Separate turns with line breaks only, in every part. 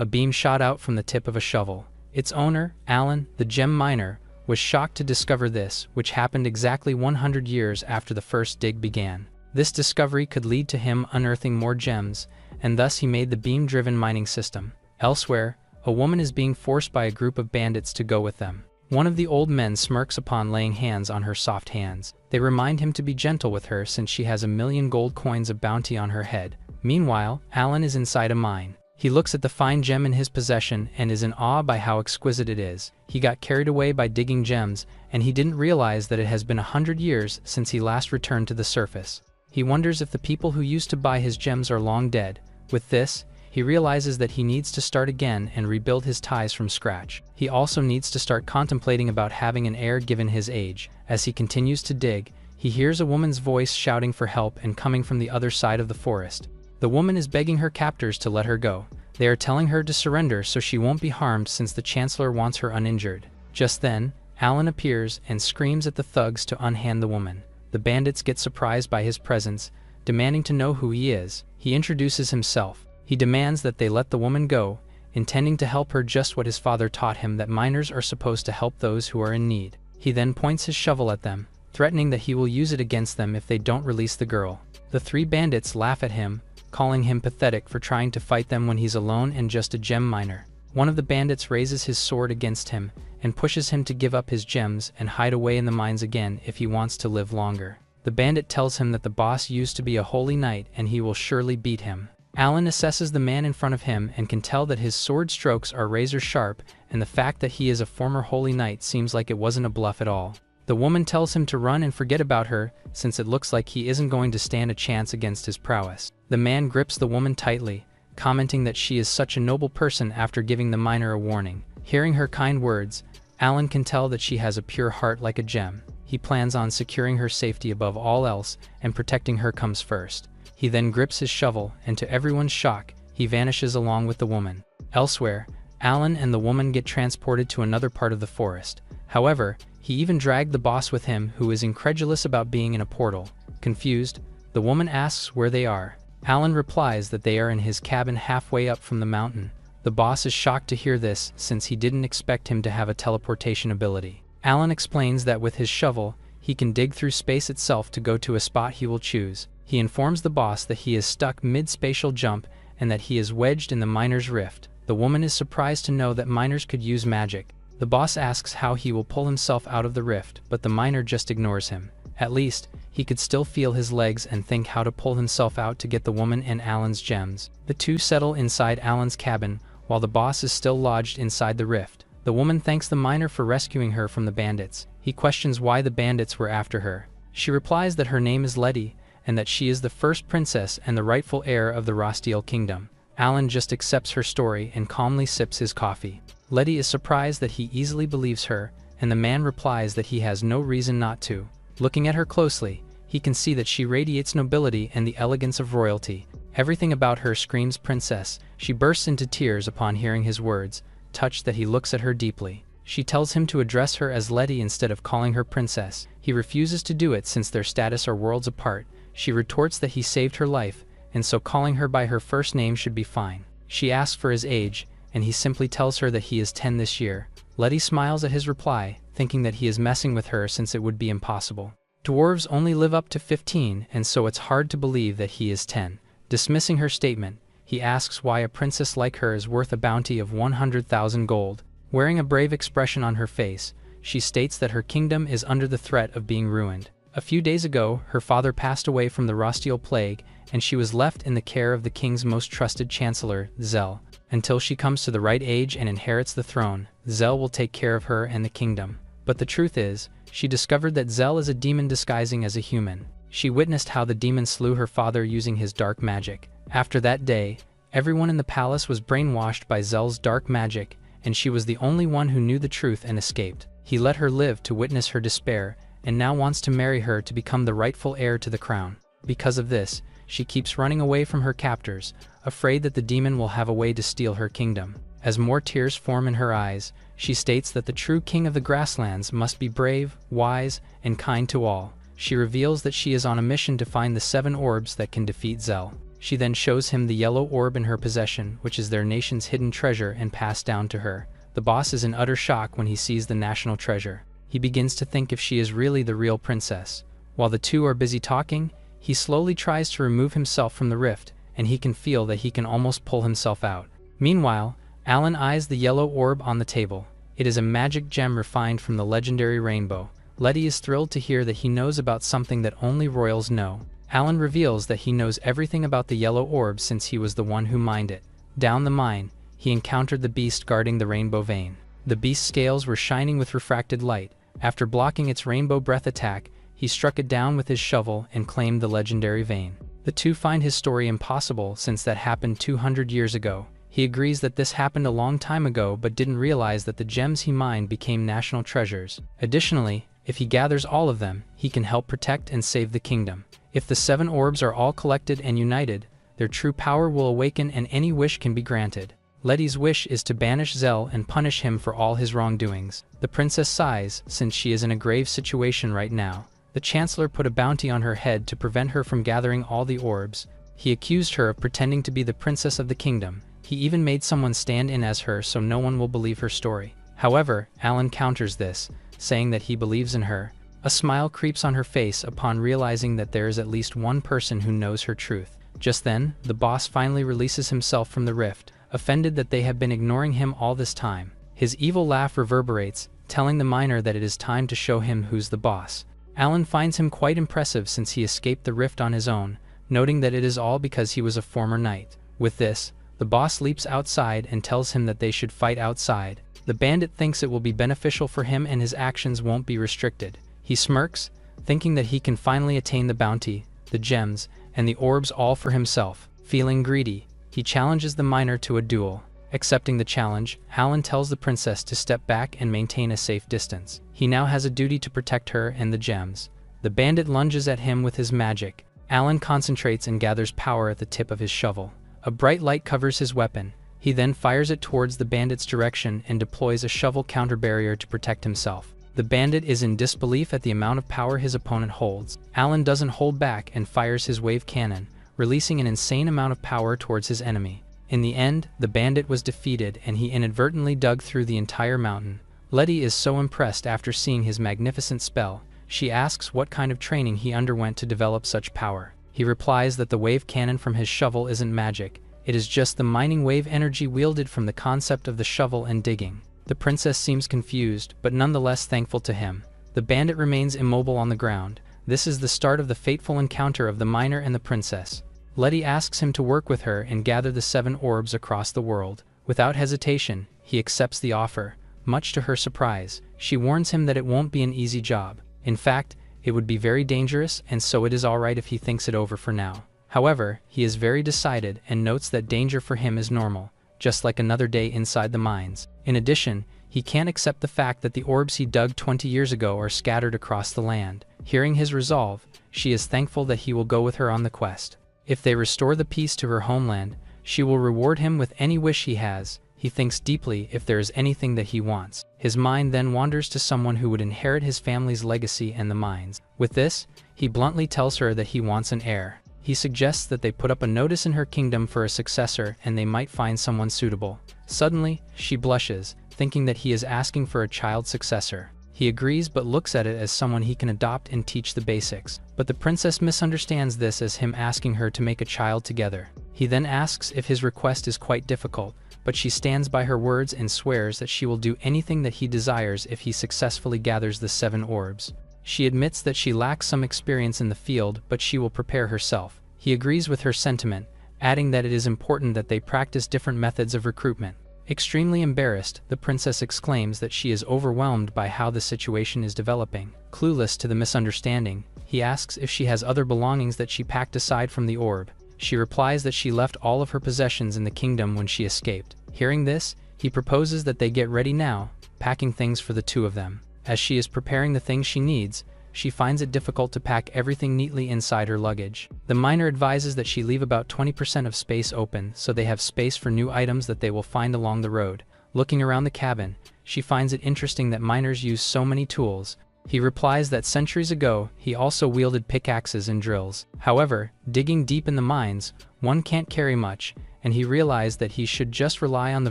a beam shot out from the tip of a shovel. Its owner, Alan, the gem miner, was shocked to discover this, which happened exactly 100 years after the first dig began. This discovery could lead to him unearthing more gems, and thus he made the beam-driven mining system. Elsewhere, a woman is being forced by a group of bandits to go with them. One of the old men smirks upon laying hands on her soft hands. They remind him to be gentle with her since she has 1,000,000 gold coins of bounty on her head. Meanwhile, Alan is inside a mine. He looks at the fine gem in his possession and is in awe by how exquisite it is. He got carried away by digging gems, and he didn't realize that it has been 100 years since he last returned to the surface. He wonders if the people who used to buy his gems are long dead. With this, he realizes that he needs to start again and rebuild his ties from scratch. He also needs to start contemplating about having an heir given his age. As he continues to dig, he hears a woman's voice shouting for help and coming from the other side of the forest. The woman is begging her captors to let her go. They are telling her to surrender so she won't be harmed since the Chancellor wants her uninjured. Just then, Alan appears and screams at the thugs to unhand the woman. The bandits get surprised by his presence, demanding to know who he is. He introduces himself. He demands that they let the woman go, intending to help her, just what his father taught him, that miners are supposed to help those who are in need. He then points his shovel at them, threatening that he will use it against them if they don't release the girl. The three bandits laugh at him, calling him pathetic for trying to fight them when he's alone and just a gem miner. One of the bandits raises his sword against him and pushes him to give up his gems and hide away in the mines again if he wants to live longer. The bandit tells him that the boss used to be a holy knight and he will surely beat him. Alan assesses the man in front of him and can tell that his sword strokes are razor sharp, and the fact that he is a former holy knight seems like it wasn't a bluff at all. The woman tells him to run and forget about her, since it looks like he isn't going to stand a chance against his prowess. The man grips the woman tightly, commenting that she is such a noble person after giving the miner a warning. Hearing her kind words, Alan can tell that she has a pure heart like a gem. He plans on securing her safety above all else, and protecting her comes first. He then grips his shovel, and to everyone's shock, he vanishes along with the woman. Elsewhere, Alan and the woman get transported to another part of the forest. However, he even dragged the boss with him, who is incredulous about being in a portal. Confused, the woman asks where they are. Alan replies that they are in his cabin halfway up from the mountain. The boss is shocked to hear this, since he didn't expect him to have a teleportation ability. Alan explains that with his shovel, he can dig through space itself to go to a spot he will choose. He informs the boss that he is stuck mid-spatial jump and that he is wedged in the miner's rift. The woman is surprised to know that miners could use magic. The boss asks how he will pull himself out of the rift, but the miner just ignores him. At least, he could still feel his legs and think how to pull himself out to get the woman and Alan's gems. The two settle inside Alan's cabin, while the boss is still lodged inside the rift. The woman thanks the miner for rescuing her from the bandits. He questions why the bandits were after her. She replies that her name is Letty, and that she is the first princess and the rightful heir of the Rostiel kingdom. Alan just accepts her story and calmly sips his coffee. Letty is surprised that he easily believes her, and the man replies that he has no reason not to. Looking at her closely, he can see that she radiates nobility and the elegance of royalty. Everything about her screams princess. She bursts into tears upon hearing his words, touched that he looks at her deeply. She tells him to address her as Letty instead of calling her princess. He refuses to do it since their status are worlds apart. She retorts that he saved her life, and so calling her by her first name should be fine. She asks for his age, and he simply tells her that he is 10 this year. Letty smiles at his reply, thinking that he is messing with her since it would be impossible. Dwarves only live up to 15, and so it's hard to believe that he is 10. Dismissing her statement, he asks why a princess like her is worth a bounty of 100,000 gold. Wearing a brave expression on her face, she states that her kingdom is under the threat of being ruined. A few days ago, her father passed away from the Rostiel plague, and she was left in the care of the king's most trusted chancellor, Zell. Until she comes to the right age and inherits the throne, Zell will take care of her and the kingdom. But the truth is, she discovered that Zell is a demon disguising as a human. She witnessed how the demon slew her father using his dark magic. After that day, everyone in the palace was brainwashed by Zell's dark magic, and she was the only one who knew the truth and escaped. He let her live to witness her despair, and now wants to marry her to become the rightful heir to the crown. Because of this, she keeps running away from her captors, afraid that the demon will have a way to steal her kingdom. As more tears form in her eyes, she states that the true king of the grasslands must be brave, wise, and kind to all. She reveals that she is on a mission to find the 7 orbs that can defeat Zell. She then shows him the yellow orb in her possession, which is their nation's hidden treasure and passed down to her. The boss is in utter shock when he sees the national treasure. He begins to think if she is really the real princess. While the two are busy talking, he slowly tries to remove himself from the rift, and he can feel that he can almost pull himself out. Meanwhile, Alan eyes the yellow orb on the table. It is a magic gem refined from the legendary rainbow. Letty is thrilled to hear that he knows about something that only royals know. Alan reveals that he knows everything about the yellow orb since he was the one who mined it. Down the mine, he encountered the beast guarding the rainbow vein. The beast's scales were shining with refracted light. After blocking its rainbow breath attack, he struck it down with his shovel and claimed the legendary vein. The two find his story impossible since that happened 200 years ago. He agrees that this happened a long time ago but didn't realize that the gems he mined became national treasures. Additionally, if he gathers all of them, he can help protect and save the kingdom. If the 7 orbs are all collected and united, their true power will awaken and any wish can be granted. Letty's wish is to banish Zell and punish him for all his wrongdoings. The princess sighs since she is in a grave situation right now. The chancellor put a bounty on her head to prevent her from gathering all the orbs. He accused her of pretending to be the princess of the kingdom. He even made someone stand in as her so no one will believe her story. However, Alan counters this, saying that he believes in her. A smile creeps on her face upon realizing that there is at least one person who knows her truth. Just then, the boss finally releases himself from the rift, offended that they have been ignoring him all this time. His evil laugh reverberates, telling the miner that it is time to show him who's the boss. Alan finds him quite impressive since he escaped the rift on his own, noting that it is all because he was a former knight. With this, the boss leaps outside and tells him that they should fight outside. The bandit thinks it will be beneficial for him and his actions won't be restricted. He smirks, thinking that he can finally attain the bounty, the gems, and the orbs all for himself. Feeling greedy, he challenges the miner to a duel. Accepting the challenge, Alan tells the princess to step back and maintain a safe distance. He now has a duty to protect her and the gems. The bandit lunges at him with his magic. Alan concentrates and gathers power at the tip of his shovel. A bright light covers his weapon. He then fires it towards the bandit's direction and deploys a shovel counter barrier to protect himself. The bandit is in disbelief at the amount of power his opponent holds. Alan doesn't hold back and fires his wave cannon, releasing an insane amount of power towards his enemy. In the end, the bandit was defeated and he inadvertently dug through the entire mountain. Letty is so impressed after seeing his magnificent spell. She asks what kind of training he underwent to develop such power. He replies that the wave cannon from his shovel isn't magic. It is just the mining wave energy wielded from the concept of the shovel and digging. The princess seems confused, but nonetheless thankful to him. The bandit remains immobile on the ground. This is the start of the fateful encounter of the miner and the princess. Letty asks him to work with her and gather the 7 orbs across the world. Without hesitation, he accepts the offer. Much to her surprise, she warns him that it won't be an easy job. In fact, it would be very dangerous, and so it is alright if he thinks it over for now. However, he is very decided and notes that danger for him is normal, just like another day inside the mines. In addition, he can't accept the fact that the orbs he dug 20 years ago are scattered across the land. Hearing his resolve, she is thankful that he will go with her on the quest. If they restore the peace to her homeland, she will reward him with any wish he has. He thinks deeply if there is anything that he wants. His mind then wanders to someone who would inherit his family's legacy and the mines. With this, he bluntly tells her that he wants an heir. He suggests that they put up a notice in her kingdom for a successor and they might find someone suitable. Suddenly, she blushes, thinking that he is asking for a child successor. He agrees but looks at it as someone he can adopt and teach the basics. But the princess misunderstands this as him asking her to make a child together. He then asks if his request is quite difficult, but she stands by her words and swears that she will do anything that he desires if he successfully gathers the 7 orbs. She admits that she lacks some experience in the field, but she will prepare herself. He agrees with her sentiment, adding that it is important that they practice different methods of recruitment. Extremely embarrassed, the princess exclaims that she is overwhelmed by how the situation is developing. Clueless to the misunderstanding, he asks if she has other belongings that she packed aside from the orb. She replies that she left all of her possessions in the kingdom when she escaped. Hearing this, he proposes that they get ready now, packing things for the two of them. As she is preparing the things she needs, she finds it difficult to pack everything neatly inside her luggage. The miner advises that she leave about 20% of space open so they have space for new items that they will find along the road. Looking around the cabin, she finds it interesting that miners use so many tools. He replies that centuries ago, he also wielded pickaxes and drills. However, digging deep in the mines, one can't carry much, and he realized that he should just rely on the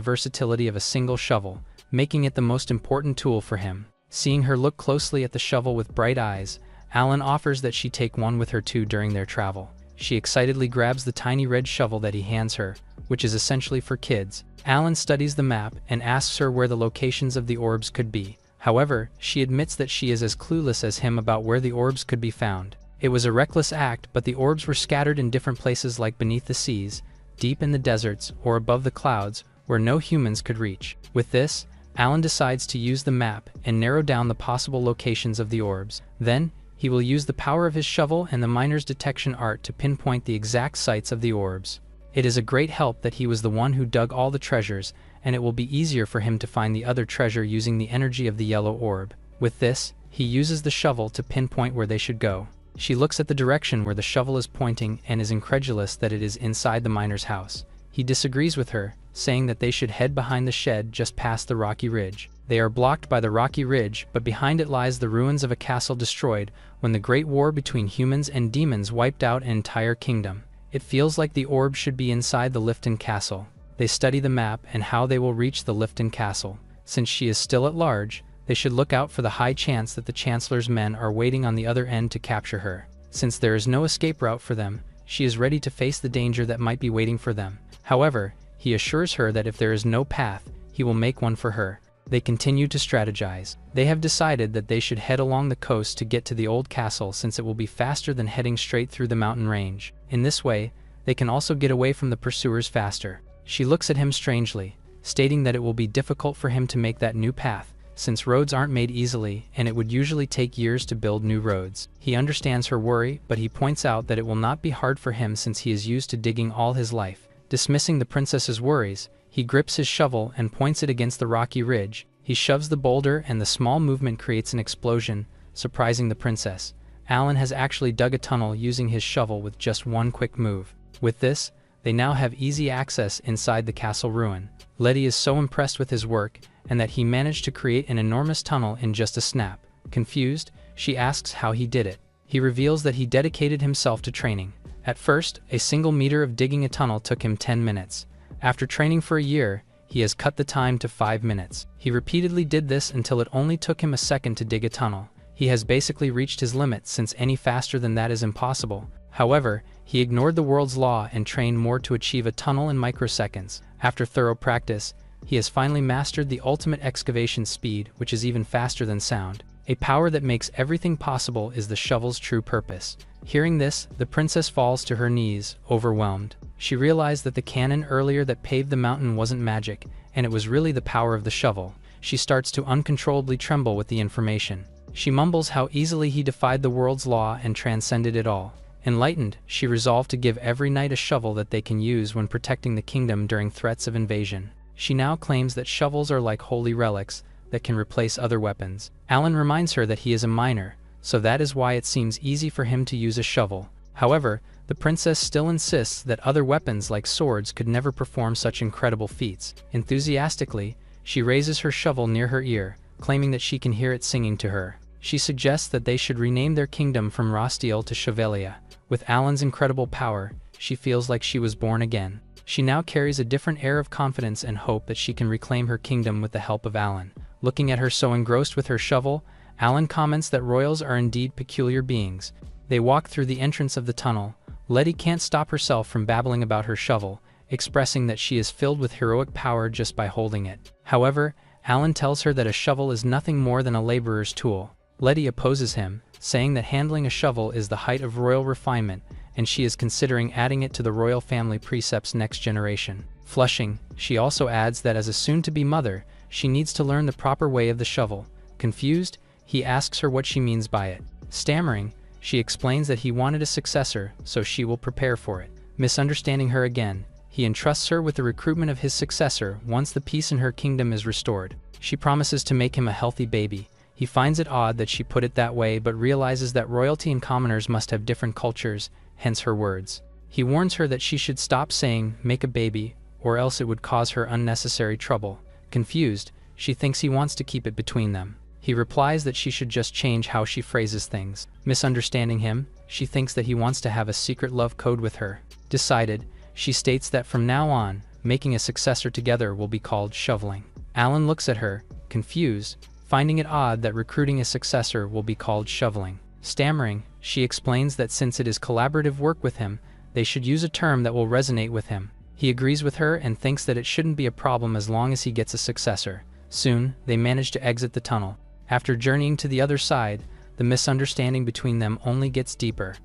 versatility of a single shovel, making it the most important tool for him. Seeing her look closely at the shovel with bright eyes, Alan offers that she take one with her too during their travel. She excitedly grabs the tiny red shovel that he hands her, which is essentially for kids. Alan studies the map and asks her where the locations of the orbs could be. However, she admits that she is as clueless as him about where the orbs could be found. It was a reckless act, but the orbs were scattered in different places like beneath the seas, deep in the deserts, or above the clouds, where no humans could reach. With this, Alan decides to use the map and narrow down the possible locations of the orbs. Then, he will use the power of his shovel and the miner's detection art to pinpoint the exact sites of the orbs. It is a great help that he was the one who dug all the treasures, and it will be easier for him to find the other treasure using the energy of the yellow orb. With this, he uses the shovel to pinpoint where they should go. She looks at the direction where the shovel is pointing and is incredulous that it is inside the miner's house. He disagrees with her, saying that they should head behind the shed just past the rocky ridge. They are blocked by the rocky ridge, but behind it lies the ruins of a castle destroyed when the great war between humans and demons wiped out an entire kingdom. It feels like the orb should be inside the Lifton castle. They study the map and how they will reach the Lifton castle. Since she is still at large, they should look out for the high chance that the Chancellor's men are waiting on the other end to capture her. Since there is no escape route for them, she is ready to face the danger that might be waiting for them. However, he assures her that if there is no path, he will make one for her. They continue to strategize. They have decided that they should head along the coast to get to the old castle since it will be faster than heading straight through the mountain range. In this way, they can also get away from the pursuers faster. She looks at him strangely, stating that it will be difficult for him to make that new path, since roads aren't made easily and it would usually take years to build new roads. He understands her worry, but he points out that it will not be hard for him since he is used to digging all his life. Dismissing the princess's worries, he grips his shovel and points it against the rocky ridge. He shoves the boulder and the small movement creates an explosion, surprising the princess. Alan has actually dug a tunnel using his shovel with just one quick move. With this, they now have easy access inside the castle ruin. Letty is so impressed with his work and that he managed to create an enormous tunnel in just a snap. Confused, she asks how he did it. He reveals that he dedicated himself to training. At first, a single meter of digging a tunnel took him 10 minutes. After training for a year, he has cut the time to 5 minutes. He repeatedly did this until it only took him a second to dig a tunnel. He has basically reached his limit since any faster than that is impossible. However, he ignored the world's law and trained more to achieve a tunnel in microseconds. After thorough practice, he has finally mastered the ultimate excavation speed, which is even faster than sound. A power that makes everything possible is the shovel's true purpose. Hearing this, the princess falls to her knees, overwhelmed. She realized that the cannon earlier that paved the mountain wasn't magic, and it was really the power of the shovel. She starts to uncontrollably tremble with the information. She mumbles how easily he defied the world's law and transcended it all. Enlightened, she resolved to give every knight a shovel that they can use when protecting the kingdom during threats of invasion. She now claims that shovels are like holy relics that can replace other weapons. Alan reminds her that he is a miner, so that is why it seems easy for him to use a shovel. However, the princess still insists that other weapons like swords could never perform such incredible feats. Enthusiastically, she raises her shovel near her ear, claiming that she can hear it singing to her. She suggests that they should rename their kingdom from Rostiel to Chevelia. With Alan's incredible power, she feels like she was born again. She now carries a different air of confidence and hope that she can reclaim her kingdom with the help of Alan. Looking at her so engrossed with her shovel, Alan comments that royals are indeed peculiar beings. They walk through the entrance of the tunnel. Letty can't stop herself from babbling about her shovel, expressing that she is filled with heroic power just by holding it. However, Alan tells her that a shovel is nothing more than a laborer's tool. Letty opposes him, saying that handling a shovel is the height of royal refinement, and she is considering adding it to the royal family precepts next generation. Flushing, she also adds that as a soon-to-be mother, she needs to learn the proper way of the shovel. Confused, he asks her what she means by it. Stammering, she explains that he wanted a successor, so she will prepare for it. Misunderstanding her again, he entrusts her with the recruitment of his successor once the peace in her kingdom is restored. She promises to make him a healthy baby. He finds it odd that she put it that way but realizes that royalty and commoners must have different cultures, hence her words. He warns her that she should stop saying, "make a baby," or else it would cause her unnecessary trouble. Confused, she thinks he wants to keep it between them. He replies that she should just change how she phrases things. Misunderstanding him, she thinks that he wants to have a secret love code with her. Decided, she states that from now on, making a successor together will be called shoveling. Alan looks at her, confused, finding it odd that recruiting a successor will be called shoveling. Stammering, she explains that since it is collaborative work with him, they should use a term that will resonate with him. He agrees with her and thinks that it shouldn't be a problem as long as he gets a successor. Soon, they manage to exit the tunnel. After journeying to the other side, the misunderstanding between them only gets deeper.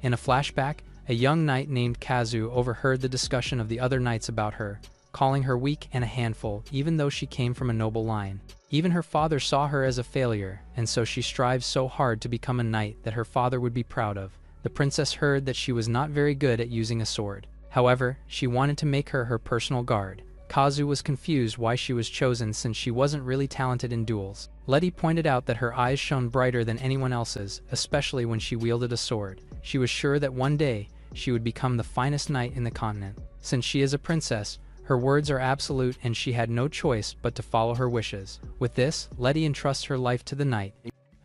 In a flashback, a young knight named Kazu overheard the discussion of the other knights about her, calling her weak and a handful even though she came from a noble line. Even her father saw her as a failure, and so she strives so hard to become a knight that her father would be proud of. The princess heard that she was not very good at using a sword. However, she wanted to make her personal guard. Kazu was confused why she was chosen since she wasn't really talented in duels. Letty pointed out that her eyes shone brighter than anyone else's, especially when she wielded a sword. She was sure that one day, she would become the finest knight in the continent. Since she is a princess, her words are absolute and she had no choice but to follow her wishes. With this, Letty entrusts her life to the knight.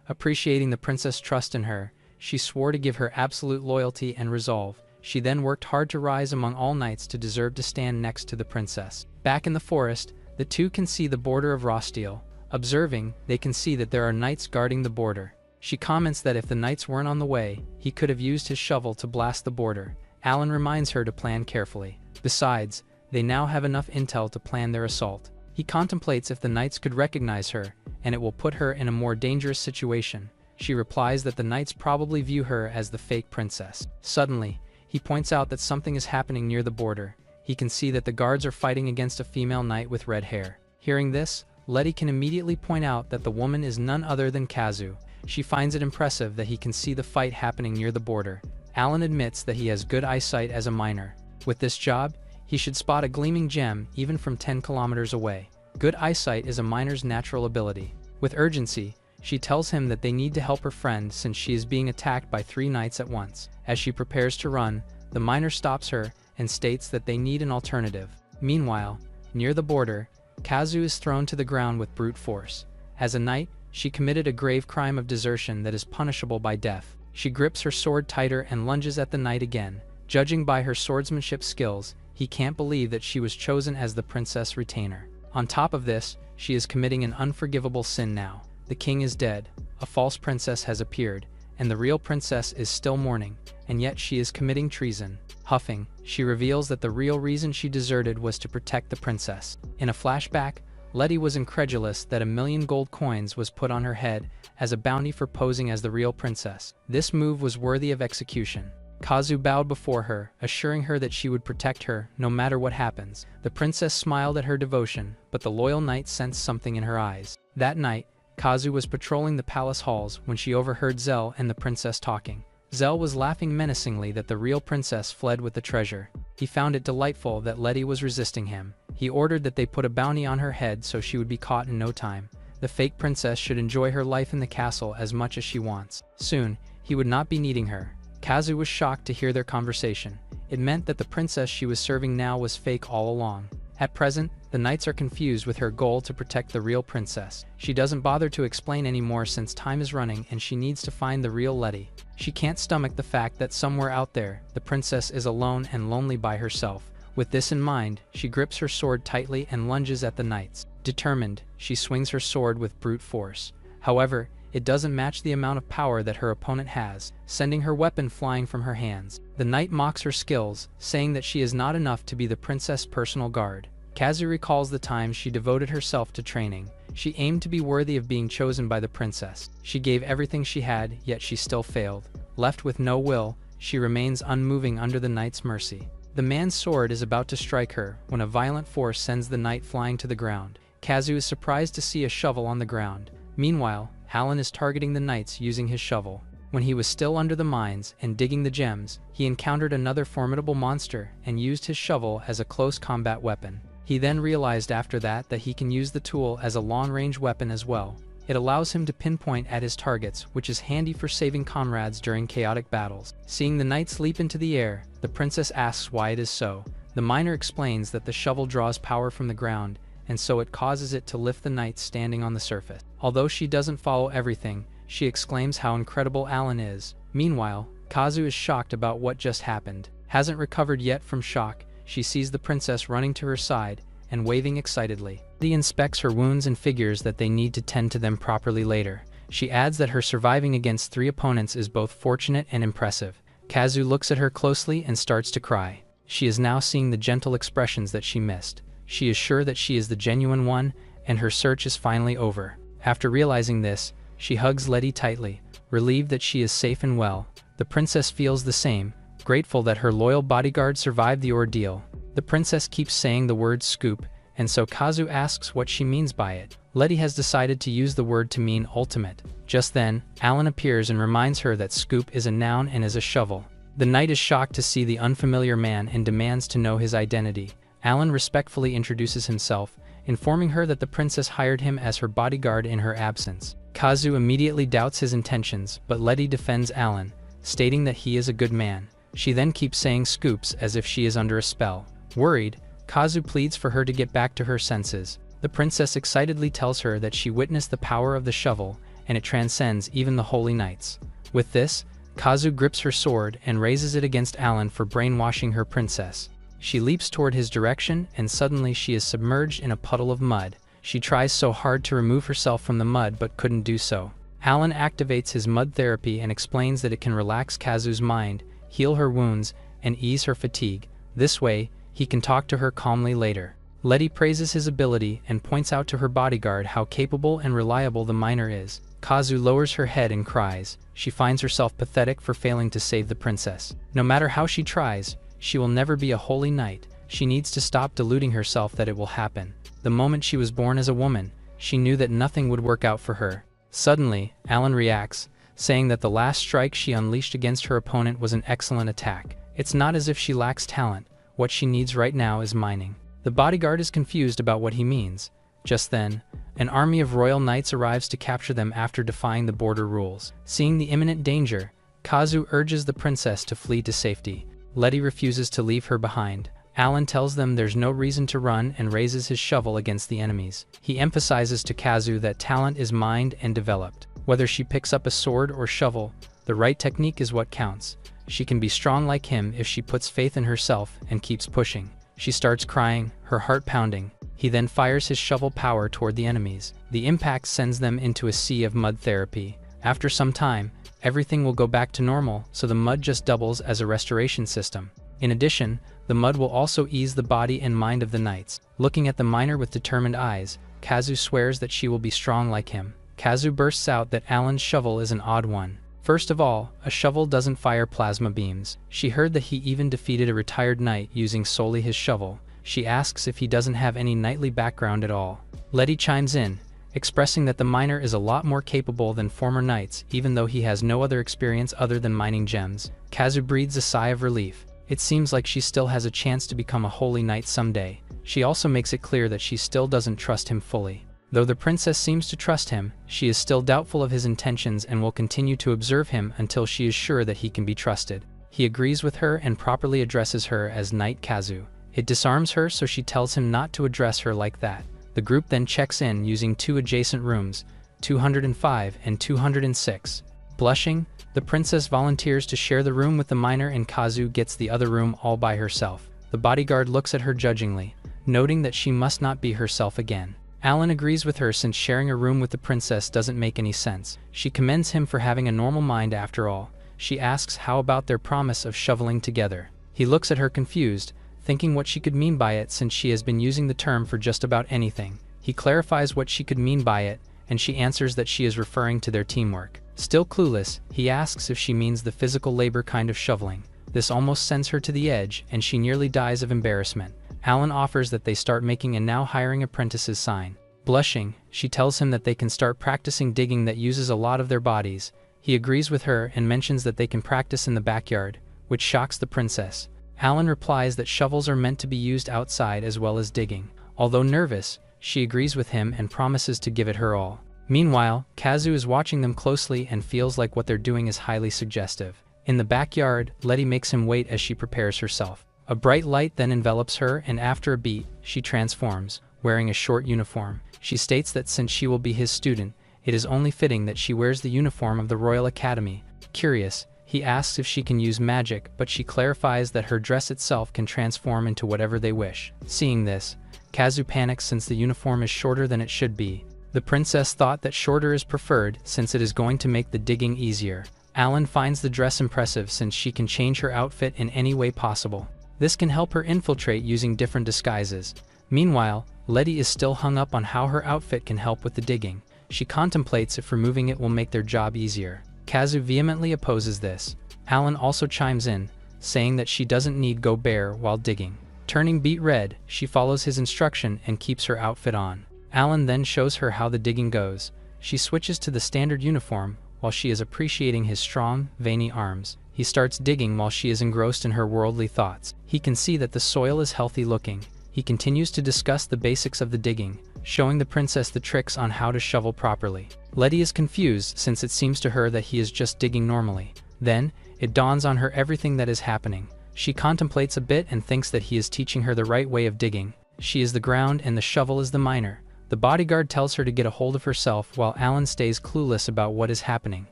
Appreciating the princess' trust in her, she swore to give her absolute loyalty and resolve. She then worked hard to rise among all knights to deserve to stand next to the princess. Back in the forest, the two can see the border of Rosteel. Observing, they can see that there are knights guarding the border. She comments that if the knights weren't on the way, he could have used his shovel to blast the border. Alan reminds her to plan carefully. Besides, they now have enough intel to plan their assault. He contemplates if the knights could recognize her, and it will put her in a more dangerous situation. She replies that the knights probably view her as the fake princess. Suddenly, he points out that something is happening near the border. He can see that the guards are fighting against a female knight with red hair. Hearing this, Letty can immediately point out that the woman is none other than Kazu. She finds it impressive that he can see the fight happening near the border. Alan admits that he has good eyesight as a miner. With this job, he should spot a gleaming gem even from 10 kilometers away. Good eyesight is a miner's natural ability. With urgency, she tells him that they need to help her friend since she is being attacked by 3 knights at once. As she prepares to run, the miner stops her and states that they need an alternative. Meanwhile, near the border, Kazu is thrown to the ground with brute force. As a knight, she committed a grave crime of desertion that is punishable by death. She grips her sword tighter and lunges at the knight again. Judging by her swordsmanship skills, he can't believe that she was chosen as the princess retainer. On top of this, she is committing an unforgivable sin now. The king is dead, a false princess has appeared, and the real princess is still mourning, and yet she is committing treason. Huffing, she reveals that the real reason she deserted was to protect the princess. In a flashback, Letty was incredulous that 1,000,000 gold coins was put on her head as a bounty for posing as the real princess. This move was worthy of execution. Kazu bowed before her, assuring her that she would protect her no matter what happens. The princess smiled at her devotion, but the loyal knight sensed something in her eyes. That night, Kazu was patrolling the palace halls when she overheard Zell and the princess talking. Zell was laughing menacingly that the real princess fled with the treasure. He found it delightful that Letty was resisting him. He ordered that they put a bounty on her head so she would be caught in no time. The fake princess should enjoy her life in the castle as much as she wants. Soon, he would not be needing her. Kazu was shocked to hear their conversation. It meant that the princess she was serving now was fake all along. At present, the knights are confused with her goal to protect the real princess. She doesn't bother to explain anymore since time is running and she needs to find the real Letty. She can't stomach the fact that somewhere out there, the princess is alone and lonely by herself. With this in mind, she grips her sword tightly and lunges at the knights. Determined, she swings her sword with brute force. However, it doesn't match the amount of power that her opponent has, sending her weapon flying from her hands. The knight mocks her skills, saying that she is not enough to be the princess' personal guard. Kazu recalls the time she devoted herself to training. She aimed to be worthy of being chosen by the princess. She gave everything she had, yet she still failed. Left with no will, she remains unmoving under the knight's mercy. The man's sword is about to strike her when a violent force sends the knight flying to the ground. Kazu is surprised to see a shovel on the ground. Meanwhile, Alan is targeting the knights using his shovel. When he was still under the mines and digging the gems, he encountered another formidable monster and used his shovel as a close combat weapon. He then realized after that he can use the tool as a long-range weapon as well. It allows him to pinpoint at his targets, which is handy for saving comrades during chaotic battles. Seeing the knights leap into the air, the princess asks why it is so. The miner explains that the shovel draws power from the ground, and so it causes it to lift the knight standing on the surface. Although she doesn't follow everything, she exclaims how incredible Alan is. Meanwhile, Kazu is shocked about what just happened. Hasn't recovered yet from shock, she sees the princess running to her side and waving excitedly. He inspects her wounds and figures that they need to tend to them properly later. She adds that her surviving against 3 opponents is both fortunate and impressive. Kazu looks at her closely and starts to cry. She is now seeing the gentle expressions that she missed. She is sure that she is the genuine one, and her search is finally over. After realizing this, she hugs Letty tightly, relieved that she is safe and well. The princess feels the same, grateful that her loyal bodyguard survived the ordeal. The princess keeps saying the word scoop, and so Kazu asks what she means by it. Letty has decided to use the word to mean ultimate. Just then, Alan appears and reminds her that scoop is a noun and is a shovel. The knight is shocked to see the unfamiliar man and demands to know his identity. Alan respectfully introduces himself, informing her that the princess hired him as her bodyguard in her absence. Kazu immediately doubts his intentions, but Letty defends Alan, stating that he is a good man. She then keeps saying scoops as if she is under a spell. Worried, Kazu pleads for her to get back to her senses. The princess excitedly tells her that she witnessed the power of the shovel, and it transcends even the holy knights. With this, Kazu grips her sword and raises it against Alan for brainwashing her princess. She leaps toward his direction, and suddenly she is submerged in a puddle of mud. She tries so hard to remove herself from the mud but couldn't do so. Alan activates his mud therapy and explains that it can relax Kazu's mind, heal her wounds, and ease her fatigue. This way, he can talk to her calmly later. Letty praises his ability and points out to her bodyguard how capable and reliable the miner is. Kazu lowers her head and cries. She finds herself pathetic for failing to save the princess. No matter how she tries, she will never be a holy knight. She needs to stop deluding herself that it will happen. The moment she was born as a woman, she knew that nothing would work out for her. Suddenly, Alan reacts, saying that the last strike she unleashed against her opponent was an excellent attack. It's not as if she lacks talent. What she needs right now is mining. The bodyguard is confused about what he means. Just then, an army of royal knights arrives to capture them after defying the border rules. Seeing the imminent danger, Kazu urges the princess to flee to safety. Letty refuses to leave her behind. Alan tells them there's no reason to run and raises his shovel against the enemies. He emphasizes to Kazu that talent is mined and developed. Whether she picks up a sword or shovel, the right technique is what counts. She can be strong like him if she puts faith in herself and keeps pushing. She starts crying, her heart pounding. He then fires his shovel power toward the enemies. The impact sends them into a sea of mud therapy. After some time, everything will go back to normal, so the mud just doubles as a restoration system. In addition, the mud will also ease the body and mind of the knights. Looking at the miner with determined eyes, Kazu swears that she will be strong like him. Kazu bursts out that Alan's shovel is an odd one. First of all, a shovel doesn't fire plasma beams. She heard that he even defeated a retired knight using solely his shovel. She asks if he doesn't have any knightly background at all. Letty chimes in, expressing that the miner is a lot more capable than former knights, even though he has no other experience other than mining gems. Kazu breathes a sigh of relief. It seems like she still has a chance to become a holy knight someday. She also makes it clear that she still doesn't trust him fully. Though the princess seems to trust him, she is still doubtful of his intentions and will continue to observe him until she is sure that he can be trusted. He agrees with her and properly addresses her as Knight Kazu. It disarms her, so she tells him not to address her like that. The group then checks in using 2 adjacent rooms, 205 and 206. Blushing, the princess volunteers to share the room with the miner, and Kazu gets the other room all by herself. The bodyguard looks at her judgingly, noting that she must not be herself again. Alan agrees with her since sharing a room with the princess doesn't make any sense. She commends him for having a normal mind after all. She asks how about their promise of shoveling together. He looks at her confused, thinking what she could mean by it since she has been using the term for just about anything. He clarifies what she could mean by it, and she answers that she is referring to their teamwork. Still clueless, he asks if she means the physical labor kind of shoveling. This almost sends her to the edge, and she nearly dies of embarrassment. Alan offers that they start making a now hiring apprentices sign. Blushing, she tells him that they can start practicing digging that uses a lot of their bodies. He agrees with her and mentions that they can practice in the backyard, which shocks the princess. Alan replies that shovels are meant to be used outside as well as digging. Although nervous, she agrees with him and promises to give it her all. Meanwhile, Kazu is watching them closely and feels like what they're doing is highly suggestive. In the backyard, Letty makes him wait as she prepares herself. A bright light then envelops her, and after a beat, she transforms. wearing a short uniform. She states that since she will be his student, it is only fitting that she wears the uniform of the Royal Academy. Curious, he asks if she can use magic, but she clarifies that her dress itself can transform into whatever they wish. Seeing this, Kazu panics since the uniform is shorter than it should be. The princess thought that shorter is preferred since it is going to make the digging easier. Alan finds the dress impressive since she can change her outfit in any way possible. This can help her infiltrate using different disguises. Meanwhile, Letty is still hung up on how her outfit can help with the digging. She contemplates if removing it will make their job easier. Kazu vehemently opposes this. Alan also chimes in, saying that she doesn't need go bare while digging. Turning beet red, she follows his instruction and keeps her outfit on. Alan then shows her how the digging goes. She switches to the standard uniform, while she is appreciating his strong, veiny arms. He starts digging while she is engrossed in her worldly thoughts. He can see that the soil is healthy looking. He continues to discuss the basics of the digging, showing the princess the tricks on how to shovel properly. Letty is confused since it seems to her that he is just digging normally. Then, it dawns on her everything that is happening. She contemplates a bit and thinks that he is teaching her the right way of digging. She is the ground and the shovel is the miner. The bodyguard tells her to get a hold of herself while Alan stays clueless about what is happening.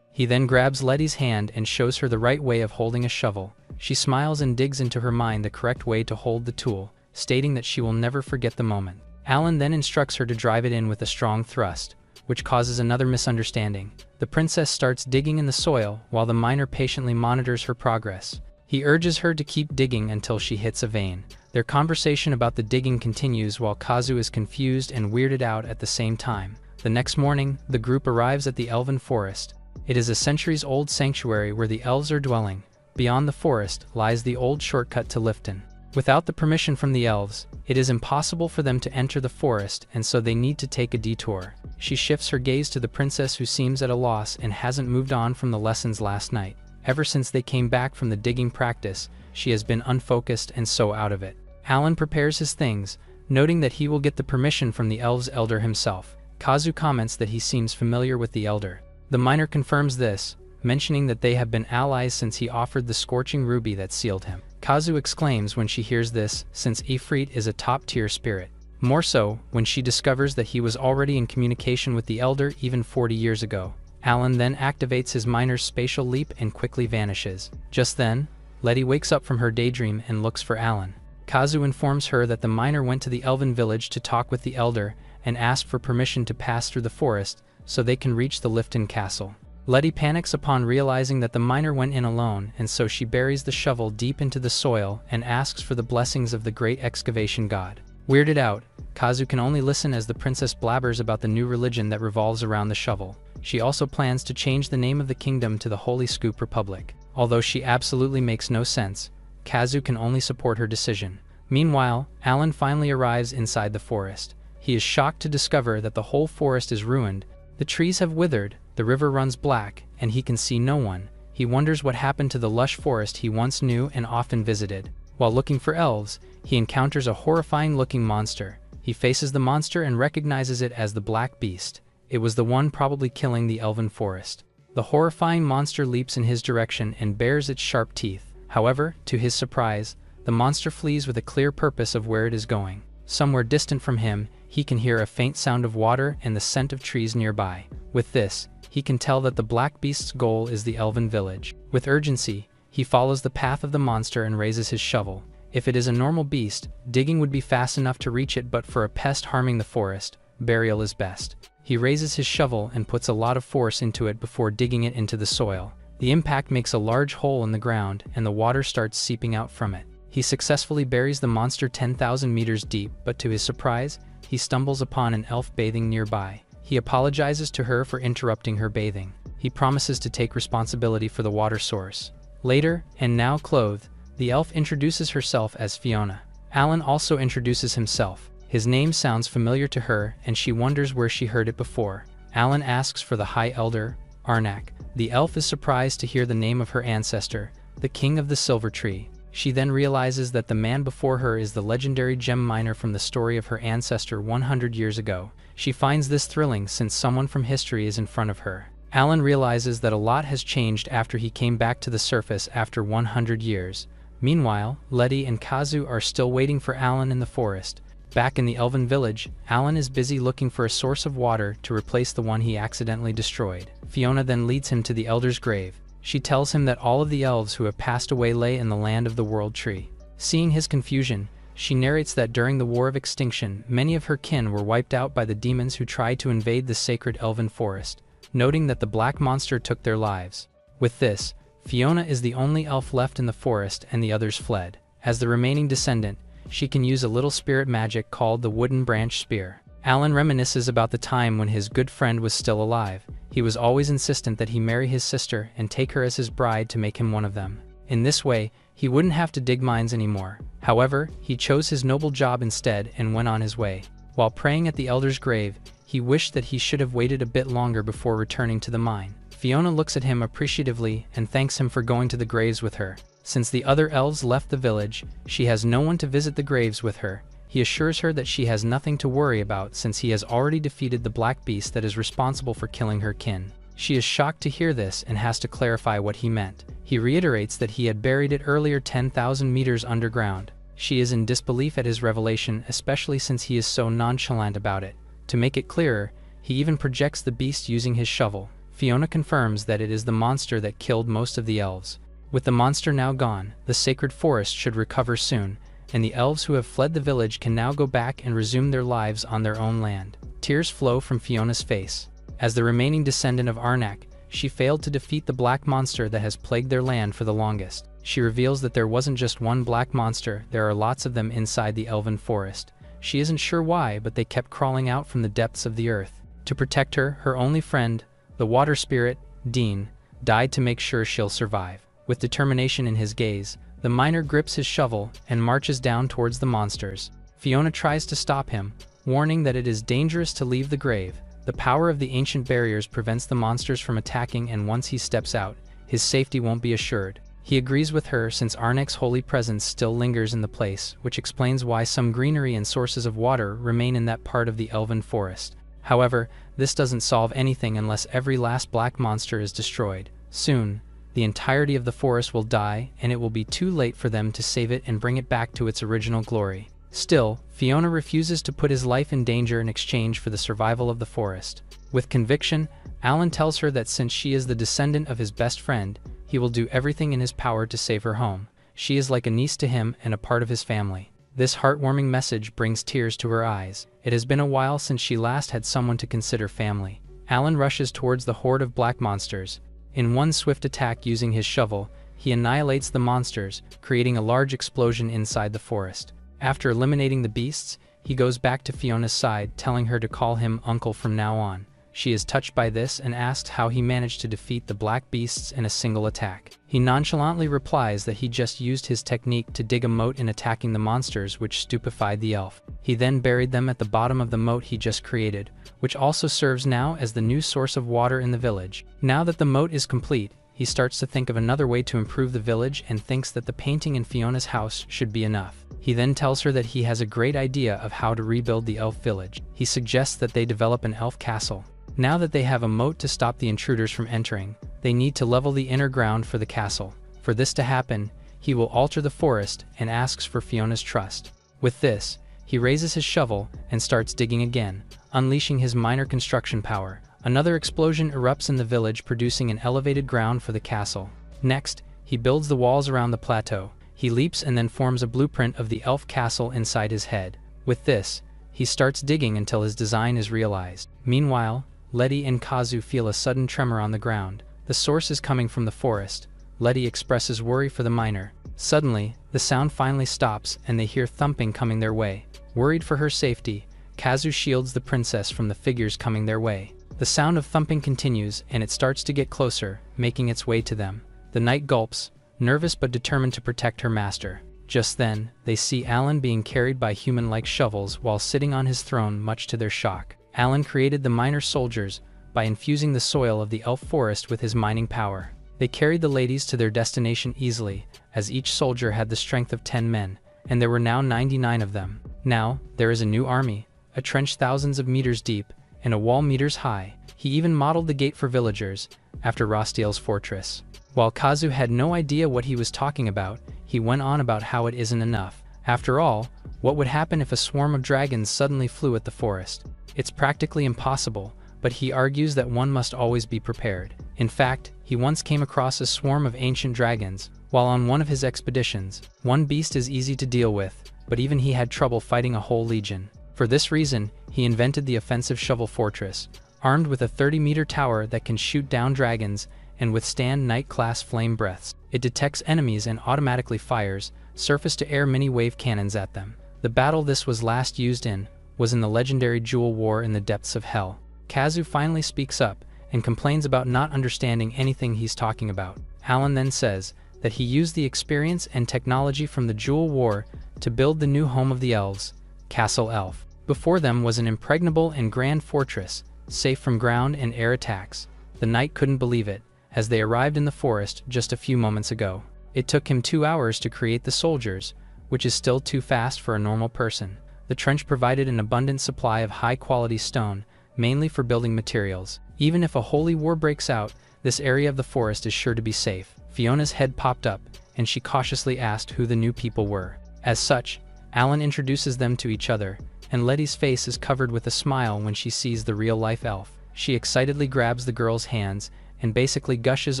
He then grabs Letty's hand and shows her the right way of holding a shovel. She smiles and digs into her mind the correct way to hold the tool, stating that she will never forget the moment. Alan then instructs her to drive it in with a strong thrust, which causes another misunderstanding. The princess starts digging in the soil while the miner patiently monitors her progress. He urges her to keep digging until she hits a vein. Their conversation about the digging continues while Kazu is confused and weirded out at the same time. The next morning, the group arrives at the Elven Forest. It is a centuries-old sanctuary where the elves are dwelling. Beyond the forest lies the old shortcut to Lifton. Without the permission from the elves, it is impossible for them to enter the forest, and so they need to take a detour. She shifts her gaze to the princess, who seems at a loss and hasn't moved on from the lessons last night. Ever since they came back from the digging practice, she has been unfocused and so out of it. Alan prepares his things, noting that he will get the permission from the elves' elder himself. Kazu comments that he seems familiar with the elder. The miner confirms this, mentioning that they have been allies since he offered the scorching ruby that sealed him. Kazu exclaims when she hears this, since Ifrit is a top-tier spirit. More so, when she discovers that he was already in communication with the elder even 40 years ago. Alan then activates his miner's spatial leap and quickly vanishes. Just then, Letty wakes up from her daydream and looks for Alan. Kazu informs her that the miner went to the elven village to talk with the elder and ask for permission to pass through the forest so they can reach the Lifton castle. Letty panics upon realizing that the miner went in alone, and so she buries the shovel deep into the soil and asks for the blessings of the great excavation god. Weirded out, Kazu can only listen as the princess blabbers about the new religion that revolves around the shovel. She also plans to change the name of the kingdom to the Holy Scoop Republic. Although she absolutely makes no sense, Kazu can only support her decision. Meanwhile, Alan finally arrives inside the forest. He is shocked to discover that the whole forest is ruined. The trees have withered, the river runs black, and he can see no one. He wonders what happened to the lush forest he once knew and often visited. While looking for elves, he encounters a horrifying-looking monster. He faces the monster and recognizes it as the Black Beast. It was the one probably killing the elven forest. The horrifying monster leaps in his direction and bares its sharp teeth. However, to his surprise, the monster flees with a clear purpose of where it is going. Somewhere distant from him, he can hear a faint sound of water and the scent of trees nearby. With this, he can tell that the Black Beast's goal is the elven village. With urgency, he follows the path of the monster and raises his shovel. If it is a normal beast, digging would be fast enough to reach it, but for a pest harming the forest, burial is best. He raises his shovel and puts a lot of force into it before digging it into the soil. The impact makes a large hole in the ground and the water starts seeping out from it. He successfully buries the monster 10,000 meters deep, but to his surprise, he stumbles upon an elf bathing nearby. He apologizes to her for interrupting her bathing. He promises to take responsibility for the water source. Later, and now clothed, the elf introduces herself as Fiona. Alan also introduces himself. His name sounds familiar to her, and she wonders where she heard it before. Alan asks for the High Elder, Arnak. The elf is surprised to hear the name of her ancestor, the King of the Silver Tree. She then realizes that the man before her is the legendary gem miner from the story of her ancestor 100 years ago. She finds this thrilling since someone from history is in front of her. Alan realizes that a lot has changed after he came back to the surface after 100 years. Meanwhile, Letty and Kazu are still waiting for Alan in the forest. Back in the elven village, Alan is busy looking for a source of water to replace the one he accidentally destroyed. Fiona then leads him to the elder's grave. She tells him that all of the elves who have passed away lay in the land of the World Tree. Seeing his confusion, she narrates that during the War of Extinction, many of her kin were wiped out by the demons who tried to invade the sacred elven forest, noting that the black monster took their lives. With this, Fiona is the only elf left in the forest and the others fled. As the remaining descendant, she can use a little spirit magic called the Wooden Branch Spear. Alan reminisces about the time when his good friend was still alive. He was always insistent that he marry his sister and take her as his bride to make him one of them. In this way, he wouldn't have to dig mines anymore. However, he chose his noble job instead and went on his way. While praying at the elder's grave, he wished that he should have waited a bit longer before returning to the mine. Fiona looks at him appreciatively and thanks him for going to the graves with her. Since the other elves left the village, she has no one to visit the graves with her. He assures her that she has nothing to worry about since he has already defeated the black beast that is responsible for killing her kin. She is shocked to hear this and has to clarify what he meant. He reiterates that he had buried it earlier 10,000 meters underground. She is in disbelief at his revelation, especially since he is so nonchalant about it. To make it clearer, he even projects the beast using his shovel. Fiona confirms that it is the monster that killed most of the elves. With the monster now gone, the sacred forest should recover soon, and the elves who have fled the village can now go back and resume their lives on their own land. Tears flow from Fiona's face. As the remaining descendant of Arnak, she failed to defeat the black monster that has plagued their land for the longest. She reveals that there wasn't just one black monster, there are lots of them inside the elven forest. She isn't sure why, but they kept crawling out from the depths of the earth. To protect her, her only friend, the water spirit, Dean, died to make sure she'll survive. With determination in his gaze, the miner grips his shovel and marches down towards the monsters. Fiona tries to stop him, warning that it is dangerous to leave the grave. The power of the ancient barriers prevents the monsters from attacking, and once he steps out, his safety won't be assured. He agrees with her since Arnek's holy presence still lingers in the place, which explains why some greenery and sources of water remain in that part of the elven forest. However, this doesn't solve anything unless every last black monster is destroyed. Soon, the entirety of the forest will die, and it will be too late for them to save it and bring it back to its original glory. Still, Fiona refuses to put his life in danger in exchange for the survival of the forest. With conviction, Alan tells her that since she is the descendant of his best friend, he will do everything in his power to save her home. She is like a niece to him and a part of his family. This heartwarming message brings tears to her eyes. It has been a while since she last had someone to consider family. Alan rushes towards the horde of black monsters. In one swift attack using his shovel, he annihilates the monsters, creating a large explosion inside the forest. After eliminating the beasts, he goes back to Fiona's side, telling her to call him uncle from now on. She is touched by this and asks how he managed to defeat the black beasts in a single attack. He nonchalantly replies that he just used his technique to dig a moat in attacking the monsters, which stupefied the elf. He then buried them at the bottom of the moat he just created, which also serves now as the new source of water in the village. Now that the moat is complete, he starts to think of another way to improve the village and thinks that the painting in Fiona's house should be enough. He then tells her that he has a great idea of how to rebuild the elf village. He suggests that they develop an elf castle. Now that they have a moat to stop the intruders from entering, they need to level the inner ground for the castle. For this to happen, he will alter the forest and asks for Fiona's trust. With this, he raises his shovel and starts digging again, unleashing his minor construction power. Another explosion erupts in the village, producing an elevated ground for the castle. Next, he builds the walls around the plateau. He leaps and then forms a blueprint of the elf castle inside his head. With this, he starts digging until his design is realized. Meanwhile, Letty and Kazu feel a sudden tremor on the ground. The source is coming from the forest. Letty expresses worry for the miner. Suddenly, the sound finally stops and they hear thumping coming their way. Worried for her safety, Kazu shields the princess from the figures coming their way. The sound of thumping continues and it starts to get closer, making its way to them. The knight gulps, nervous but determined to protect her master. Just then, they see Alan being carried by human-like shovels while sitting on his throne, much to their shock. Alan created the miner soldiers by infusing the soil of the elf forest with his mining power. They carried the ladies to their destination easily, as each soldier had the strength of 10 men, and there were now 99 of them. Now, there is a new army, a trench thousands of meters deep, and a wall meters high. He even modeled the gate for villagers, after Rostiel's fortress. While Kazu had no idea what he was talking about, he went on about how it isn't enough. After all, what would happen if a swarm of dragons suddenly flew at the forest? It's practically impossible, but he argues that one must always be prepared. In fact, he once came across a swarm of ancient dragons while on one of his expeditions. One beast is easy to deal with, but even he had trouble fighting a whole legion. For this reason, he invented the offensive shovel fortress, armed with a 30-meter tower that can shoot down dragons and withstand knight-class flame breaths. It detects enemies and automatically fires surface-to-air mini-wave cannons at them. The battle this was last used in was in the legendary Jewel War in the depths of hell. Kazu finally speaks up and complains about not understanding anything he's talking about. Alan then says that he used the experience and technology from the Jewel War to build the new home of the elves, Castle Elf. Before them was an impregnable and grand fortress, safe from ground and air attacks. The knight couldn't believe it, as they arrived in the forest just a few moments ago. It took him 2 hours to create the soldiers, which is still too fast for a normal person. The trench provided an abundant supply of high-quality stone, mainly for building materials. Even if a holy war breaks out, this area of the forest is sure to be safe. Fiona's head popped up, and she cautiously asked who the new people were. As such, Alan introduces them to each other, and Letty's face is covered with a smile when she sees the real-life elf. She excitedly grabs the girl's hands and basically gushes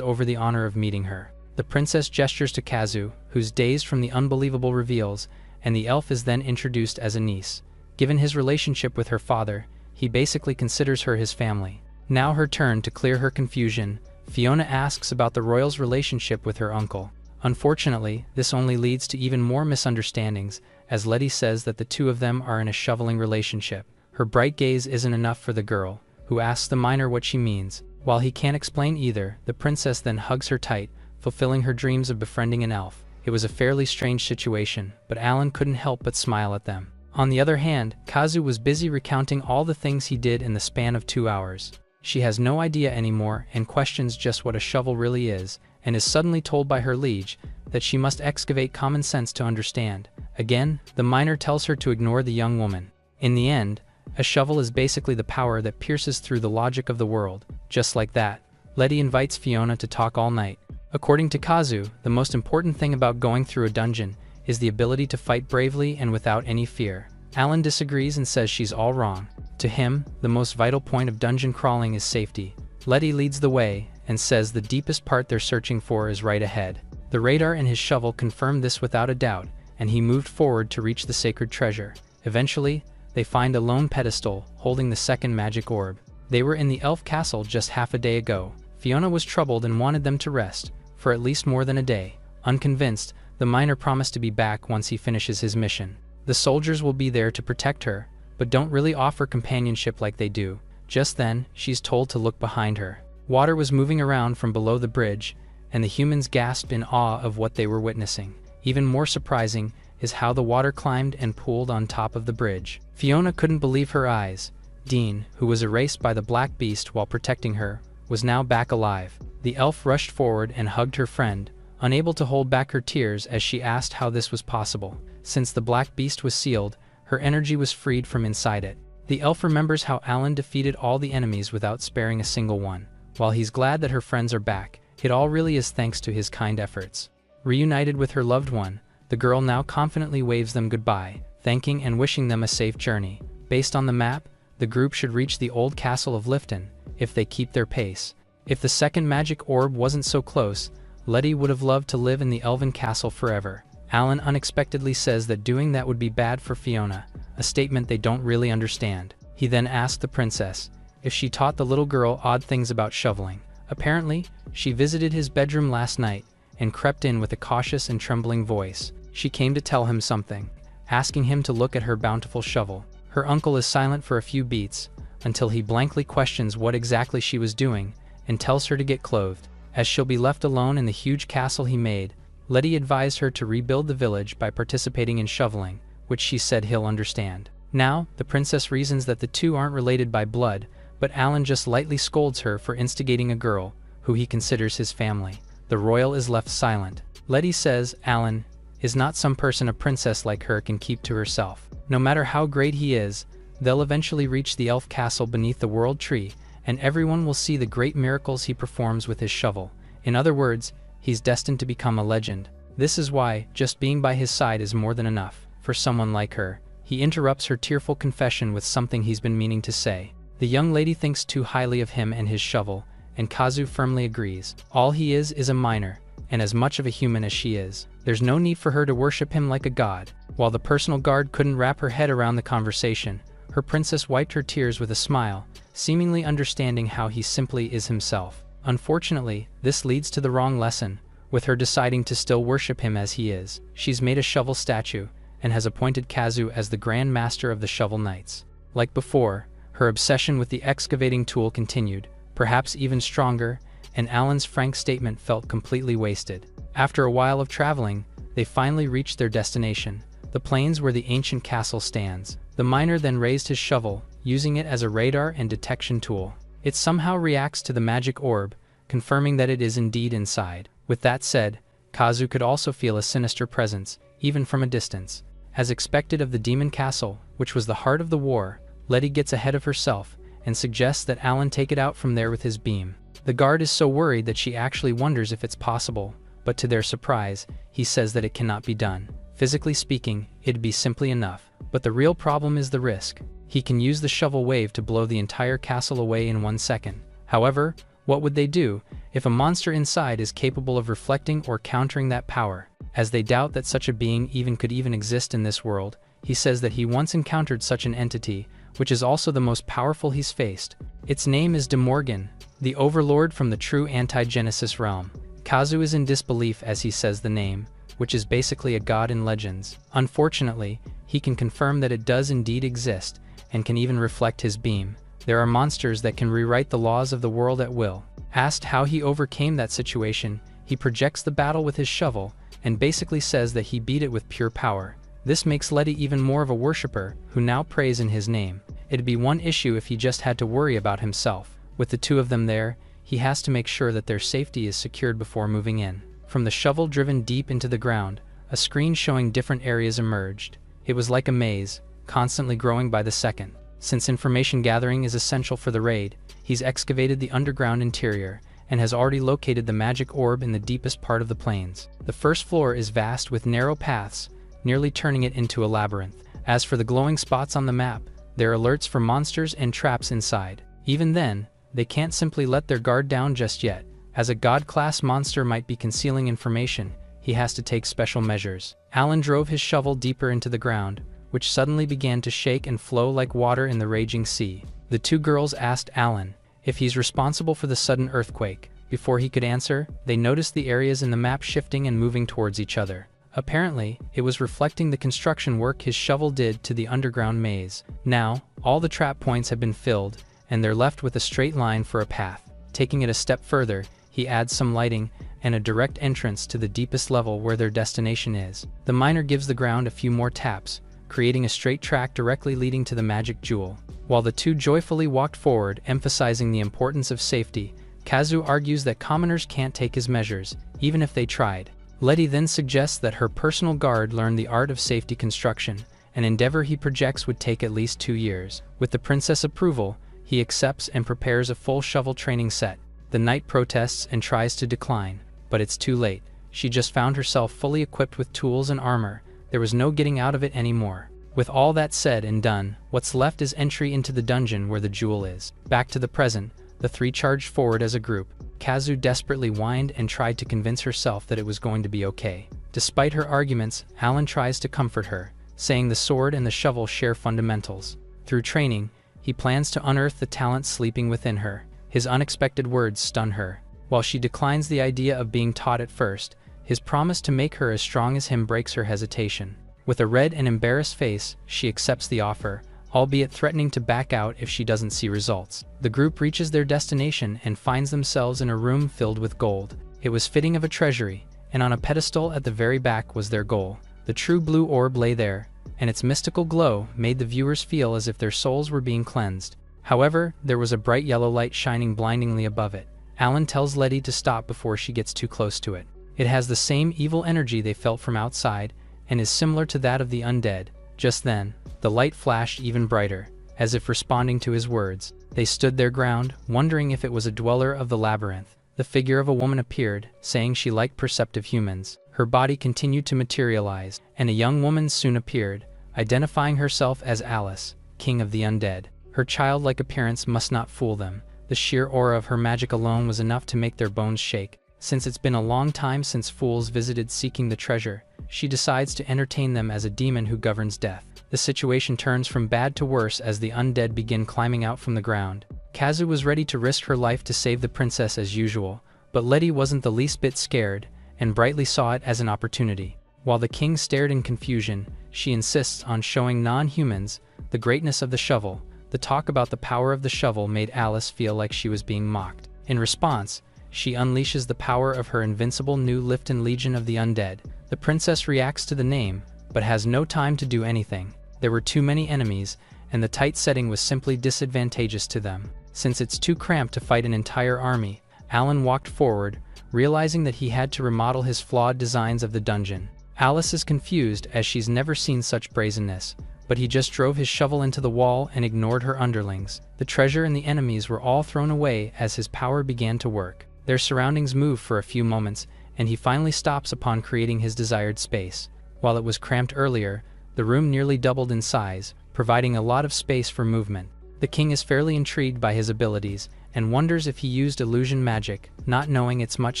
over the honor of meeting her. The princess gestures to Kazu, who's dazed from the unbelievable reveals, and the elf is then introduced as a niece. Given his relationship with her father, he basically considers her his family. Now her turn to clear her confusion, Fiona asks about the royal's relationship with her uncle. Unfortunately, this only leads to even more misunderstandings, as Letty says that the two of them are in a shoveling relationship. Her bright gaze isn't enough for the girl, who asks the miner what she means. While he can't explain either, the princess then hugs her tight, fulfilling her dreams of befriending an elf. It was a fairly strange situation, but Alan couldn't help but smile at them. On the other hand, Kazu was busy recounting all the things he did in the span of 2 hours. She has no idea anymore and questions just what a shovel really is, and is suddenly told by her liege that she must excavate common sense to understand. Again, the miner tells her to ignore the young woman. In the end, a shovel is basically the power that pierces through the logic of the world. Just like that, Letty invites Fiona to talk all night. According to Kazu, the most important thing about going through a dungeon is the ability to fight bravely and without any fear. Alan disagrees and says she's all wrong. To him, the most vital point of dungeon crawling is safety. Letty leads the way and says the deepest part they're searching for is right ahead. The radar and his shovel confirmed this without a doubt, and he moved forward to reach the sacred treasure. Eventually, they find a lone pedestal holding the second magic orb. They were in the elf castle just half a day ago. Fiona was troubled and wanted them to rest for at least more than a day. Unconvinced, the miner promised to be back once he finishes his mission. The soldiers will be there to protect her, but don't really offer companionship like they do. Just then, she's told to look behind her. Water was moving around from below the bridge, and the humans gasped in awe of what they were witnessing. Even more surprising is how the water climbed and pooled on top of the bridge. Fiona couldn't believe her eyes. Dean, who was erased by the black beast while protecting her, was now back alive. The elf rushed forward and hugged her friend, unable to hold back her tears as she asked how this was possible. Since the black beast was sealed, her energy was freed from inside it. The elf remembers how Alan defeated all the enemies without sparing a single one. While he's glad that her friends are back, it all really is thanks to his kind efforts. Reunited with her loved one, the girl now confidently waves them goodbye, thanking and wishing them a safe journey. Based on the map, the group should reach the old castle of Lifton, if they keep their pace. If the second magic orb wasn't so close, Letty would have loved to live in the elven castle forever. Alan unexpectedly says that doing that would be bad for Fiona, a statement they don't really understand. He then asked the princess if she taught the little girl odd things about shoveling. Apparently, she visited his bedroom last night and crept in with a cautious and trembling voice. She came to tell him something, asking him to look at her bountiful shovel. Her uncle is silent for a few beats, until he blankly questions what exactly she was doing and tells her to get clothed. As she'll be left alone in the huge castle he made, Letty advised her to rebuild the village by participating in shoveling, which she said he'll understand. Now, the princess reasons that the two aren't related by blood, but Alan just lightly scolds her for instigating a girl, who he considers his family. The royal is left silent. Letty says Alan is not some person a princess like her can keep to herself. No matter how great he is, they'll eventually reach the elf castle beneath the world tree, and everyone will see the great miracles he performs with his shovel. In other words, he's destined to become a legend. This is why just being by his side is more than enough. for someone like her. He interrupts her tearful confession with something he's been meaning to say. The young lady thinks too highly of him and his shovel, and Kazu firmly agrees. All he is a miner, and as much of a human as she is. There's no need for her to worship him like a god. While the personal guard couldn't wrap her head around the conversation, her princess wiped her tears with a smile, seemingly understanding how he simply is himself. Unfortunately, this leads to the wrong lesson, with her deciding to still worship him as he is. She's made a shovel statue, and has appointed Kazu as the Grand Master of the Shovel Knights. Like before, her obsession with the excavating tool continued, perhaps even stronger, and Alan's frank statement felt completely wasted. After a while of traveling, they finally reached their destination, the plains where the ancient castle stands. The miner then raised his shovel, using it as a radar and detection tool. It somehow reacts to the magic orb, confirming that it is indeed inside. With that said, Kazu could also feel a sinister presence, even from a distance. As expected of the demon castle, which was the heart of the war, Letty gets ahead of herself, and suggests that Alan take it out from there with his beam. The guard is so worried that she actually wonders if it's possible, but to their surprise, he says that it cannot be done. Physically speaking, it'd be simply enough. But the real problem is the risk. He can use the shovel wave to blow the entire castle away in 1 second. However, what would they do if a monster inside is capable of reflecting or countering that power? As they doubt that such a being could even exist in this world, he says that he once encountered such an entity, which is also the most powerful he's faced. Its name is De Morgan, the overlord from the true anti-Genesis realm. Kazu is in disbelief as he says the name, which is basically a god in legends. Unfortunately, he can confirm that it does indeed exist, and can even reflect his beam. There are monsters that can rewrite the laws of the world at will. Asked how he overcame that situation, he projects the battle with his shovel, and basically says that he beat it with pure power. This makes Letty even more of a worshipper, who now prays in his name. It'd be one issue if he just had to worry about himself. With the two of them there, he has to make sure that their safety is secured before moving in. From the shovel driven deep into the ground, a screen showing different areas emerged. It was like a maze, constantly growing by the second. Since information gathering is essential for the raid, he's excavated the underground interior, and has already located the magic orb in the deepest part of the plains. The first floor is vast with narrow paths, nearly turning it into a labyrinth. As for the glowing spots on the map, they're alerts for monsters and traps inside. Even then, they can't simply let their guard down just yet. As a god-class monster might be concealing information, he has to take special measures. Alan drove his shovel deeper into the ground, which suddenly began to shake and flow like water in the raging sea. The two girls asked Alan if he's responsible for the sudden earthquake. Before he could answer, they noticed the areas in the map shifting and moving towards each other. Apparently, it was reflecting the construction work his shovel did to the underground maze. Now, all the trap points have been filled, and they're left with a straight line for a path. Taking it a step further, he adds some lighting and a direct entrance to the deepest level where their destination is. The miner gives the ground a few more taps, creating a straight track directly leading to the magic jewel. While the two joyfully walked forward, emphasizing the importance of safety, Kazu argues that commoners can't take his measures, even if they tried. Letty then suggests that her personal guard learn the art of safety construction, an endeavor he projects would take at least 2 years. With the princess' approval, he accepts and prepares a full shovel training set. The knight protests and tries to decline, but it's too late. She just found herself fully equipped with tools and armor. There was no getting out of it anymore. With all that said and done, what's left is entry into the dungeon where the jewel is. Back to the present, the three charged forward as a group. Kazu desperately whined and tried to convince herself that it was going to be okay. Despite her arguments, Alan tries to comfort her, saying the sword and the shovel share fundamentals. Through training, he plans to unearth the talent sleeping within her. His unexpected words stun her. While she declines the idea of being taught at first, his promise to make her as strong as him breaks her hesitation. With a red and embarrassed face, she accepts the offer, albeit threatening to back out if she doesn't see results. The group reaches their destination and finds themselves in a room filled with gold. It was fitting of a treasury, and on a pedestal at the very back was their goal. The true blue orb lay there, and its mystical glow made the viewers feel as if their souls were being cleansed. However, there was a bright yellow light shining blindingly above it. Alan tells Letty to stop before she gets too close to it. It has the same evil energy they felt from outside, and is similar to that of the undead. Just then, the light flashed even brighter, as if responding to his words. They stood their ground, wondering if it was a dweller of the labyrinth. The figure of a woman appeared, saying she liked perceptive humans. her body continued to materialize, and a young woman soon appeared, identifying herself as Alice, King of the Undead. Her childlike appearance must not fool them. The sheer aura of her magic alone was enough to make their bones shake. Since it's been a long time since fools visited seeking the treasure, she decides to entertain them as a demon who governs death. The situation turns from bad to worse as the undead begin climbing out from the ground. Kazu was ready to risk her life to save the princess as usual, but Letty wasn't the least bit scared, and brightly saw it as an opportunity. While the king stared in confusion, she insists on showing non-humans the greatness of the shovel. The talk about the power of the shovel made Alice feel like she was being mocked. In response, she unleashes the power of her invincible new Lifton Legion of the Undead. The princess reacts to the name, but has no time to do anything. There were too many enemies, and the tight setting was simply disadvantageous to them. Since it's too cramped to fight an entire army, Alan walked forward, realizing that he had to remodel his flawed designs of the dungeon. Alice is confused as she's never seen such brazenness, but he just drove his shovel into the wall and ignored her underlings. The treasure and the enemies were all thrown away as his power began to work. Their surroundings move for a few moments, and he finally stops upon creating his desired space. While it was cramped earlier, the room nearly doubled in size, providing a lot of space for movement. The king is fairly intrigued by his abilities, and wonders if he used illusion magic, not knowing it's much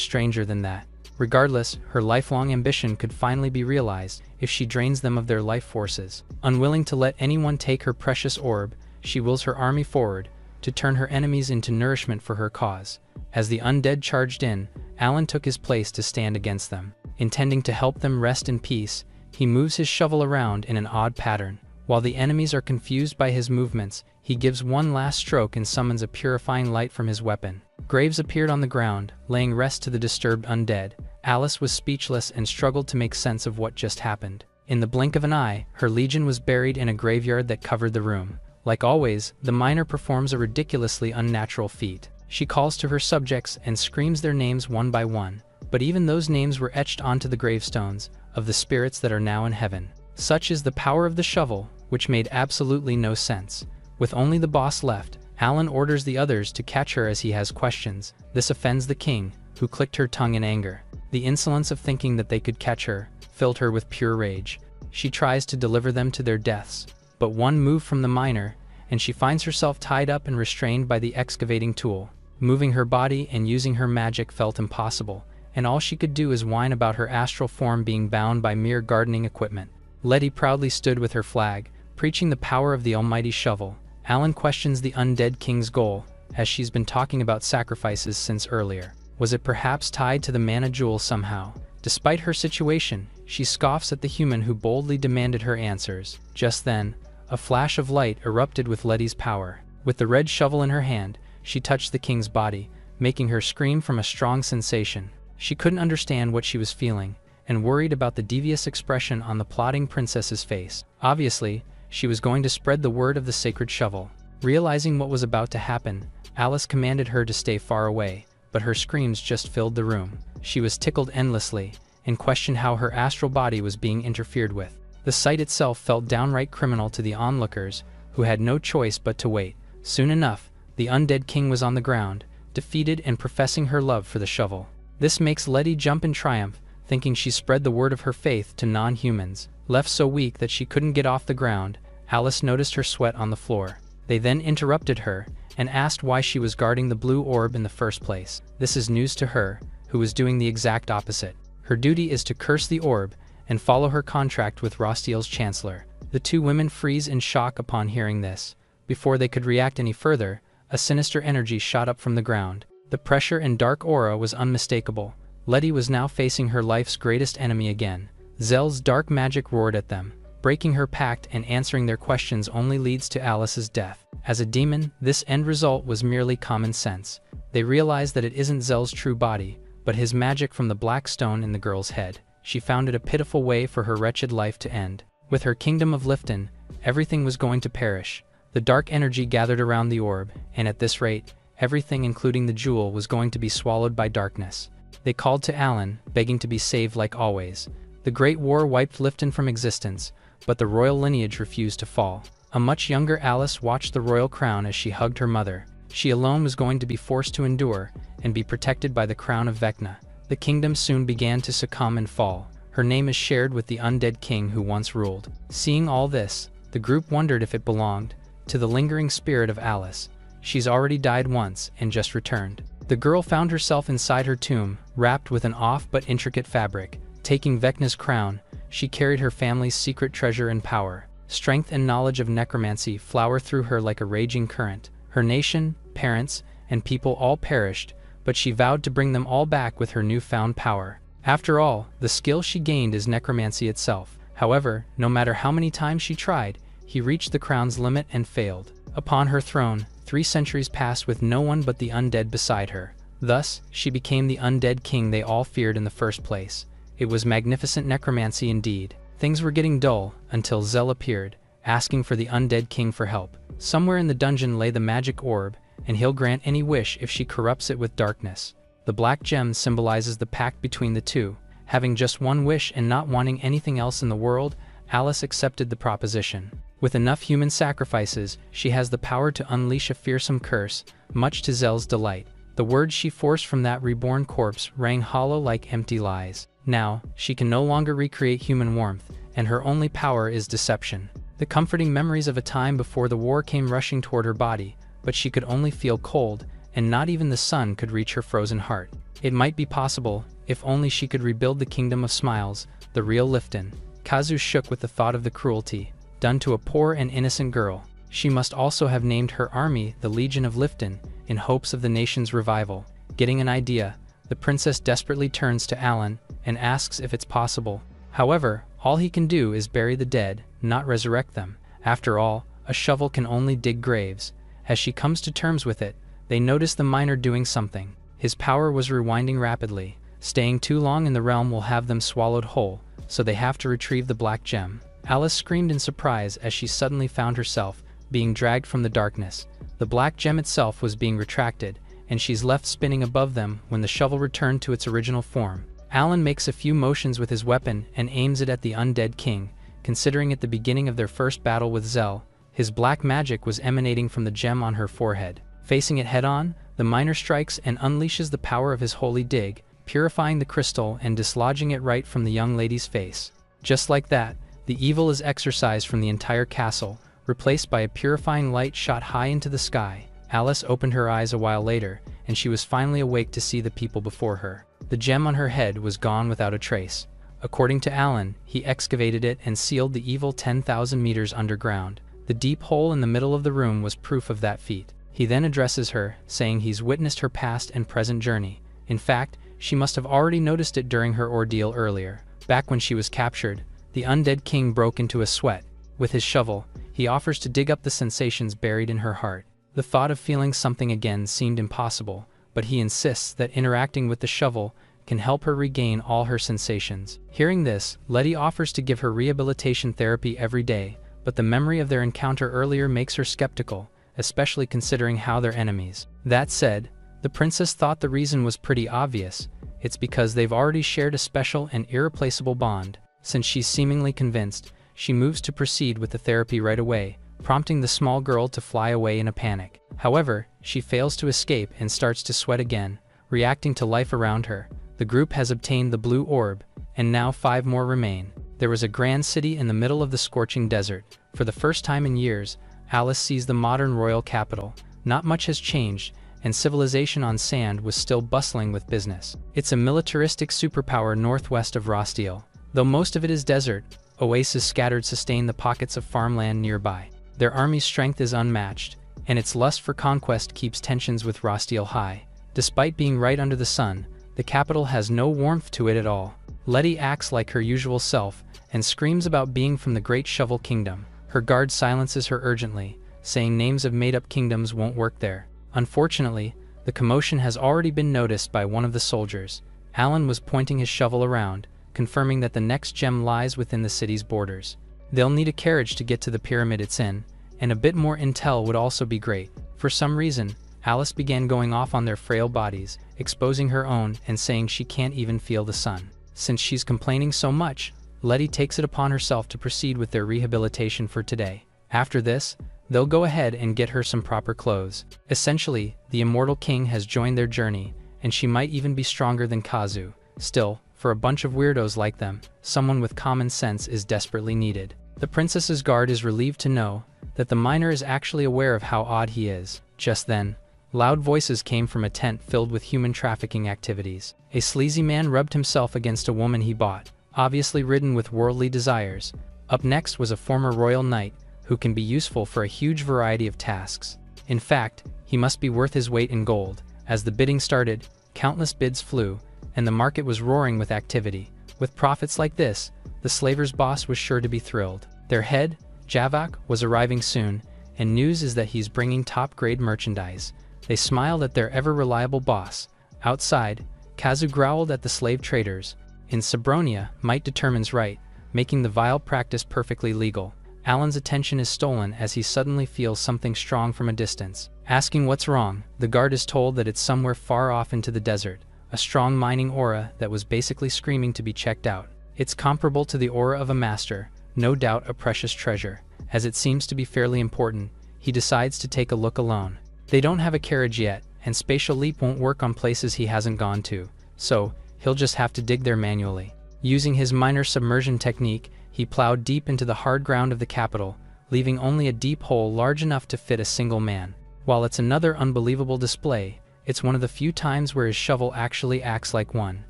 stranger than that. Regardless, her lifelong ambition could finally be realized if she drains them of their life forces. Unwilling to let anyone take her precious orb, she wills her army forward, to turn her enemies into nourishment for her cause. As the undead charged in, Alan took his place to stand against them. Intending to help them rest in peace, he moves his shovel around in an odd pattern. While the enemies are confused by his movements, he gives one last stroke and summons a purifying light from his weapon. Graves appeared on the ground, laying rest to the disturbed undead. Alice was speechless and struggled to make sense of what just happened. In the blink of an eye, her legion was buried in a graveyard that covered the room. Like always, the miner performs a ridiculously unnatural feat. She calls to her subjects and screams their names one by one, but even those names were etched onto the gravestones of the spirits that are now in heaven. Such is the power of the shovel, which made absolutely no sense. With only the boss left, Alan orders the others to catch her as he has questions. This offends the king, who clicked her tongue in anger. The insolence of thinking that they could catch her filled her with pure rage. She tries to deliver them to their deaths, but one move from the miner, and she finds herself tied up and restrained by the excavating tool. Moving her body and using her magic felt impossible, and all she could do is whine about her astral form being bound by mere gardening equipment. Letty proudly stood with her flag, preaching the power of the almighty shovel. Alan questions the undead king's goal, as she's been talking about sacrifices since earlier. Was it perhaps tied to the mana jewel somehow? Despite her situation, she scoffs at the human who boldly demanded her answers. Just then, a flash of light erupted with Letty's power. With the red shovel in her hand, she touched the king's body, making her scream from a strong sensation. She couldn't understand what she was feeling, and worried about the devious expression on the plotting princess's face. Obviously, she was going to spread the word of the sacred shovel. Realizing what was about to happen, Alice commanded her to stay far away, but her screams just filled the room. She was tickled endlessly, and questioned how her astral body was being interfered with. The sight itself felt downright criminal to the onlookers, who had no choice but to wait. Soon enough, the undead king was on the ground, defeated and professing her love for the shovel. This makes Letty jump in triumph, thinking she spread the word of her faith to non-humans. Left so weak that she couldn't get off the ground, Alice noticed her sweat on the floor. They then interrupted her, and asked why she was guarding the blue orb in the first place. This is news to her, who was doing the exact opposite. Her duty is to curse the orb, and follow her contract with Rostiel's chancellor. The two women freeze in shock upon hearing this. Before they could react any further, a sinister energy shot up from the ground. The pressure and dark aura was unmistakable. Letty was now facing her life's greatest enemy again. Zell's dark magic roared at them. Breaking her pact and answering their questions only leads to Alice's death. As a demon, this end result was merely common sense. They realized that it isn't Zell's true body, but his magic from the black stone in the girl's head. She found it a pitiful way for her wretched life to end. With her kingdom of Lifton, everything was going to perish. The dark energy gathered around the orb, and at this rate, everything including the jewel was going to be swallowed by darkness. They called to Alan, begging to be saved like always. The Great War wiped Lifton from existence, but the royal lineage refused to fall. A much younger Alice watched the royal crown as she hugged her mother. She alone was going to be forced to endure, and be protected by the crown of Vecna. the kingdom soon began to succumb and fall. Her name is shared with the undead king who once ruled. Seeing all this, the group wondered if it belonged to the lingering spirit of Alice. She's already died once and just returned. The girl found herself inside her tomb, wrapped with an off but intricate fabric. Taking Vecna's crown, she carried her family's secret treasure and power. Strength and knowledge of necromancy flower through her like a raging current. Her nation, parents, and people all perished, but she vowed to bring them all back with her newfound power. After all, the skill she gained is necromancy itself. However, no matter how many times she tried, he reached the crown's limit and failed. Upon her throne, 3 centuries passed with no one but the undead beside her. Thus, she became the undead king they all feared in the first place. It was magnificent necromancy indeed. Things were getting dull until Zell appeared, asking for the undead king for help. Somewhere in the dungeon lay the magic orb, and he'll grant any wish if she corrupts it with darkness. The black gem symbolizes the pact between the two. Having just one wish and not wanting anything else in the world, Alice accepted the proposition. With enough human sacrifices, she has the power to unleash a fearsome curse, much to Zell's delight. The words she forced from that reborn corpse rang hollow like empty lies. Now, she can no longer recreate human warmth, and her only power is deception. The comforting memories of a time before the war came rushing toward her body, but she could only feel cold, and not even the sun could reach her frozen heart. It might be possible, if only she could rebuild the kingdom of smiles, the real Lifton. Kazu shook with the thought of the cruelty done to a poor and innocent girl. She must also have named her army the Legion of Lifton, in hopes of the nation's revival. Getting an idea, the princess desperately turns to Alan and asks if it's possible. However, all he can do is bury the dead, not resurrect them. After all, a shovel can only dig graves. As she comes to terms with it, they notice the miner doing something. His power was rewinding rapidly. Staying too long in the realm will have them swallowed whole, so they have to retrieve the black gem. Alice screamed in surprise as she suddenly found herself being dragged from the darkness. The black gem itself was being retracted, and she's left spinning above them when the shovel returned to its original form. Alan makes a few motions with his weapon and aims it at the undead king. Considering it the beginning of their first battle with Zell, his black magic was emanating from the gem on her forehead. Facing it head-on, the miner strikes and unleashes the power of his holy dig, purifying the crystal and dislodging it right from the young lady's face. Just like that, the evil is exorcised from the entire castle, replaced by a purifying light shot high into the sky. Alice opened her eyes a while later, and she was finally awake to see the people before her. The gem on her head was gone without a trace. According to Alan, he excavated it and sealed the evil 10,000 meters underground. The deep hole in the middle of the room was proof of that feat. He then addresses her, saying he's witnessed her past and present journey. In fact, she must have already noticed it during her ordeal earlier. Back when she was captured, the undead king broke into a sweat. With his shovel, he offers to dig up the sensations buried in her heart. The thought of feeling something again seemed impossible, but he insists that interacting with the shovel can help her regain all her sensations. Hearing this, Letty offers to give her rehabilitation therapy every day, but the memory of their encounter earlier makes her skeptical, especially considering how they're enemies. That said, the princess thought the reason was pretty obvious. It's because they've already shared a special and irreplaceable bond. Since she's seemingly convinced, she moves to proceed with the therapy right away, prompting the small girl to fly away in a panic. However, she fails to escape and starts to sweat again, reacting to life around her. The group has obtained the blue orb, and now 5 more remain. There was a grand city in the middle of the scorching desert. For the first time in years, Alice sees the modern royal capital. Not much has changed, and civilization on sand was still bustling with business. It's a militaristic superpower northwest of Rostiel. Though most of it is desert, oases scattered sustain the pockets of farmland nearby. Their army's strength is unmatched, and its lust for conquest keeps tensions with Rostiel high. Despite being right under the sun, the capital has no warmth to it at all. Letty acts like her usual self and screams about being from the Great Shovel Kingdom. Her guard silences her urgently, saying names of made-up kingdoms won't work there. Unfortunately, the commotion has already been noticed by one of the soldiers. Alan was pointing his shovel around, confirming that the next gem lies within the city's borders. They'll need a carriage to get to the pyramid it's in, and a bit more intel would also be great. For some reason, Alice began going off on their frail bodies, exposing her own and saying she can't even feel the sun. Since she's complaining so much, Letty takes it upon herself to proceed with their rehabilitation for today. After this, they'll go ahead and get her some proper clothes. Essentially, the immortal king has joined their journey, and she might even be stronger than Kazu. Still, for a bunch of weirdos like them, someone with common sense is desperately needed. The princess's guard is relieved to know that the miner is actually aware of how odd he is. Just then, loud voices came from a tent filled with human trafficking activities. A sleazy man rubbed himself against a woman he bought, obviously ridden with worldly desires. Up next was a former royal knight, who can be useful for a huge variety of tasks. In fact, he must be worth his weight in gold. As the bidding started, countless bids flew, and the market was roaring with activity. With profits like this, the slavers' boss was sure to be thrilled. Their head, Javak, was arriving soon, and news is that he's bringing top-grade merchandise. They smiled at their ever-reliable boss. Outside, Kazu growled at the slave traders. In Sabronia, might determines right, making the vile practice perfectly legal. Alan's attention is stolen as he suddenly feels something strong from a distance. Asking what's wrong, the guard is told that it's somewhere far off into the desert, a strong mining aura that was basically screaming to be checked out. It's comparable to the aura of a master, no doubt a precious treasure. As it seems to be fairly important, he decides to take a look alone. They don't have a carriage yet, and spatial leap won't work on places he hasn't gone to, so he'll just have to dig there manually. Using his miner submersion technique, he plowed deep into the hard ground of the capital, leaving only a deep hole large enough to fit a single man. While it's another unbelievable display, it's one of the few times where his shovel actually acts like one.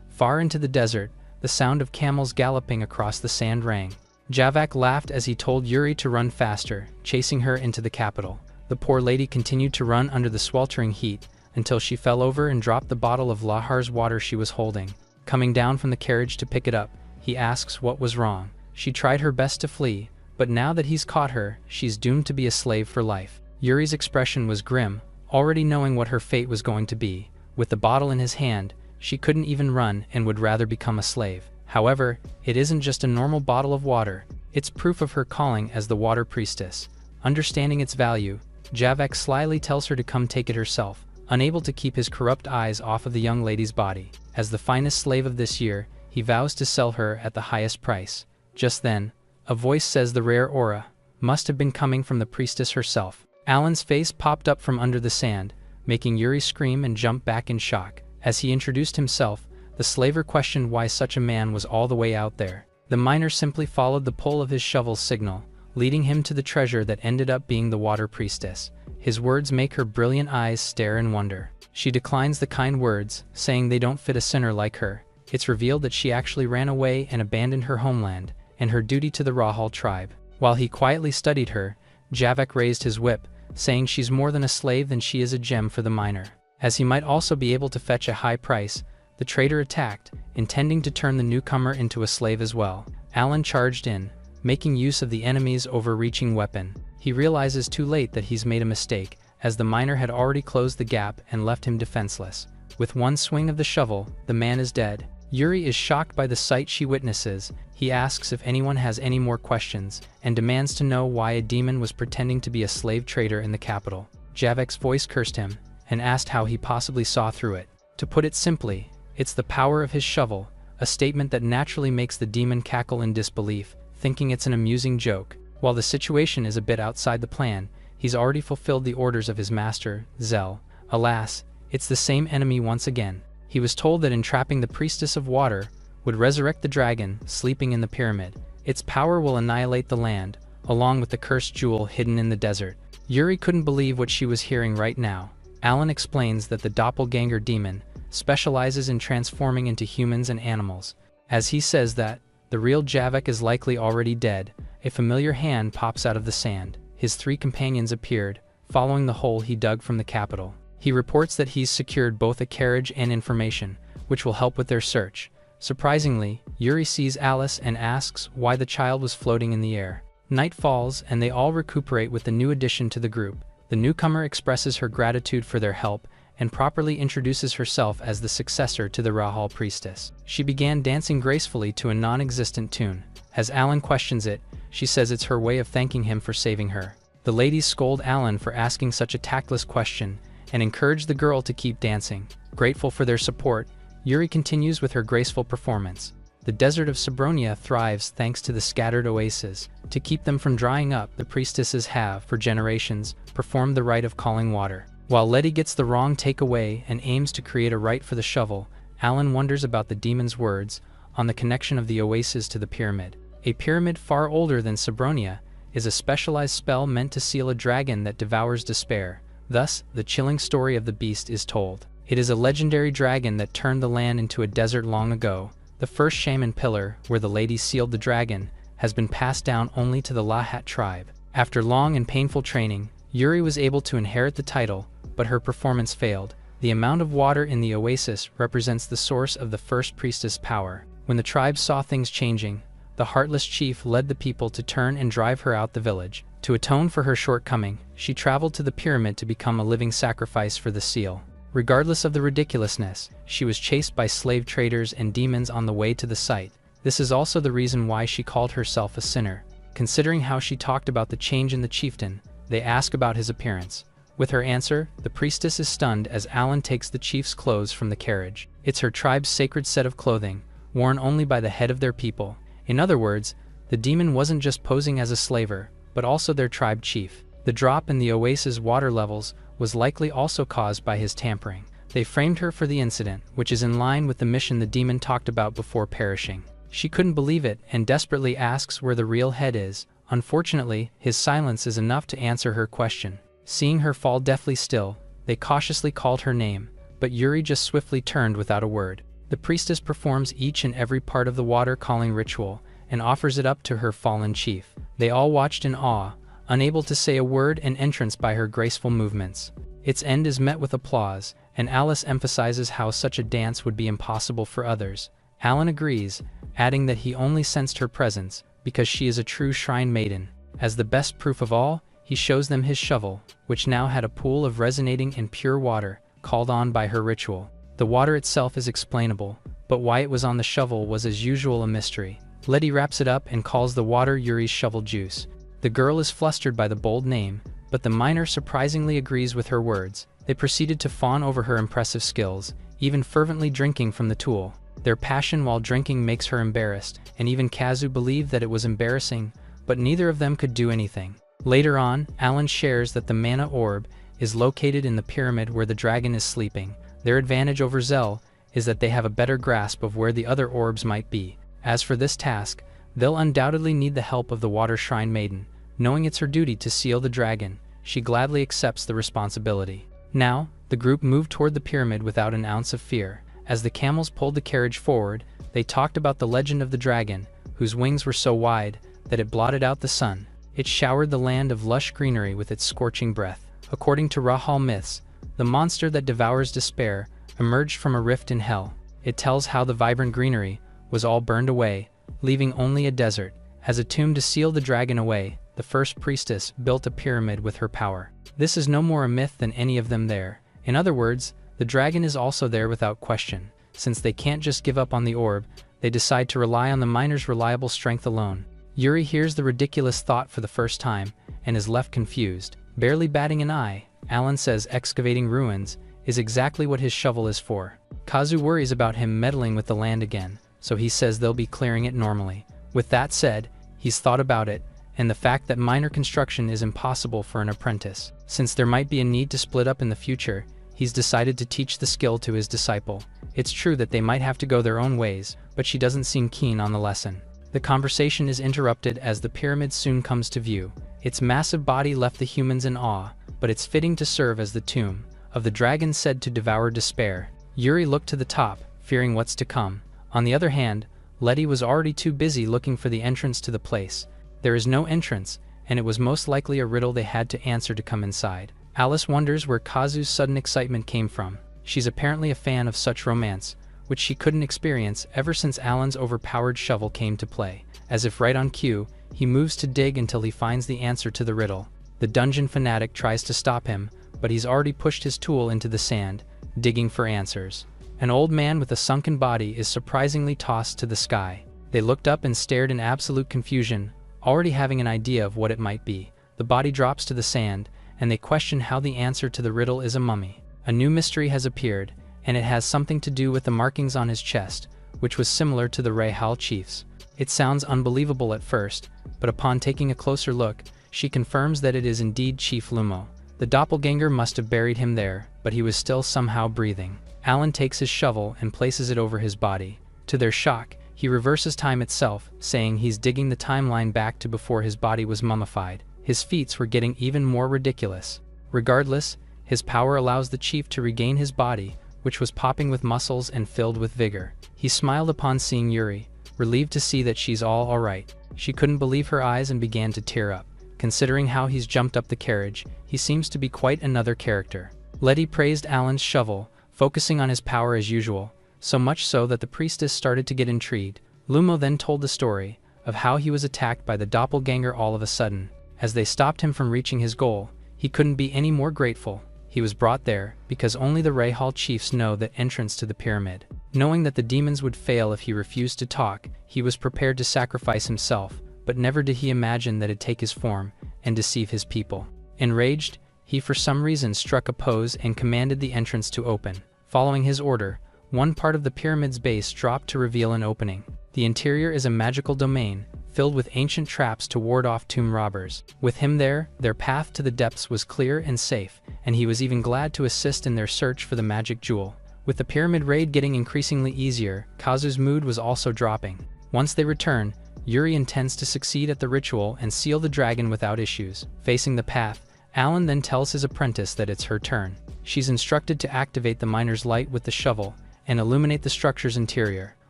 Far into the desert, the sound of camels galloping across the sand rang. Javak laughed as he told Yuri to run faster, chasing her into the capital. The poor lady continued to run under the sweltering heat, until she fell over and dropped the bottle of Lahar's water she was holding. Coming down from the carriage to pick it up, he asks what was wrong. She tried her best to flee, but now that he's caught her, she's doomed to be a slave for life. Yuri's expression was grim, already knowing what her fate was going to be. With the bottle in his hand, she couldn't even run and would rather become a slave. However, it isn't just a normal bottle of water, it's proof of her calling as the water priestess. Understanding its value, Javak slyly tells her to come take it herself, unable to keep his corrupt eyes off of the young lady's body. As the finest slave of this year, he vows to sell her at the highest price. Just then, a voice says the rare aura must have been coming from the priestess herself. Alan's face popped up from under the sand, making Yuri scream and jump back in shock. As he introduced himself, the slaver questioned why such a man was all the way out there. The miner simply followed the pull of his shovel's signal, leading him to the treasure that ended up being the water priestess. His words make her brilliant eyes stare in wonder. She declines the kind words, saying they don't fit a sinner like her. It's revealed that she actually ran away and abandoned her homeland and her duty to the Rahal tribe. While he quietly studied her, Javak raised his whip, saying she's more than a slave than she is a gem for the miner. As he might also be able to fetch a high price, the trader attacked, intending to turn the newcomer into a slave as well. Alan charged in, making use of the enemy's overreaching weapon. He realizes too late that he's made a mistake, as the miner had already closed the gap and left him defenseless. With one swing of the shovel, the man is dead. Yuri is shocked by the sight she witnesses. He asks if anyone has any more questions, and demands to know why a demon was pretending to be a slave trader in the capital. Javak's voice cursed him, and asked how he possibly saw through it. To put it simply, it's the power of his shovel, a statement that naturally makes the demon cackle in disbelief, thinking it's an amusing joke. While the situation is a bit outside the plan, he's already fulfilled the orders of his master, Zell. Alas, it's the same enemy once again. He was told that entrapping the priestess of water would resurrect the dragon sleeping in the pyramid. Its power will annihilate the land, along with the cursed jewel hidden in the desert. Yuri couldn't believe what she was hearing right now. Alan explains that the doppelganger demon specializes in transforming into humans and animals. As he says that, the real Javak is likely already dead, a familiar hand pops out of the sand. His three companions appeared, following the hole he dug from the capital. He reports that he's secured both a carriage and information, which will help with their search. Surprisingly, Yuri sees Alice and asks why the child was floating in the air. Night falls and they all recuperate with the new addition to the group. The newcomer expresses her gratitude for their help and properly introduces herself as the successor to the Rahal priestess. She began dancing gracefully to a non-existent tune. As Alan questions it, she says it's her way of thanking him for saving her. The ladies scold Alan for asking such a tactless question and encourage the girl to keep dancing. Grateful for their support, Yuri continues with her graceful performance. The desert of Sabronia thrives thanks to the scattered oases. To keep them from drying up, the priestesses have, for generations, performed the rite of calling water. While Letty gets the wrong takeaway and aims to create a right for the shovel, Alan wonders about the demon's words on the connection of the oasis to the pyramid. A pyramid far older than Sabronia is a specialized spell meant to seal a dragon that devours despair. Thus, the chilling story of the beast is told. It is a legendary dragon that turned the land into a desert long ago. The first shaman pillar, where the lady sealed the dragon, has been passed down only to the Lahat tribe. After long and painful training, Yuri was able to inherit the title, but her performance failed. The amount of water in the oasis represents the source of the first priestess' power. When the tribe saw things changing, the heartless chief led the people to turn and drive her out the village. To atone for her shortcoming, she traveled to the pyramid to become a living sacrifice for the seal. Regardless of the ridiculousness, she was chased by slave traders and demons on the way to the site. This is also the reason why she called herself a sinner. Considering how she talked about the change in the chieftain, they ask about his appearance. With her answer, the priestess is stunned as Alan takes the chief's clothes from the carriage. It's her tribe's sacred set of clothing, worn only by the head of their people. In other words, the demon wasn't just posing as a slaver, but also their tribe chief. The drop in the oasis water levels was likely also caused by his tampering. They framed her for the incident, which is in line with the mission the demon talked about before perishing. She couldn't believe it and desperately asks where the real head is. Unfortunately, his silence is enough to answer her question. Seeing her fall deathly still, they cautiously called her name, but Yuri just swiftly turned without a word. The priestess performs each and every part of the water-calling ritual and offers it up to her fallen chief. They all watched in awe, unable to say a word and entrance by her graceful movements. Its end is met with applause, and Alice emphasizes how such a dance would be impossible for others. Alan agrees, adding that he only sensed her presence because she is a true shrine maiden. As the best proof of all, he shows them his shovel, which now had a pool of resonating and pure water, called on by her ritual. The water itself is explainable, but why it was on the shovel was as usual a mystery. Letty wraps it up and calls the water Yuri's shovel juice. The girl is flustered by the bold name, but the miner surprisingly agrees with her words. They proceeded to fawn over her impressive skills, even fervently drinking from the tool. Their passion while drinking makes her embarrassed, and even Kazu believed that it was embarrassing, but neither of them could do anything. Later on, Alan shares that the mana orb is located in the pyramid where the dragon is sleeping. Their advantage over Zell is that they have a better grasp of where the other orbs might be. As for this task, they'll undoubtedly need the help of the Water Shrine Maiden. Knowing it's her duty to seal the dragon, she gladly accepts the responsibility. Now, the group moved toward the pyramid without an ounce of fear. As the camels pulled the carriage forward, they talked about the legend of the dragon, whose wings were so wide that it blotted out the sun. It showered the land of lush greenery with its scorching breath. According to Rahal myths, the monster that devours despair emerged from a rift in hell. It tells how the vibrant greenery was all burned away, leaving only a desert. As a tomb to seal the dragon away, the first priestess built a pyramid with her power. This is no more a myth than any of them there. In other words, the dragon is also there without question. Since they can't just give up on the orb, they decide to rely on the miner's reliable strength alone. Yuri hears the ridiculous thought for the first time, and is left confused. Barely batting an eye, Alan says excavating ruins is exactly what his shovel is for. Kazu worries about him meddling with the land again, so he says they'll be clearing it normally. With that said, he's thought about it, and the fact that miner construction is impossible for an apprentice. Since there might be a need to split up in the future, he's decided to teach the skill to his disciple. It's true that they might have to go their own ways, but she doesn't seem keen on the lesson. The conversation is interrupted as the pyramid soon comes to view. Its massive body left the humans in awe, but it's fitting to serve as the tomb of the dragon said to devour despair. Yuri looked to the top, fearing what's to come. On the other hand, Letty was already too busy looking for the entrance to the place. There is no entrance, and it was most likely a riddle they had to answer to come inside. Alice wonders where Kazu's sudden excitement came from. She's apparently a fan of such romance, which she couldn't experience ever since Alan's overpowered shovel came to play. As if right on cue, he moves to dig until he finds the answer to the riddle. The dungeon fanatic tries to stop him, but he's already pushed his tool into the sand, digging for answers. An old man with a sunken body is surprisingly tossed to the sky. They looked up and stared in absolute confusion, already having an idea of what it might be. The body drops to the sand, and they question how the answer to the riddle is a mummy. A new mystery has appeared, and it has something to do with the markings on his chest, which was similar to the Rahal chief's. It sounds unbelievable at first, but upon taking a closer look, she confirms that it is indeed Chief Lumo. The doppelganger must have buried him there, but he was still somehow breathing. Alan takes his shovel and places it over his body. To their shock, he reverses time itself, saying he's digging the timeline back to before his body was mummified. His feats were getting even more ridiculous. Regardless, his power allows the chief to regain his body, which was popping with muscles and filled with vigor. He smiled upon seeing Yuri, relieved to see that she's all right. She couldn't believe her eyes and began to tear up. Considering how he's jumped up the carriage, he seems to be quite another character. Letty praised Alan's shovel, focusing on his power as usual, so much so that the priestess started to get intrigued. Lumo then told the story of how he was attacked by the doppelganger all of a sudden. As they stopped him from reaching his goal, he couldn't be any more grateful. He was brought there because only the Rahal chiefs know the entrance to the pyramid. Knowing that the demons would fail if he refused to talk, he was prepared to sacrifice himself, but never did he imagine that it'd take his form and deceive his people. Enraged, he for some reason struck a pose and commanded the entrance to open. Following his order, one part of the pyramid's base dropped to reveal an opening. The interior is a magical domain, filled with ancient traps to ward off tomb robbers. With him there, their path to the depths was clear and safe, and he was even glad to assist in their search for the magic jewel. With the pyramid raid getting increasingly easier, Kazu's mood was also dropping. Once they return, Yuri intends to succeed at the ritual and seal the dragon without issues. Facing the path, Alan then tells his apprentice that it's her turn. She's instructed to activate the miner's light with the shovel and illuminate the structure's interior.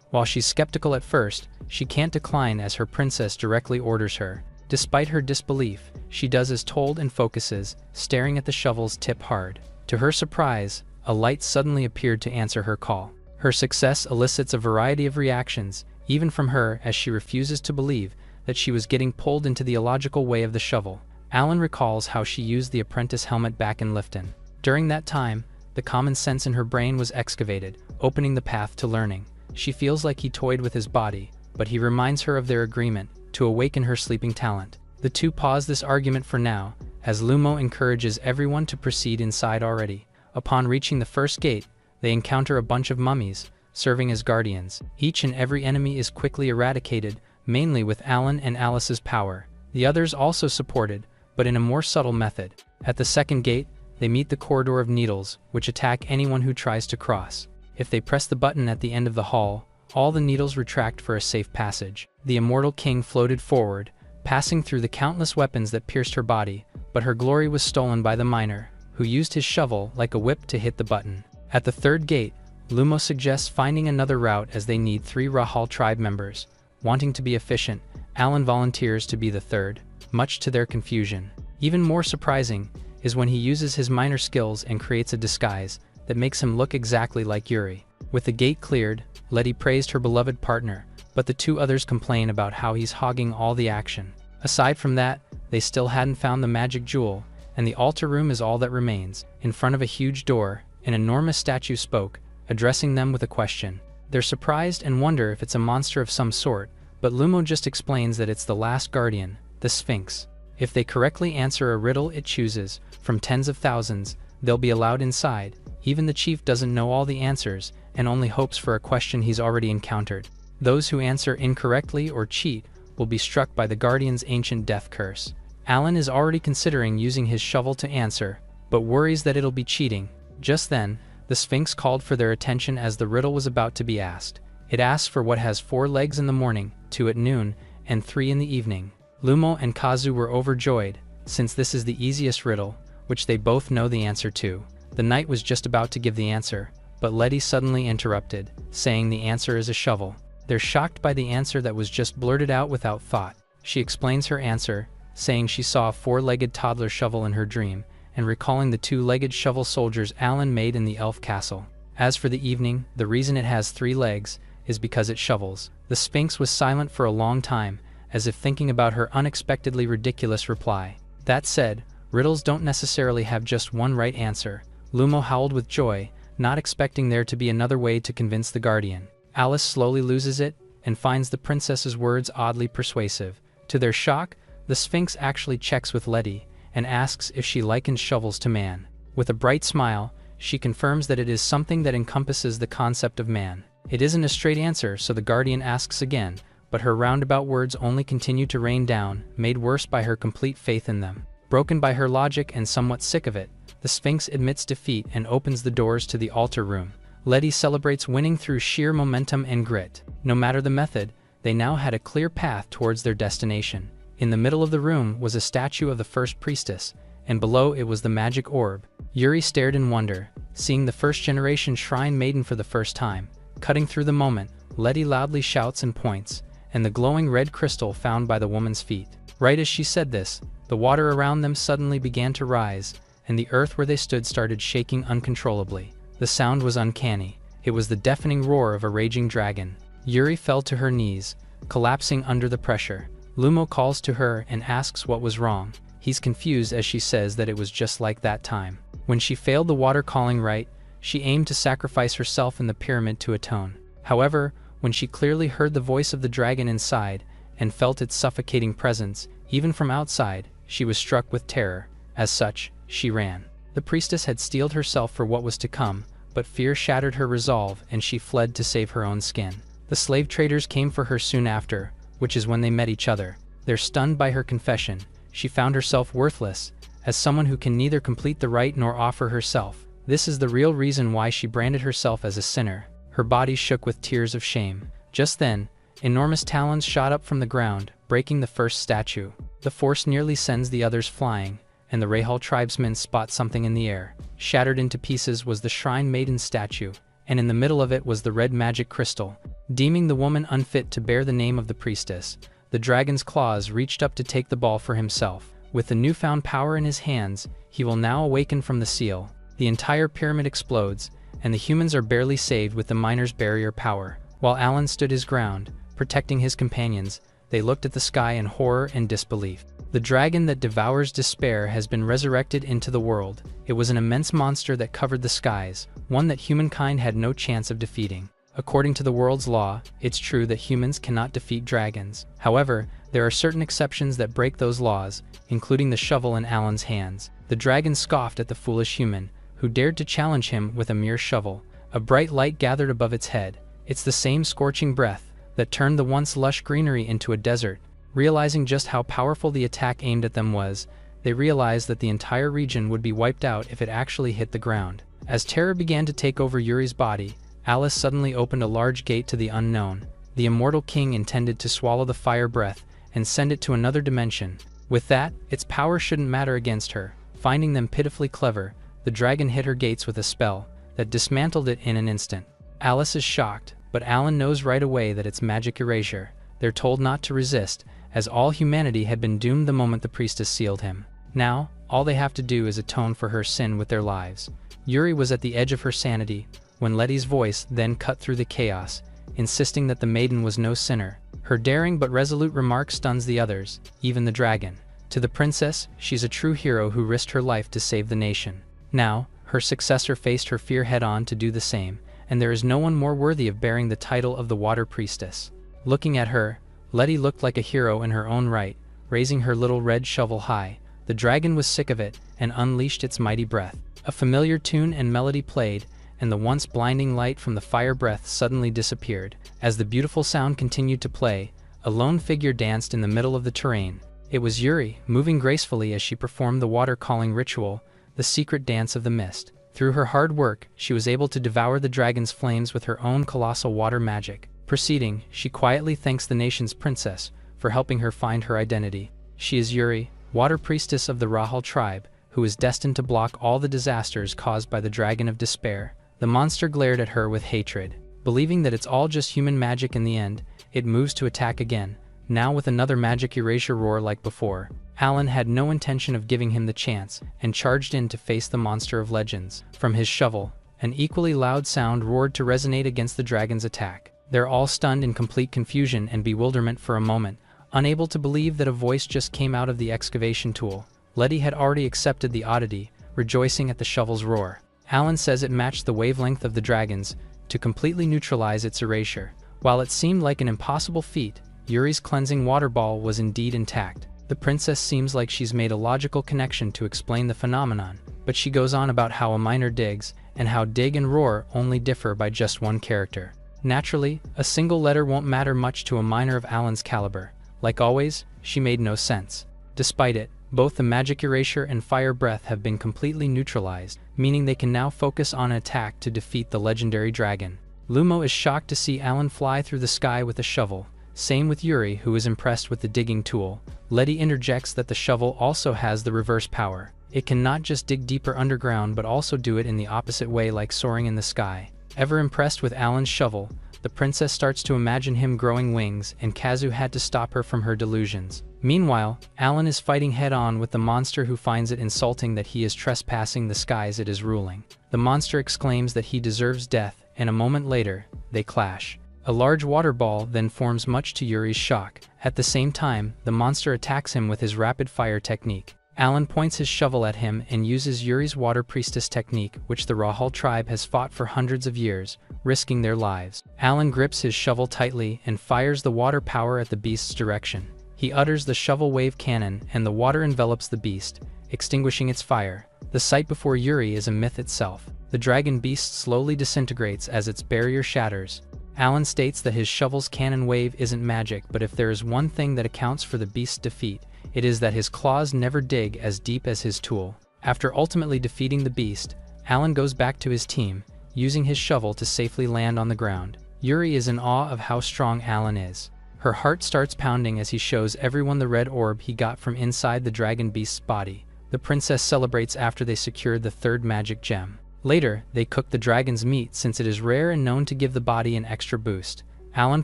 While she's skeptical at first, she can't decline as her princess directly orders her. Despite her disbelief, she does as told and focuses, staring at the shovel's tip hard. To her surprise, a light suddenly appeared to answer her call. Her success elicits a variety of reactions, even from her, as she refuses to believe that she was getting pulled into the illogical way of the shovel. Alan recalls how she used the apprentice helmet back in Lifton. During that time, the common sense in her brain was excavated, opening the path to learning. She feels like he toyed with his body, but he reminds her of their agreement to awaken her sleeping talent. The two pause this argument for now, as Lumo encourages everyone to proceed inside already. Upon reaching the first gate, they encounter a bunch of mummies, serving as guardians. Each and every enemy is quickly eradicated, mainly with Alan and Alice's power. The others also supported, but in a more subtle method. At the second gate, they meet the corridor of needles, which attack anyone who tries to cross. If they press the button at the end of the hall, all the needles retract for a safe passage. The immortal king floated forward, passing through the countless weapons that pierced her body, but her glory was stolen by the miner, who used his shovel like a whip to hit the button. At the third gate, Lumo suggests finding another route as they need 3 Rahal tribe members. Wanting to be efficient, Alan volunteers to be the third, much to their confusion. Even more surprising is when he uses his minor skills and creates a disguise that makes him look exactly like Yuri. With the gate cleared, Letty praised her beloved partner, but the two others complain about how he's hogging all the action. Aside from that, they still hadn't found the magic jewel, and the altar room is all that remains. In front of a huge door, an enormous statue spoke, addressing them with a question. They're surprised and wonder if it's a monster of some sort, but Lumo just explains that it's the last guardian, the Sphinx. If they correctly answer a riddle it chooses from tens of thousands, they'll be allowed inside. Even the chief doesn't know all the answers and only hopes for a question he's already encountered. Those who answer incorrectly or cheat will be struck by the guardian's ancient death curse. Alan is already considering using his shovel to answer, but worries that it'll be cheating. Just then, the Sphinx called for their attention as the riddle was about to be asked. It asks for what has 4 legs in the morning, 2 at noon, and 3 in the evening. Lumo and Kazu were overjoyed, since this is the easiest riddle, which they both know the answer to. The knight was just about to give the answer, but Letty suddenly interrupted, saying the answer is a shovel. They're shocked by the answer that was just blurted out without thought. She explains her answer, saying she saw a 4-legged toddler shovel in her dream, and recalling the 2-legged shovel soldiers Alan made in the elf castle. As for the evening, the reason it has 3 legs is because it shovels. The Sphinx was silent for a long time, as if thinking about her unexpectedly ridiculous reply. That said, riddles don't necessarily have just one right answer. Lumo howled with joy, not expecting there to be another way to convince the guardian. Alice slowly loses it, and finds the princess's words oddly persuasive. To their shock, the Sphinx actually checks with Letty, and asks if she likens shovels to man. With a bright smile, she confirms that it is something that encompasses the concept of man. It isn't a straight answer, so the guardian asks again, but her roundabout words only continue to rain down, made worse by her complete faith in them. Broken by her logic and somewhat sick of it, the Sphinx admits defeat and opens the doors to the altar room. Letty celebrates winning through sheer momentum and grit. No matter the method, they now had a clear path towards their destination. In the middle of the room was a statue of the first priestess, and below it was the magic orb. Yuri stared in wonder, seeing the first-generation shrine maiden for the first time. Cutting through the moment, Letty loudly shouts and points, and the glowing red crystal found by the woman's feet. Right as she said this, the water around them suddenly began to rise, and the earth where they stood started shaking uncontrollably. The sound was uncanny. It was the deafening roar of a raging dragon. Yuri fell to her knees, collapsing under the pressure. Lumo calls to her and asks what was wrong. He's confused as she says that it was just like that time. When she failed the water calling rite, she aimed to sacrifice herself in the pyramid to atone. However, when she clearly heard the voice of the dragon inside and felt its suffocating presence, even from outside, she was struck with terror. As such, she ran. The priestess had steeled herself for what was to come, but fear shattered her resolve and she fled to save her own skin. The slave traders came for her soon after, which is when they met each other. They're stunned by her confession. She found herself worthless, as someone who can neither complete the rite nor offer herself. This is the real reason why she branded herself as a sinner. Her body shook with tears of shame. Just then, enormous talons shot up from the ground, breaking the first statue. The force nearly sends the others flying, and the Rahal tribesmen spot something in the air. Shattered into pieces was the shrine maiden's statue, and in the middle of it was the red magic crystal. Deeming the woman unfit to bear the name of the priestess, the dragon's claws reached up to take the ball for himself. With the newfound power in his hands, he will now awaken from the seal. The entire pyramid explodes, and the humans are barely saved with the miner's barrier power. While Alan stood his ground, protecting his companions, they looked at the sky in horror and disbelief. The dragon that devours despair has been resurrected into the world. It was an immense monster that covered the skies, one that humankind had no chance of defeating. According to the world's law, it's true that humans cannot defeat dragons. However, there are certain exceptions that break those laws, including the shovel in Alan's hands. The dragon scoffed at the foolish human, who dared to challenge him with a mere shovel. A bright light gathered above its head. It's the same scorching breath that turned the once lush greenery into a desert. Realizing just how powerful the attack aimed at them was, they realized that the entire region would be wiped out if it actually hit the ground. As terror began to take over Yuri's body, Alice suddenly opened a large gate to the unknown. The immortal king intended to swallow the fire breath and send it to another dimension. With that, its power shouldn't matter against her. Finding them pitifully clever, the dragon hit her gates with a spell that dismantled it in an instant. Alice is shocked, but Alan knows right away that it's magic erasure. They're told not to resist, as all humanity had been doomed the moment the priestess sealed him. Now, all they have to do is atone for her sin with their lives. Yuri was at the edge of her sanity, when Letty's voice then cut through the chaos, insisting that the maiden was no sinner. Her daring but resolute remark stuns the others, even the dragon. To the princess, she's a true hero who risked her life to save the nation. Now, her successor faced her fear head-on to do the same, and there is no one more worthy of bearing the title of the Water Priestess. Looking at her, Letty looked like a hero in her own right, raising her little red shovel high. The dragon was sick of it and unleashed its mighty breath. A familiar tune and melody played, and the once blinding light from the fire breath suddenly disappeared. As the beautiful sound continued to play, a lone figure danced in the middle of the terrain. It was Yuri, moving gracefully as she performed the water-calling ritual, the secret dance of the mist. Through her hard work, she was able to devour the dragon's flames with her own colossal water magic. Proceeding, she quietly thanks the nation's princess for helping her find her identity. She is Yuri, water priestess of the Rahal tribe, who is destined to block all the disasters caused by the dragon of despair. The monster glared at her with hatred. Believing that it's all just human magic in the end, it moves to attack again, now with another magic erasure roar like before. Alan had no intention of giving him the chance, and charged in to face the monster of legends. From his shovel, an equally loud sound roared to resonate against the dragon's attack. They're all stunned in complete confusion and bewilderment for a moment, unable to believe that a voice just came out of the excavation tool. Letty had already accepted the oddity, rejoicing at the shovel's roar. Alan says it matched the wavelength of the dragon's to completely neutralize its erasure. While it seemed like an impossible feat, Yuri's cleansing water ball was indeed intact. The princess seems like she's made a logical connection to explain the phenomenon, but she goes on about how a miner digs, and how dig and roar only differ by just one character. Naturally, a single letter won't matter much to a miner of Alan's caliber. Like always, she made no sense. Despite it, Both the magic erasure and fire breath have been completely neutralized, meaning they can now focus on an attack to defeat the legendary dragon. Lumo is shocked to see Alan fly through the sky with a shovel. Same with Yuri, who is impressed with the digging tool. Letty interjects that the shovel also has the reverse power. It can not just dig deeper underground but also do it in the opposite way, like soaring in the sky. Ever impressed with Alan's shovel, the princess starts to imagine him growing wings, and Kazu had to stop her from her delusions. Meanwhile, Alan is fighting head-on with the monster, who finds it insulting that he is trespassing the skies it is ruling. The monster exclaims that he deserves death, and a moment later, they clash. A large water ball then forms, much to Yuri's shock. At the same time, the monster attacks him with his rapid-fire technique. Alan points his shovel at him and uses Yuri's water priestess technique, which the Rahal tribe has fought for hundreds of years, risking their lives. Alan grips his shovel tightly and fires the water power at the beast's direction. He utters the shovel wave cannon, and the water envelops the beast, extinguishing its fire. The sight before Yuri is a myth itself. The dragon beast slowly disintegrates as its barrier shatters. Alan states that his shovel's cannon wave isn't magic, but if there is one thing that accounts for the beast's defeat, it is that his claws never dig as deep as his tool. After ultimately defeating the beast, Alan goes back to his team, using his shovel to safely land on the ground. Yuri is in awe of how strong Alan is. Her heart starts pounding as he shows everyone the red orb he got from inside the dragon beast's body. The princess celebrates after they secured the third magic gem. Later, they cook the dragon's meat, since it is rare and known to give the body an extra boost. Alan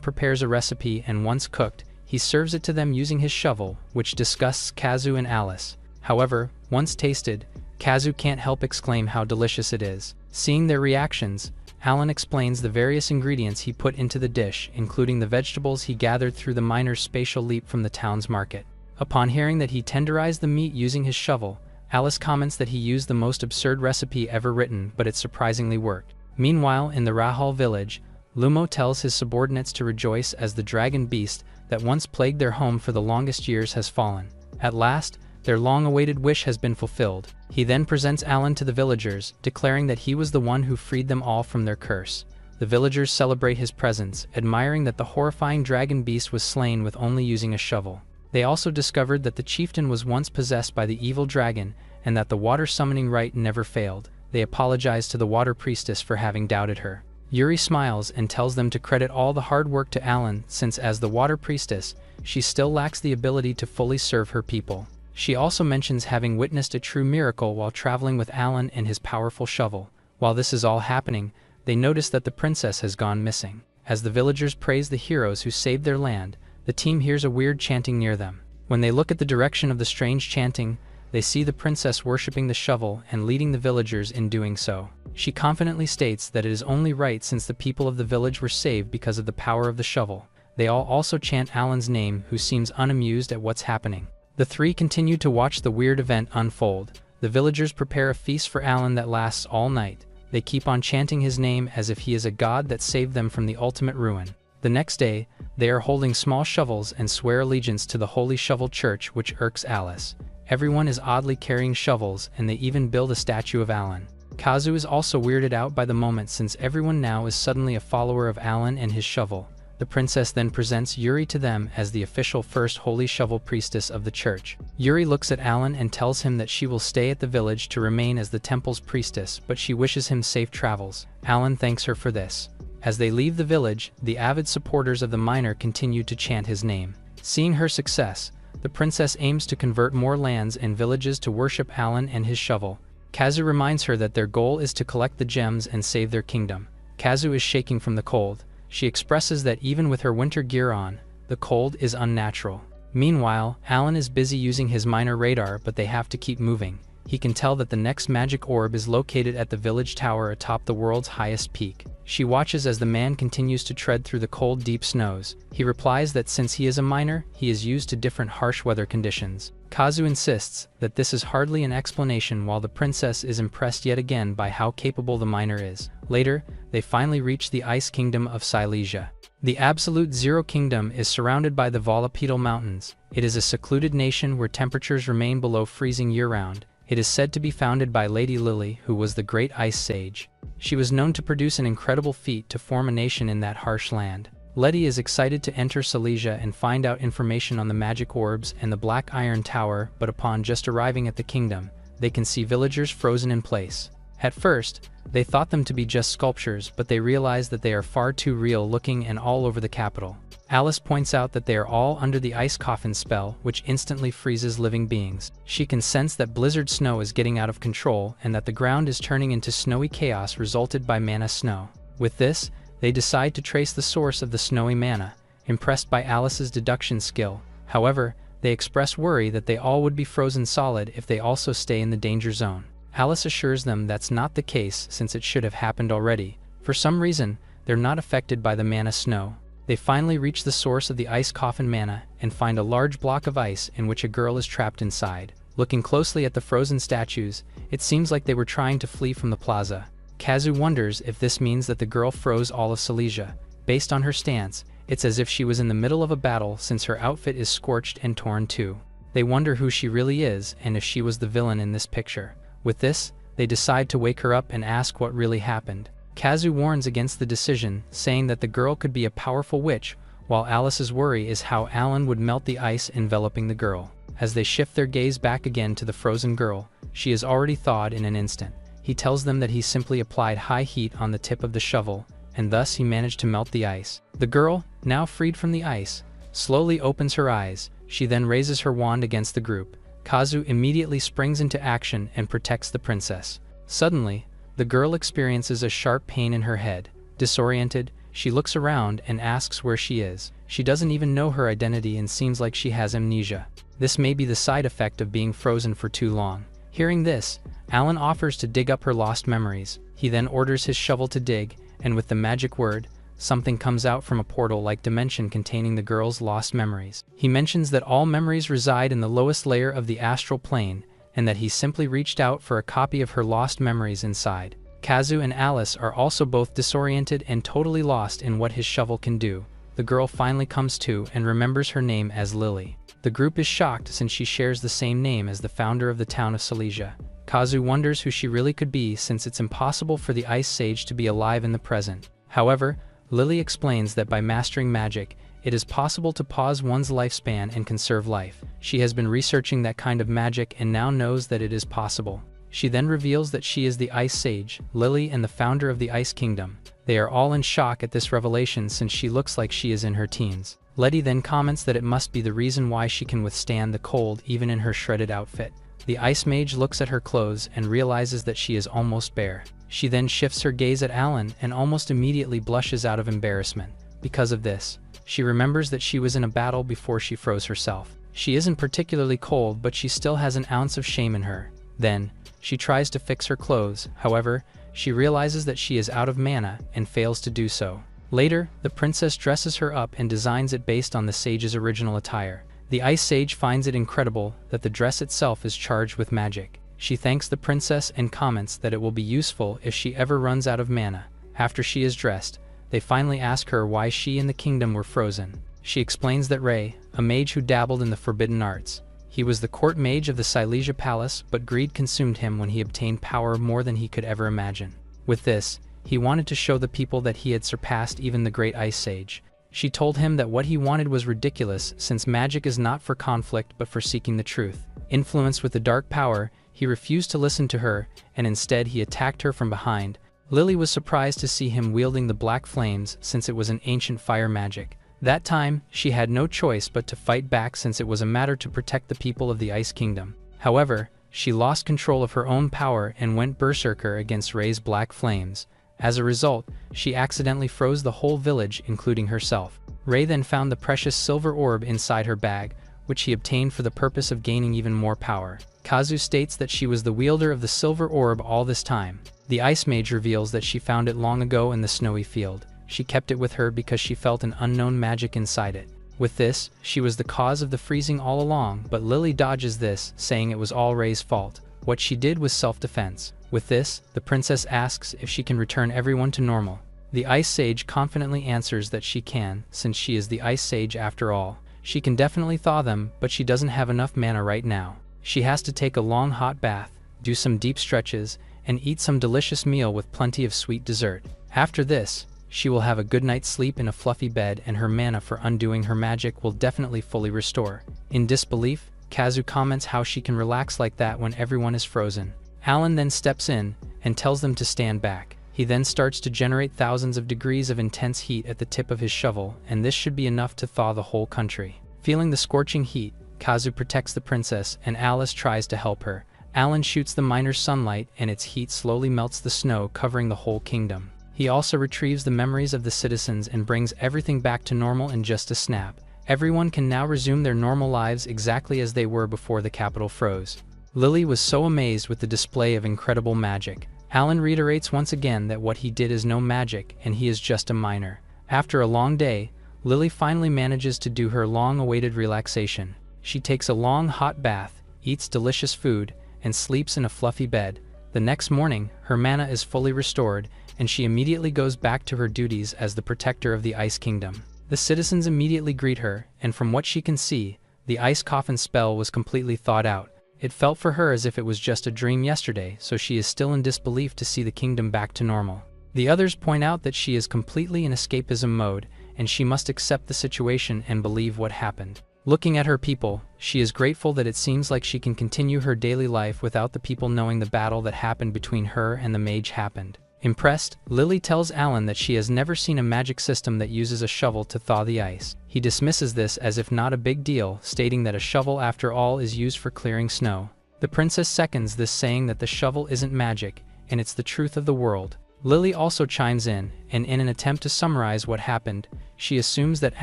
prepares a recipe, and once cooked, he serves it to them using his shovel, which disgusts Kazu and Alice. However, once tasted, Kazu can't help exclaim how delicious it is. Seeing their reactions, Alan explains the various ingredients he put into the dish, including the vegetables he gathered through the miner's spatial leap from the town's market. Upon hearing that he tenderized the meat using his shovel, Alice comments that he used the most absurd recipe ever written, but it surprisingly worked. Meanwhile, in the Rahal village, Lumo tells his subordinates to rejoice as the dragon beast that once plagued their home for the longest years has fallen. At last, their long-awaited wish has been fulfilled. He then presents Alan to the villagers, declaring that he was the one who freed them all from their curse. The villagers celebrate his presence, admiring that the horrifying dragon beast was slain with only using a shovel. They also discovered that the chieftain was once possessed by the evil dragon, and that the water summoning rite never failed. They apologize to the water priestess for having doubted her. Yuri smiles and tells them to credit all the hard work to Alan, since as the water priestess, she still lacks the ability to fully serve her people. She also mentions having witnessed a true miracle while traveling with Alan and his powerful shovel. While this is all happening, they notice that the princess has gone missing. As the villagers praise the heroes who saved their land, the team hears a weird chanting near them. When they look at the direction of the strange chanting, they see the princess worshipping the shovel and leading the villagers in doing so. She confidently states that it is only right, since the people of the village were saved because of the power of the shovel. They all also chant Alan's name, who seems unamused at what's happening. The three continue to watch the weird event unfold. The villagers prepare a feast for Alan that lasts all night. They keep on chanting his name as if he is a god that saved them from the ultimate ruin. The next day, they are holding small shovels and swear allegiance to the Holy Shovel Church, which irks Alice. Everyone is oddly carrying shovels, and they even build a statue of Alan. Kazu is also weirded out by the moment, since everyone now is suddenly a follower of Alan and his shovel. The princess then presents Yuri to them as the official first Holy Shovel Priestess of the church. Yuri looks at Alan and tells him that she will stay at the village to remain as the temple's priestess, but she wishes him safe travels. Alan thanks her for this. As they leave the village, the avid supporters of the miner continue to chant his name. Seeing her success, the princess aims to convert more lands and villages to worship Alan and his shovel. Kazu reminds her that their goal is to collect the gems and save their kingdom. Kazu is shaking from the cold. She expresses that even with her winter gear on, the cold is unnatural. Meanwhile, Alan is busy using his miner radar, but they have to keep moving. He can tell that the next magic orb is located at the village tower atop the world's highest peak. She watches as the man continues to tread through the cold, deep snows. He replies that since he is a miner, he is used to different harsh weather conditions. Kazu insists that this is hardly an explanation, while the princess is impressed yet again by how capable the miner is. Later, they finally reach the ice kingdom of Silesia. The Absolute Zero Kingdom is surrounded by the Volapedal Mountains. It is a secluded nation where temperatures remain below freezing year-round. It is said to be founded by Lady Lily, who was the great ice sage. She was known to produce an incredible feat to form a nation in that harsh land. Letty is excited to enter Silesia and find out information on the magic orbs and the Black Iron Tower, but upon just arriving at the kingdom, they can see villagers frozen in place. At first, they thought them to be just sculptures, but they realize that they are far too real looking and all over the capital. Alice points out that they are all under the ice coffin spell, which instantly freezes living beings. She can sense that blizzard snow is getting out of control and that the ground is turning into snowy chaos resulted by mana snow. With this, they decide to trace the source of the snowy mana, impressed by Alice's deduction skill. However, they express worry that they all would be frozen solid if they also stay in the danger zone. Alice assures them that's not the case since it should have happened already. For some reason, they're not affected by the mana snow. They finally reach the source of the ice coffin mana and find a large block of ice in which a girl is trapped inside. Looking closely at the frozen statues, it seems like they were trying to flee from the plaza. Kazu wonders if this means that the girl froze all of Silesia. Based on her stance, it's as if she was in the middle of a battle since her outfit is scorched and torn too. They wonder who she really is and if she was the villain in this picture. With this, they decide to wake her up and ask what really happened. Kazu warns against the decision, saying that the girl could be a powerful witch, while Alice's worry is how Alan would melt the ice enveloping the girl. As they shift their gaze back again to the frozen girl, she is already thawed in an instant. He tells them that he simply applied high heat on the tip of the shovel, and thus he managed to melt the ice. The girl, now freed from the ice, slowly opens her eyes. She then raises her wand against the group. Kazu immediately springs into action and protects the princess. Suddenly, the girl experiences a sharp pain in her head. Disoriented, she looks around and asks where she is. She doesn't even know her identity and seems like she has amnesia. This may be the side effect of being frozen for too long. Hearing this, Alan offers to dig up her lost memories. He then orders his shovel to dig, and with the magic word, something comes out from a portal-like dimension containing the girl's lost memories. He mentions that all memories reside in the lowest layer of the astral plane, and that he simply reached out for a copy of her lost memories inside. Kazu and Alice are also both disoriented and totally lost in what his shovel can do. The girl finally comes to and remembers her name as Lily. The group is shocked since she shares the same name as the founder of the town of Silesia. Kazu wonders who she really could be since it's impossible for the Ice Sage to be alive in the present. However, Lily explains that by mastering magic, it is possible to pause one's lifespan and conserve life. She has been researching that kind of magic and now knows that it is possible. She then reveals that she is the Ice Sage, Lily, and the founder of the Ice Kingdom. They are all in shock at this revelation since she looks like she is in her teens. Letty then comments that it must be the reason why she can withstand the cold even in her shredded outfit. The Ice Mage looks at her clothes and realizes that she is almost bare. She then shifts her gaze at Alan and almost immediately blushes out of embarrassment. Because of this, she remembers that she was in a battle before she froze herself. She isn't particularly cold, but she still has an ounce of shame in her. Then, she tries to fix her clothes. However, she realizes that she is out of mana and fails to do so. Later, the princess dresses her up and designs it based on the sage's original attire. The Ice Sage finds it incredible that the dress itself is charged with magic. She thanks the princess and comments that it will be useful if she ever runs out of mana. After she is dressed, they finally ask her why she and the kingdom were frozen. She explains that Ray, a mage who dabbled in the forbidden arts. He was the court mage of the Silesia Palace, but greed consumed him when he obtained power more than he could ever imagine. With this, he wanted to show the people that he had surpassed even the great Ice Sage. She told him that what he wanted was ridiculous since magic is not for conflict but for seeking the truth. Influenced with the dark power, he refused to listen to her, and instead he attacked her from behind. Lily was surprised to see him wielding the black flames since it was an ancient fire magic. That time, she had no choice but to fight back since it was a matter to protect the people of the Ice Kingdom. However, she lost control of her own power and went berserker against Ray's black flames. As a result, she accidentally froze the whole village, including herself. Ray then found the precious silver orb inside her bag, which he obtained for the purpose of gaining even more power. Kazu states that she was the wielder of the silver orb all this time. The Ice Mage reveals that she found it long ago in the snowy field. She kept it with her because she felt an unknown magic inside it. With this, she was the cause of the freezing all along, but Lily dodges this, saying it was all Ray's fault. What she did was self-defense. With this, the princess asks if she can return everyone to normal. The Ice Sage confidently answers that she can, since she is the Ice Sage after all. She can definitely thaw them, but she doesn't have enough mana right now. She has to take a long hot bath, do some deep stretches, and eat some delicious meal with plenty of sweet dessert. After this, she will have a good night's sleep in a fluffy bed, and her mana for undoing her magic will definitely fully restore. In disbelief, Kazu comments how she can relax like that when everyone is frozen. Alan then steps in and tells them to stand back. He then starts to generate thousands of degrees of intense heat at the tip of his shovel, and this should be enough to thaw the whole country. Feeling the scorching heat, Kazu protects the princess, and Alice tries to help her. Alan shoots the miner's sunlight, and its heat slowly melts the snow covering the whole kingdom. He also retrieves the memories of the citizens and brings everything back to normal in just a snap. Everyone can now resume their normal lives exactly as they were before the capital froze. Lily was so amazed with the display of incredible magic. Alan reiterates once again that what he did is no magic and he is just a miner. After a long day, Lily finally manages to do her long-awaited relaxation. She takes a long hot bath, eats delicious food, and sleeps in a fluffy bed. The next morning, her mana is fully restored, and she immediately goes back to her duties as the protector of the Ice Kingdom. The citizens immediately greet her, and from what she can see, the ice coffin spell was completely thawed out. It felt for her as if it was just a dream yesterday, so she is still in disbelief to see the kingdom back to normal. The others point out that she is completely in escapism mode, and she must accept the situation and believe what happened. Looking at her people, she is grateful that it seems like she can continue her daily life without the people knowing the battle that happened between her and the mage happened. Impressed, Lily tells Alan that she has never seen a magic system that uses a shovel to thaw the ice. He dismisses this as if not a big deal, stating that a shovel after all is used for clearing snow. The princess seconds this, saying that the shovel isn't magic, and it's the truth of the world. Lily also chimes in, and in an attempt to summarize what happened, she assumes that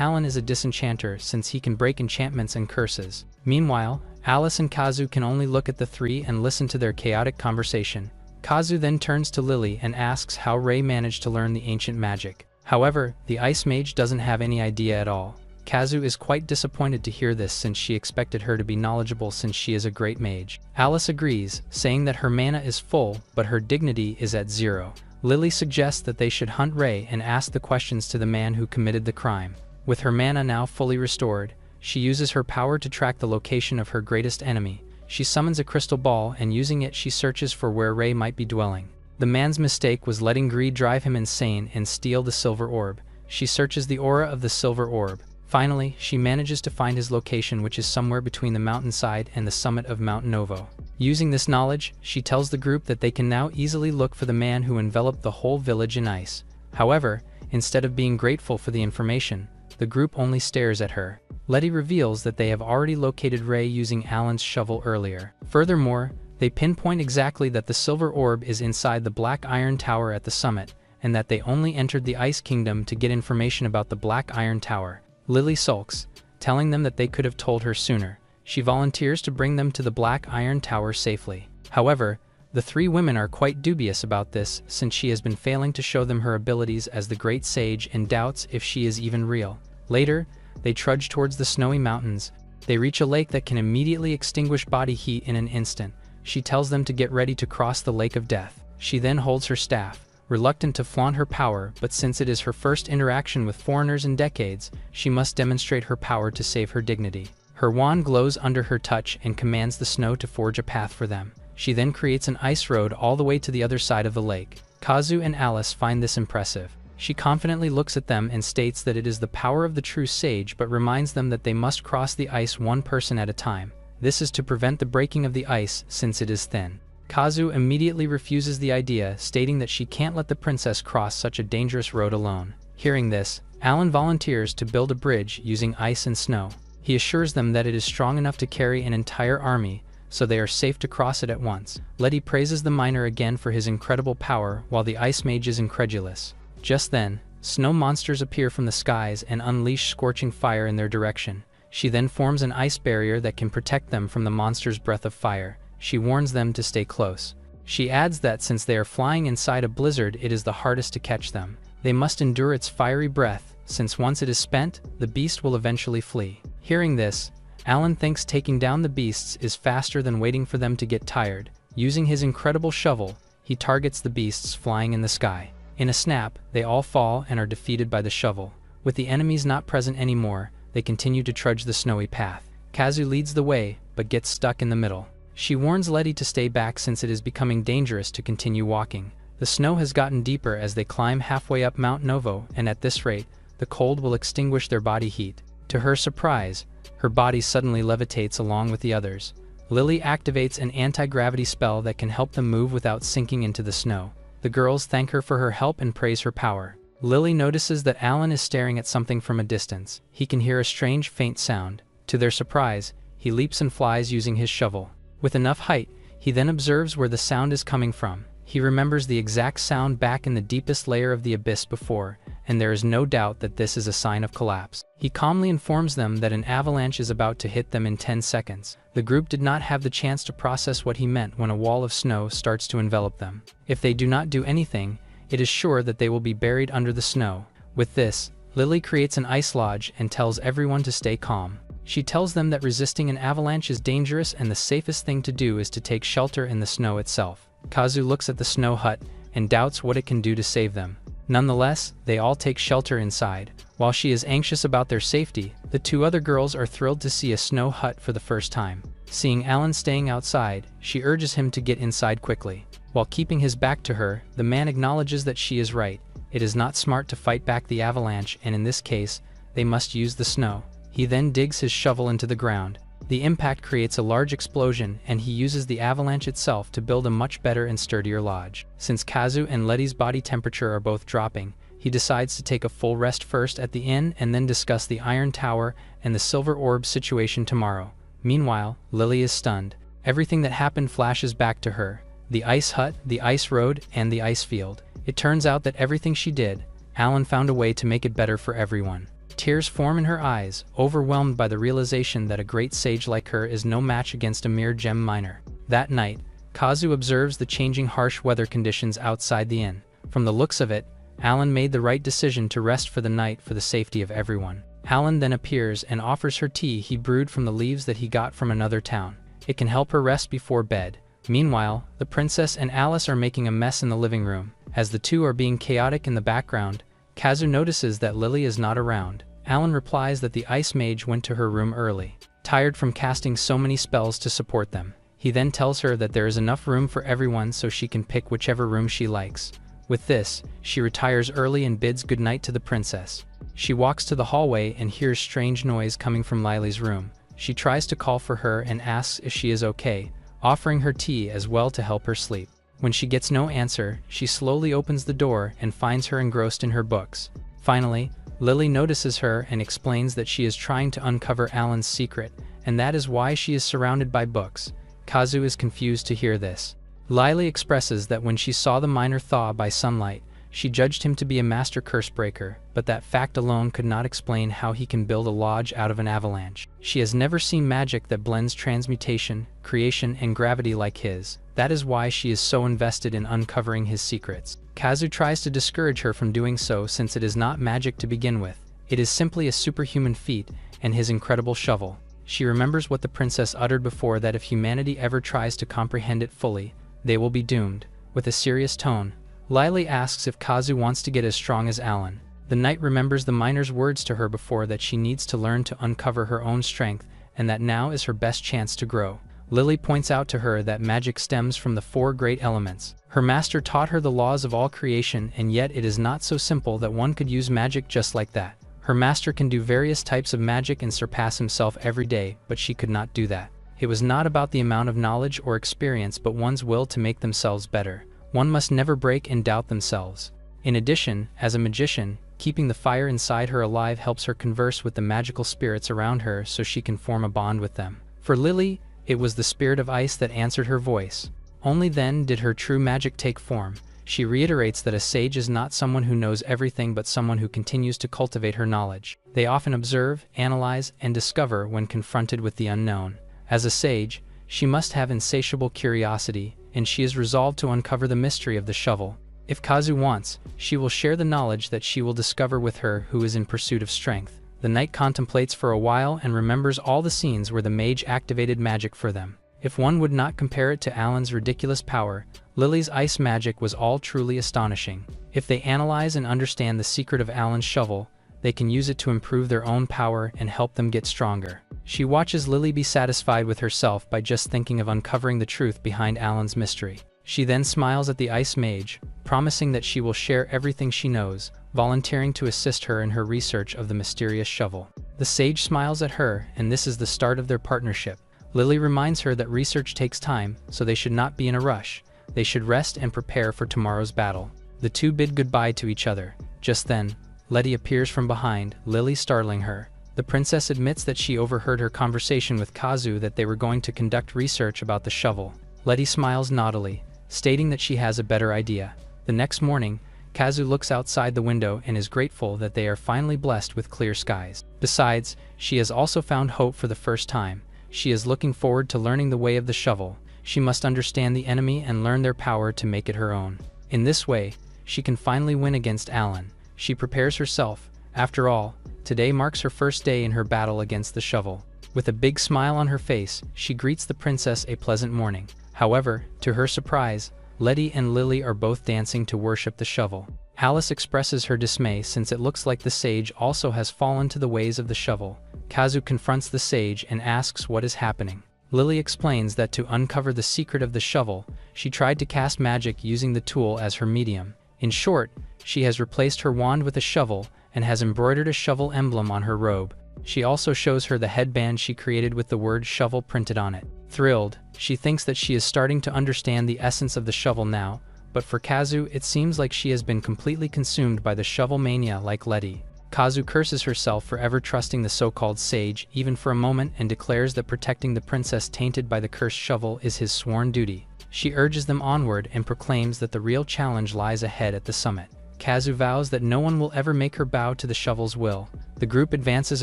Alan is a disenchanter since he can break enchantments and curses. Meanwhile, Alice and Kazu can only look at the three and listen to their chaotic conversation. Kazu then turns to Lily and asks how Ray managed to learn the ancient magic. However, the ice mage doesn't have any idea at all. Kazu is quite disappointed to hear this since she expected her to be knowledgeable since she is a great mage. Alice agrees, saying that her mana is full, but her dignity is at 0. Lily suggests that they should hunt Ray and ask the questions to the man who committed the crime. With her mana now fully restored, she uses her power to track the location of her greatest enemy. She summons a crystal ball, and using it she searches for where Ray might be dwelling. The man's mistake was letting greed drive him insane and steal the silver orb. She searches the aura of the silver orb. Finally, she manages to find his location, which is somewhere between the mountainside and the summit of Mount Novo. Using this knowledge, she tells the group that they can now easily look for the man who enveloped the whole village in ice. However, instead of being grateful for the information, the group only stares at her. Letty reveals that they have already located Ray using Alan's shovel earlier. Furthermore, they pinpoint exactly that the silver orb is inside the Black Iron Tower at the summit, and that they only entered the Ice Kingdom to get information about the Black Iron Tower. Lily sulks, telling them that they could have told her sooner. She volunteers to bring them to the Black Iron Tower safely. However, the three women are quite dubious about this since she has been failing to show them her abilities as the Great Sage and doubts if she is even real. Later, they trudge towards the snowy mountains. They reach a lake that can immediately extinguish body heat in an instant. She tells them to get ready to cross the lake of death. She then holds her staff, reluctant to flaunt her power, but since it is her first interaction with foreigners in decades, she must demonstrate her power to save her dignity. Her wand glows under her touch and commands the snow to forge a path for them. She then creates an ice road all the way to the other side of the lake. Kazu and Alice find this impressive. She confidently looks at them and states that it is the power of the true sage, but reminds them that they must cross the ice one person at a time. This is to prevent the breaking of the ice since it is thin. Kazu immediately refuses the idea, stating that she can't let the princess cross such a dangerous road alone. Hearing this, Alan volunteers to build a bridge using ice and snow. He assures them that it is strong enough to carry an entire army, so they are safe to cross it at once. Letty praises the miner again for his incredible power, while the ice mage is incredulous. Just then, snow monsters appear from the skies and unleash scorching fire in their direction. She then forms an ice barrier that can protect them from the monster's breath of fire. She warns them to stay close. She adds that since they are flying inside a blizzard, it is the hardest to catch them. They must endure its fiery breath, since once it is spent, the beast will eventually flee. Hearing this, Alan thinks taking down the beasts is faster than waiting for them to get tired. Using his incredible shovel, he targets the beasts flying in the sky. In a snap, they all fall and are defeated by the shovel. With the enemies not present anymore, they continue to trudge the snowy path. Kazu leads the way, but gets stuck in the middle. She warns Letty to stay back since it is becoming dangerous to continue walking. The snow has gotten deeper as they climb halfway up Mount Novo, and at this rate, the cold will extinguish their body heat. To her surprise, her body suddenly levitates along with the others. Lily activates an anti-gravity spell that can help them move without sinking into the snow. The girls thank her for her help and praise her power. Lily notices that Alan is staring at something from a distance. He can hear a strange, faint sound. To their surprise, he leaps and flies using his shovel. With enough height, he then observes where the sound is coming from. He remembers the exact sound back in the deepest layer of the abyss before, and there is no doubt that this is a sign of collapse. He calmly informs them that an avalanche is about to hit them in 10 seconds. The group did not have the chance to process what he meant when a wall of snow starts to envelop them. If they do not do anything, it is sure that they will be buried under the snow. With this, Lily creates an ice lodge and tells everyone to stay calm. She tells them that resisting an avalanche is dangerous and the safest thing to do is to take shelter in the snow itself. Kazu looks at the snow hut and doubts what it can do to save them. Nonetheless, they all take shelter inside. While she is anxious about their safety, the two other girls are thrilled to see a snow hut for the first time. Seeing Alan staying outside, she urges him to get inside quickly. While keeping his back to her, the man acknowledges that she is right. It is not smart to fight back the avalanche, and in this case, they must use the snow. He then digs his shovel into the ground. The impact creates a large explosion, and he uses the avalanche itself to build a much better and sturdier lodge. Since Kazu and Letty's body temperature are both dropping, he decides to take a full rest first at the inn and then discuss the Iron Tower and the Silver Orb situation tomorrow. Meanwhile, Lily is stunned. Everything that happened flashes back to her. The ice hut, the ice road, and the ice field. It turns out that everything she did, Alan found a way to make it better for everyone. Tears form in her eyes, overwhelmed by the realization that a great sage like her is no match against a mere gem miner. That night, Kazu observes the changing harsh weather conditions outside the inn. From the looks of it, Alan made the right decision to rest for the night for the safety of everyone. Alan then appears and offers her tea he brewed from the leaves that he got from another town. It can help her rest before bed. Meanwhile, the princess and Alice are making a mess in the living room. As the two are being chaotic in the background, Kazu notices that Lily is not around. Alan replies that the ice mage went to her room early, tired from casting so many spells to support them. He then tells her that there is enough room for everyone so she can pick whichever room she likes. With this, she retires early and bids goodnight to the princess. She walks to the hallway and hears strange noise coming from Lily's room. She tries to call for her and asks if she is okay, offering her tea as well to help her sleep. When she gets no answer, she slowly opens the door and finds her engrossed in her books. Finally, Lily notices her and explains that she is trying to uncover Alan's secret, and that is why she is surrounded by books. Kazu is confused to hear this. Lily expresses that when she saw the miner thaw by sunlight, she judged him to be a master curse breaker, but that fact alone could not explain how he can build a lodge out of an avalanche. She has never seen magic that blends transmutation, creation, and gravity like his. That is why she is so invested in uncovering his secrets. Kazu tries to discourage her from doing so since it is not magic to begin with. It is simply a superhuman feat and his incredible shovel. She remembers what the princess uttered before, that if humanity ever tries to comprehend it fully, they will be doomed. With a serious tone, Lily asks if Kazu wants to get as strong as Alan. The knight remembers the miner's words to her before, that she needs to learn to uncover her own strength and that now is her best chance to grow. Lily points out to her that magic stems from the 4 great elements. Her master taught her the laws of all creation, and yet it is not so simple that one could use magic just like that. Her master can do various types of magic and surpass himself every day, but she could not do that. It was not about the amount of knowledge or experience but one's will to make themselves better. One must never break and doubt themselves. In addition, as a magician, keeping the fire inside her alive helps her converse with the magical spirits around her so she can form a bond with them. For Lily, it was the spirit of ice that answered her voice. Only then did her true magic take form. She reiterates that a sage is not someone who knows everything but someone who continues to cultivate her knowledge. They often observe, analyze, and discover when confronted with the unknown. As a sage, she must have insatiable curiosity, and she is resolved to uncover the mystery of the shovel. If Kazu wants, she will share the knowledge that she will discover with her who is in pursuit of strength. The knight contemplates for a while and remembers all the scenes where the mage activated magic for them. If one would not compare it to Alan's ridiculous power, Lily's ice magic was all truly astonishing. If they analyze and understand the secret of Alan's shovel, they can use it to improve their own power and help them get stronger. She watches Lily be satisfied with herself by just thinking of uncovering the truth behind Alan's mystery. She then smiles at the ice mage, promising that she will share everything she knows, volunteering to assist her in her research of the mysterious shovel. The sage smiles at her, and this is the start of their partnership. Lily reminds her that research takes time, so they should not be in a rush. They should rest and prepare for tomorrow's battle. The two bid goodbye to each other. Just then, Letty appears from behind, Lily startling her. The princess admits that she overheard her conversation with Kazu that they were going to conduct research about the shovel. Letty smiles naughtily, stating that she has a better idea. The next morning, Kazu looks outside the window and is grateful that they are finally blessed with clear skies. Besides, she has also found hope for the first time. She is looking forward to learning the way of the shovel. She must understand the enemy and learn their power to make it her own. In this way, she can finally win against Alan. She prepares herself. After all, today marks her first day in her battle against the shovel. With a big smile on her face, she greets the princess a pleasant morning. However, to her surprise, Letty and Lily are both dancing to worship the shovel. Alice expresses her dismay since it looks like the sage also has fallen to the ways of the shovel. Kazu confronts the sage and asks what is happening. Lily explains that to uncover the secret of the shovel, she tried to cast magic using the tool as her medium. In short, she has replaced her wand with a shovel and has embroidered a shovel emblem on her robe. She also shows her the headband she created with the word shovel printed on it. Thrilled, she thinks that she is starting to understand the essence of the shovel now, but for Kazu it seems like she has been completely consumed by the shovel mania like Letty. Kazu curses herself for ever trusting the so-called sage even for a moment and declares that protecting the princess tainted by the cursed shovel is his sworn duty. She urges them onward and proclaims that the real challenge lies ahead at the summit. Kazu vows that no one will ever make her bow to the shovel's will. The group advances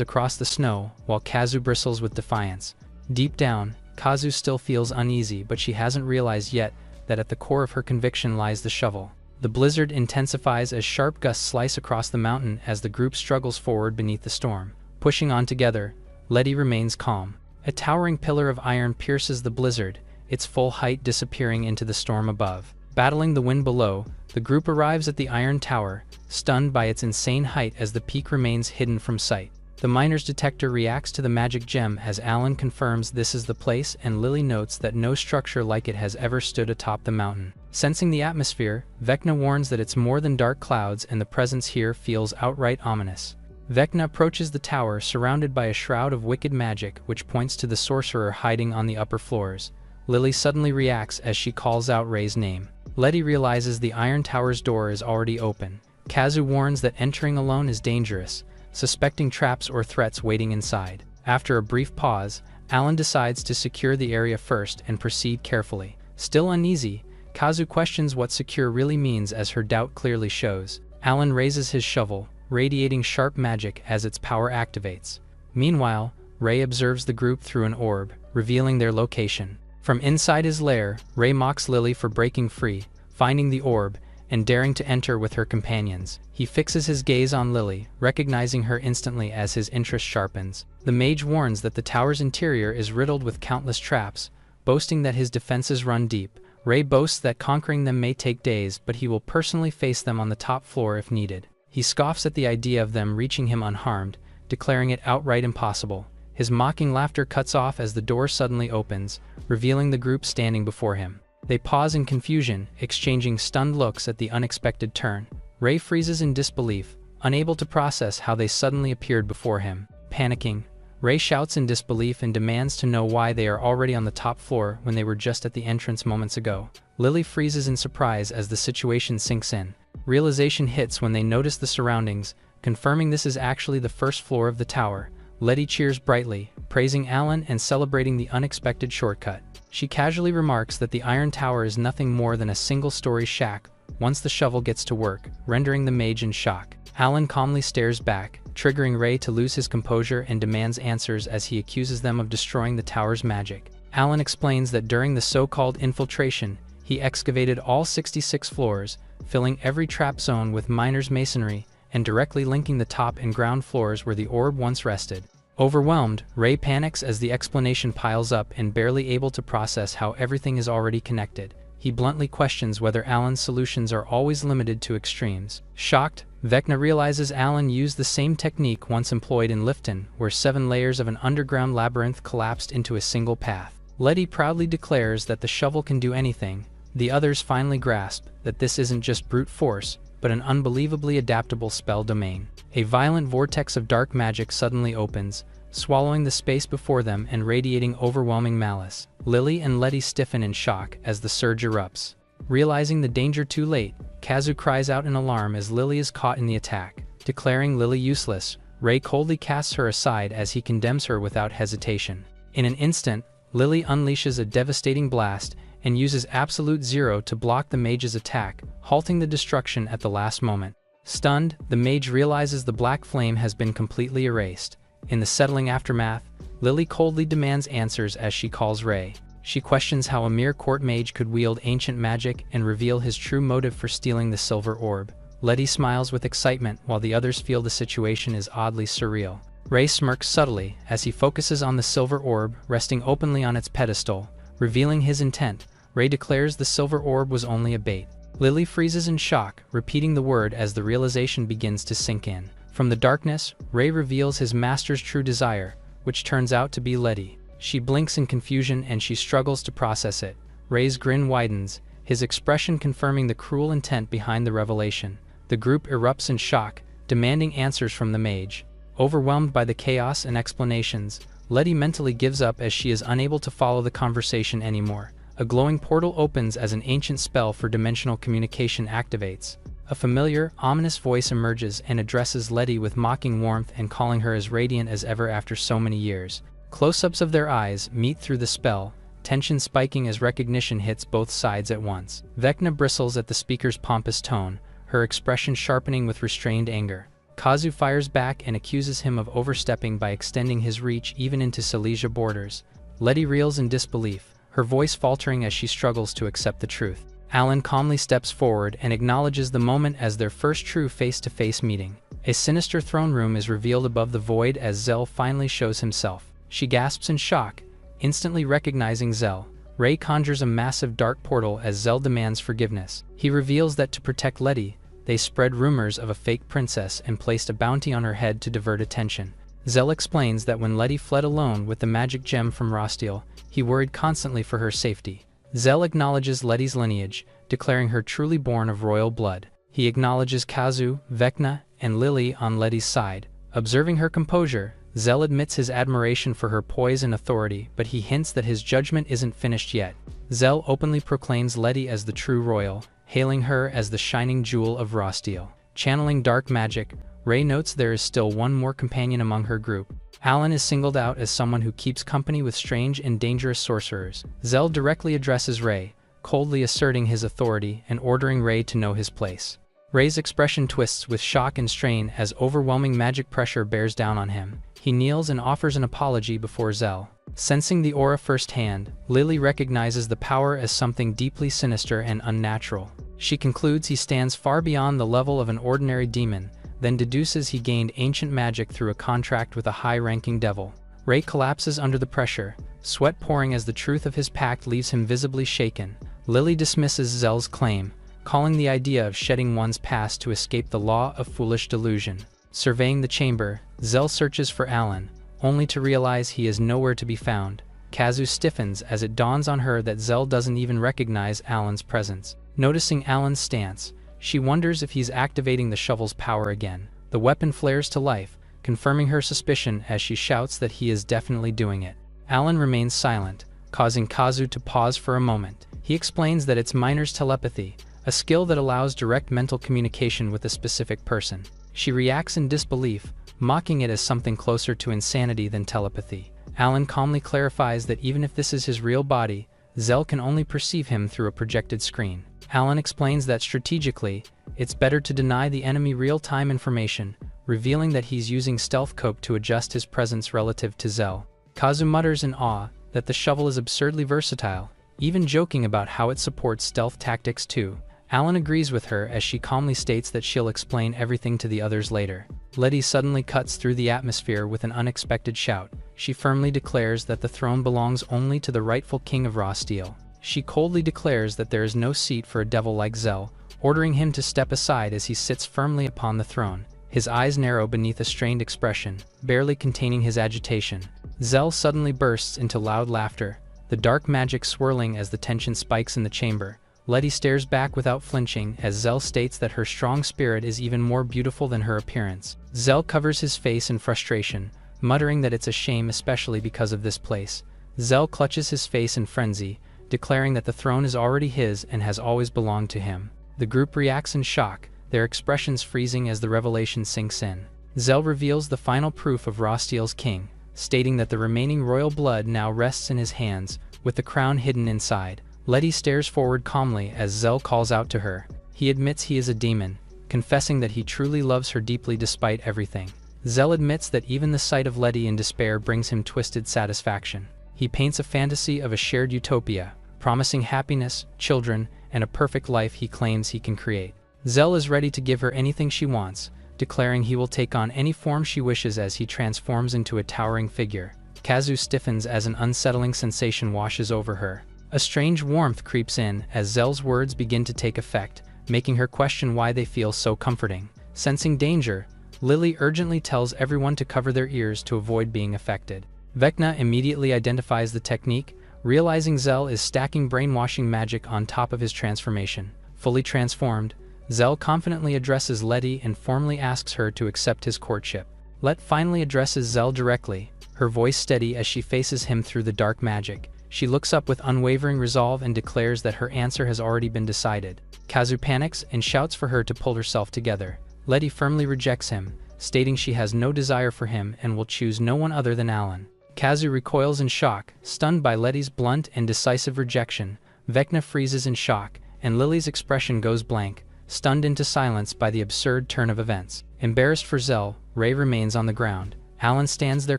across the snow, while Kazu bristles with defiance. Deep down, Kazu still feels uneasy, but she hasn't realized yet that at the core of her conviction lies the shovel. The blizzard intensifies as sharp gusts slice across the mountain as the group struggles forward beneath the storm. Pushing on together, Letty remains calm. A towering pillar of iron pierces the blizzard, its full height disappearing into the storm above. Battling the wind below, the group arrives at the iron tower, stunned by its insane height as the peak remains hidden from sight. The miner's detector reacts to the magic gem as Alan confirms this is the place, and Lily notes that no structure like it has ever stood atop the mountain. Sensing the atmosphere, Vecna warns that it's more than dark clouds and the presence here feels outright ominous. Vecna approaches the tower surrounded by a shroud of wicked magic which points to the sorcerer hiding on the upper floors. Lily suddenly reacts as she calls out Ray's name. Letty realizes the iron tower's door is already open. Kazu warns that entering alone is dangerous, suspecting traps or threats waiting inside. After a brief pause, Alan decides to secure the area first and proceed carefully. Still uneasy, Kazu questions what secure really means as her doubt clearly shows. Alan raises his shovel, radiating sharp magic as its power activates. Meanwhile, Ray observes the group through an orb, revealing their location. From inside his lair, Ray mocks Lily for breaking free, finding the orb, and daring to enter with her companions. He fixes his gaze on Lily, recognizing her instantly as his interest sharpens. The mage warns that the tower's interior is riddled with countless traps, boasting that his defenses run deep. Ray boasts that conquering them may take days, but he will personally face them on the top floor if needed. He scoffs at the idea of them reaching him unharmed, declaring it outright impossible. His mocking laughter cuts off as the door suddenly opens, revealing the group standing before him. They pause in confusion, exchanging stunned looks at the unexpected turn. Ray freezes in disbelief, unable to process how they suddenly appeared before him. Panicking, Ray shouts in disbelief and demands to know why they are already on the top floor when they were just at the entrance moments ago. Lily freezes in surprise as the situation sinks in. Realization hits when they notice the surroundings, confirming this is actually the first floor of the tower. Letty cheers brightly, praising Alan and celebrating the unexpected shortcut. She casually remarks that the iron tower is nothing more than a single-story shack once the shovel gets to work, rendering the mage in shock. Alan calmly stares back, triggering Ray to lose his composure and demands answers as he accuses them of destroying the tower's magic. Alan explains that during the so-called infiltration, he excavated all 66 floors, filling every trap zone with miner's masonry and directly linking the top and ground floors where the orb once rested. Overwhelmed, Ray panics as the explanation piles up and barely able to process how everything is already connected. He bluntly questions whether Alan's solutions are always limited to extremes. Shocked, Vecna realizes Alan used the same technique once employed in Lifton, where 7 layers of an underground labyrinth collapsed into a single path. Letty proudly declares that the shovel can do anything, The others finally grasp that this isn't just brute force, but an unbelievably adaptable spell domain. A violent vortex of dark magic suddenly opens, swallowing the space before them and radiating overwhelming malice. Lily and Letty stiffen in shock as the surge erupts. Realizing the danger too late, Kazu cries out in alarm as Lily is caught in the attack. Declaring Lily useless, Ray coldly casts her aside as he condemns her without hesitation. In an instant, Lily unleashes a devastating blast and uses Absolute Zero to block the mage's attack, halting the destruction at the last moment. Stunned, the mage realizes the black flame has been completely erased. In the settling aftermath, Lily coldly demands answers as she calls Ray. She questions how a mere court mage could wield ancient magic and reveal his true motive for stealing the silver orb. Letty smiles with excitement while the others feel the situation is oddly surreal. Ray smirks subtly as he focuses on the silver orb resting openly on its pedestal. Revealing his intent, Ray declares the silver orb was only a bait. Lily freezes in shock, repeating the word as the realization begins to sink in. From the darkness, Ray reveals his master's true desire, which turns out to be Letty. She blinks in confusion and she struggles to process it. Ray's grin widens, his expression confirming the cruel intent behind the revelation. The group erupts in shock, demanding answers from the mage. Overwhelmed by the chaos and explanations, Letty mentally gives up as she is unable to follow the conversation anymore. A glowing portal opens as an ancient spell for dimensional communication activates. A familiar, ominous voice emerges and addresses Letty with mocking warmth and calling her as radiant as ever after so many years. Close-ups of their eyes meet through the spell, tension spiking as recognition hits both sides at once. Vecna bristles at the speaker's pompous tone, her expression sharpening with restrained anger. Kazu fires back and accuses him of overstepping by extending his reach even into Silesia borders. Letty reels in disbelief, her voice faltering as she struggles to accept the truth. Alan calmly steps forward and acknowledges the moment as their first true face-to-face meeting. A sinister throne room is revealed above the void as Zell finally shows himself. She gasps in shock, instantly recognizing Zell. Ray conjures a massive dark portal as Zell demands forgiveness. He reveals that to protect Letty, they spread rumors of a fake princess and placed a bounty on her head to divert attention. Zell explains that when Letty fled alone with the magic gem from Rostiel, he worried constantly for her safety. Zell acknowledges Letty's lineage, declaring her truly born of royal blood. He acknowledges Kazu, Vecna, and Lily on Letty's side. Observing her composure, Zell admits his admiration for her poise and authority, but he hints that his judgment isn't finished yet. Zell openly proclaims Letty as the true royal, hailing her as the shining jewel of Rostiel. Channeling dark magic, Ray notes there is still one more companion among her group. Alan is singled out as someone who keeps company with strange and dangerous sorcerers. Zell directly addresses Ray, coldly asserting his authority and ordering Ray to know his place. Ray's expression twists with shock and strain as overwhelming magic pressure bears down on him. He kneels and offers an apology before Zell. Sensing the aura firsthand, Lily recognizes the power as something deeply sinister and unnatural. She concludes he stands far beyond the level of an ordinary demon, then deduces he gained ancient magic through a contract with a high-ranking devil. Ray collapses under the pressure, sweat pouring as the truth of his pact leaves him visibly shaken. Lily dismisses Zell's claim, calling the idea of shedding one's past to escape the law of foolish delusion. Surveying the chamber, Zell searches for Alan, only to realize he is nowhere to be found. Kazu stiffens as it dawns on her that Zell doesn't even recognize Alan's presence. Noticing Alan's stance, she wonders if he's activating the shovel's power again. The weapon flares to life, confirming her suspicion as she shouts that he is definitely doing it. Alan remains silent, causing Kazu to pause for a moment. He explains that it's miner's telepathy, a skill that allows direct mental communication with a specific person. She reacts in disbelief, mocking it as something closer to insanity than telepathy. Alan calmly clarifies that even if this is his real body, Zell can only perceive him through a projected screen. Alan explains that strategically, it's better to deny the enemy real-time information, revealing that he's using stealth cope to adjust his presence relative to Zell. Kazu mutters in awe that the shovel is absurdly versatile, even joking about how it supports stealth tactics too. Alan agrees with her as she calmly states that she'll explain everything to the others later. Letty suddenly cuts through the atmosphere with an unexpected shout. She firmly declares that the throne belongs only to the rightful king of Rostiel. She coldly declares that there is no seat for a devil like Zell, ordering him to step aside as he sits firmly upon the throne. His eyes narrow beneath a strained expression, barely containing his agitation. Zell suddenly bursts into loud laughter, the dark magic swirling as the tension spikes in the chamber. Letty stares back without flinching as Zell states that her strong spirit is even more beautiful than her appearance. Zell covers his face in frustration, muttering that it's a shame especially because of this place. Zell clutches his face in frenzy, declaring that the throne is already his and has always belonged to him. The group reacts in shock, their expressions freezing as the revelation sinks in. Zell reveals the final proof of Rostiel's king, stating that the remaining royal blood now rests in his hands, with the crown hidden inside. Letty stares forward calmly as Zell calls out to her. He admits he is a demon, confessing that he truly loves her deeply despite everything. Zell admits that even the sight of Letty in despair brings him twisted satisfaction. He paints a fantasy of a shared utopia, promising happiness, children, and a perfect life he claims he can create. Zell is ready to give her anything she wants, declaring he will take on any form she wishes as he transforms into a towering figure. Kazu stiffens as an unsettling sensation washes over her. A strange warmth creeps in as Zell's words begin to take effect, making her question why they feel so comforting. Sensing danger, Lily urgently tells everyone to cover their ears to avoid being affected. Vecna immediately identifies the technique, realizing Zell is stacking brainwashing magic on top of his transformation. Fully transformed, Zell confidently addresses Letty and formally asks her to accept his courtship. Let finally addresses Zell directly, her voice steady as she faces him through the dark magic. She looks up with unwavering resolve and declares that her answer has already been decided. Kazu panics and shouts for her to pull herself together. Letty firmly rejects him, stating she has no desire for him and will choose no one other than Alan. Kazu recoils in shock, stunned by Letty's blunt and decisive rejection. Vecna freezes in shock, and Lily's expression goes blank, stunned into silence by the absurd turn of events. Embarrassed for Zell, Ray remains on the ground. Alan stands there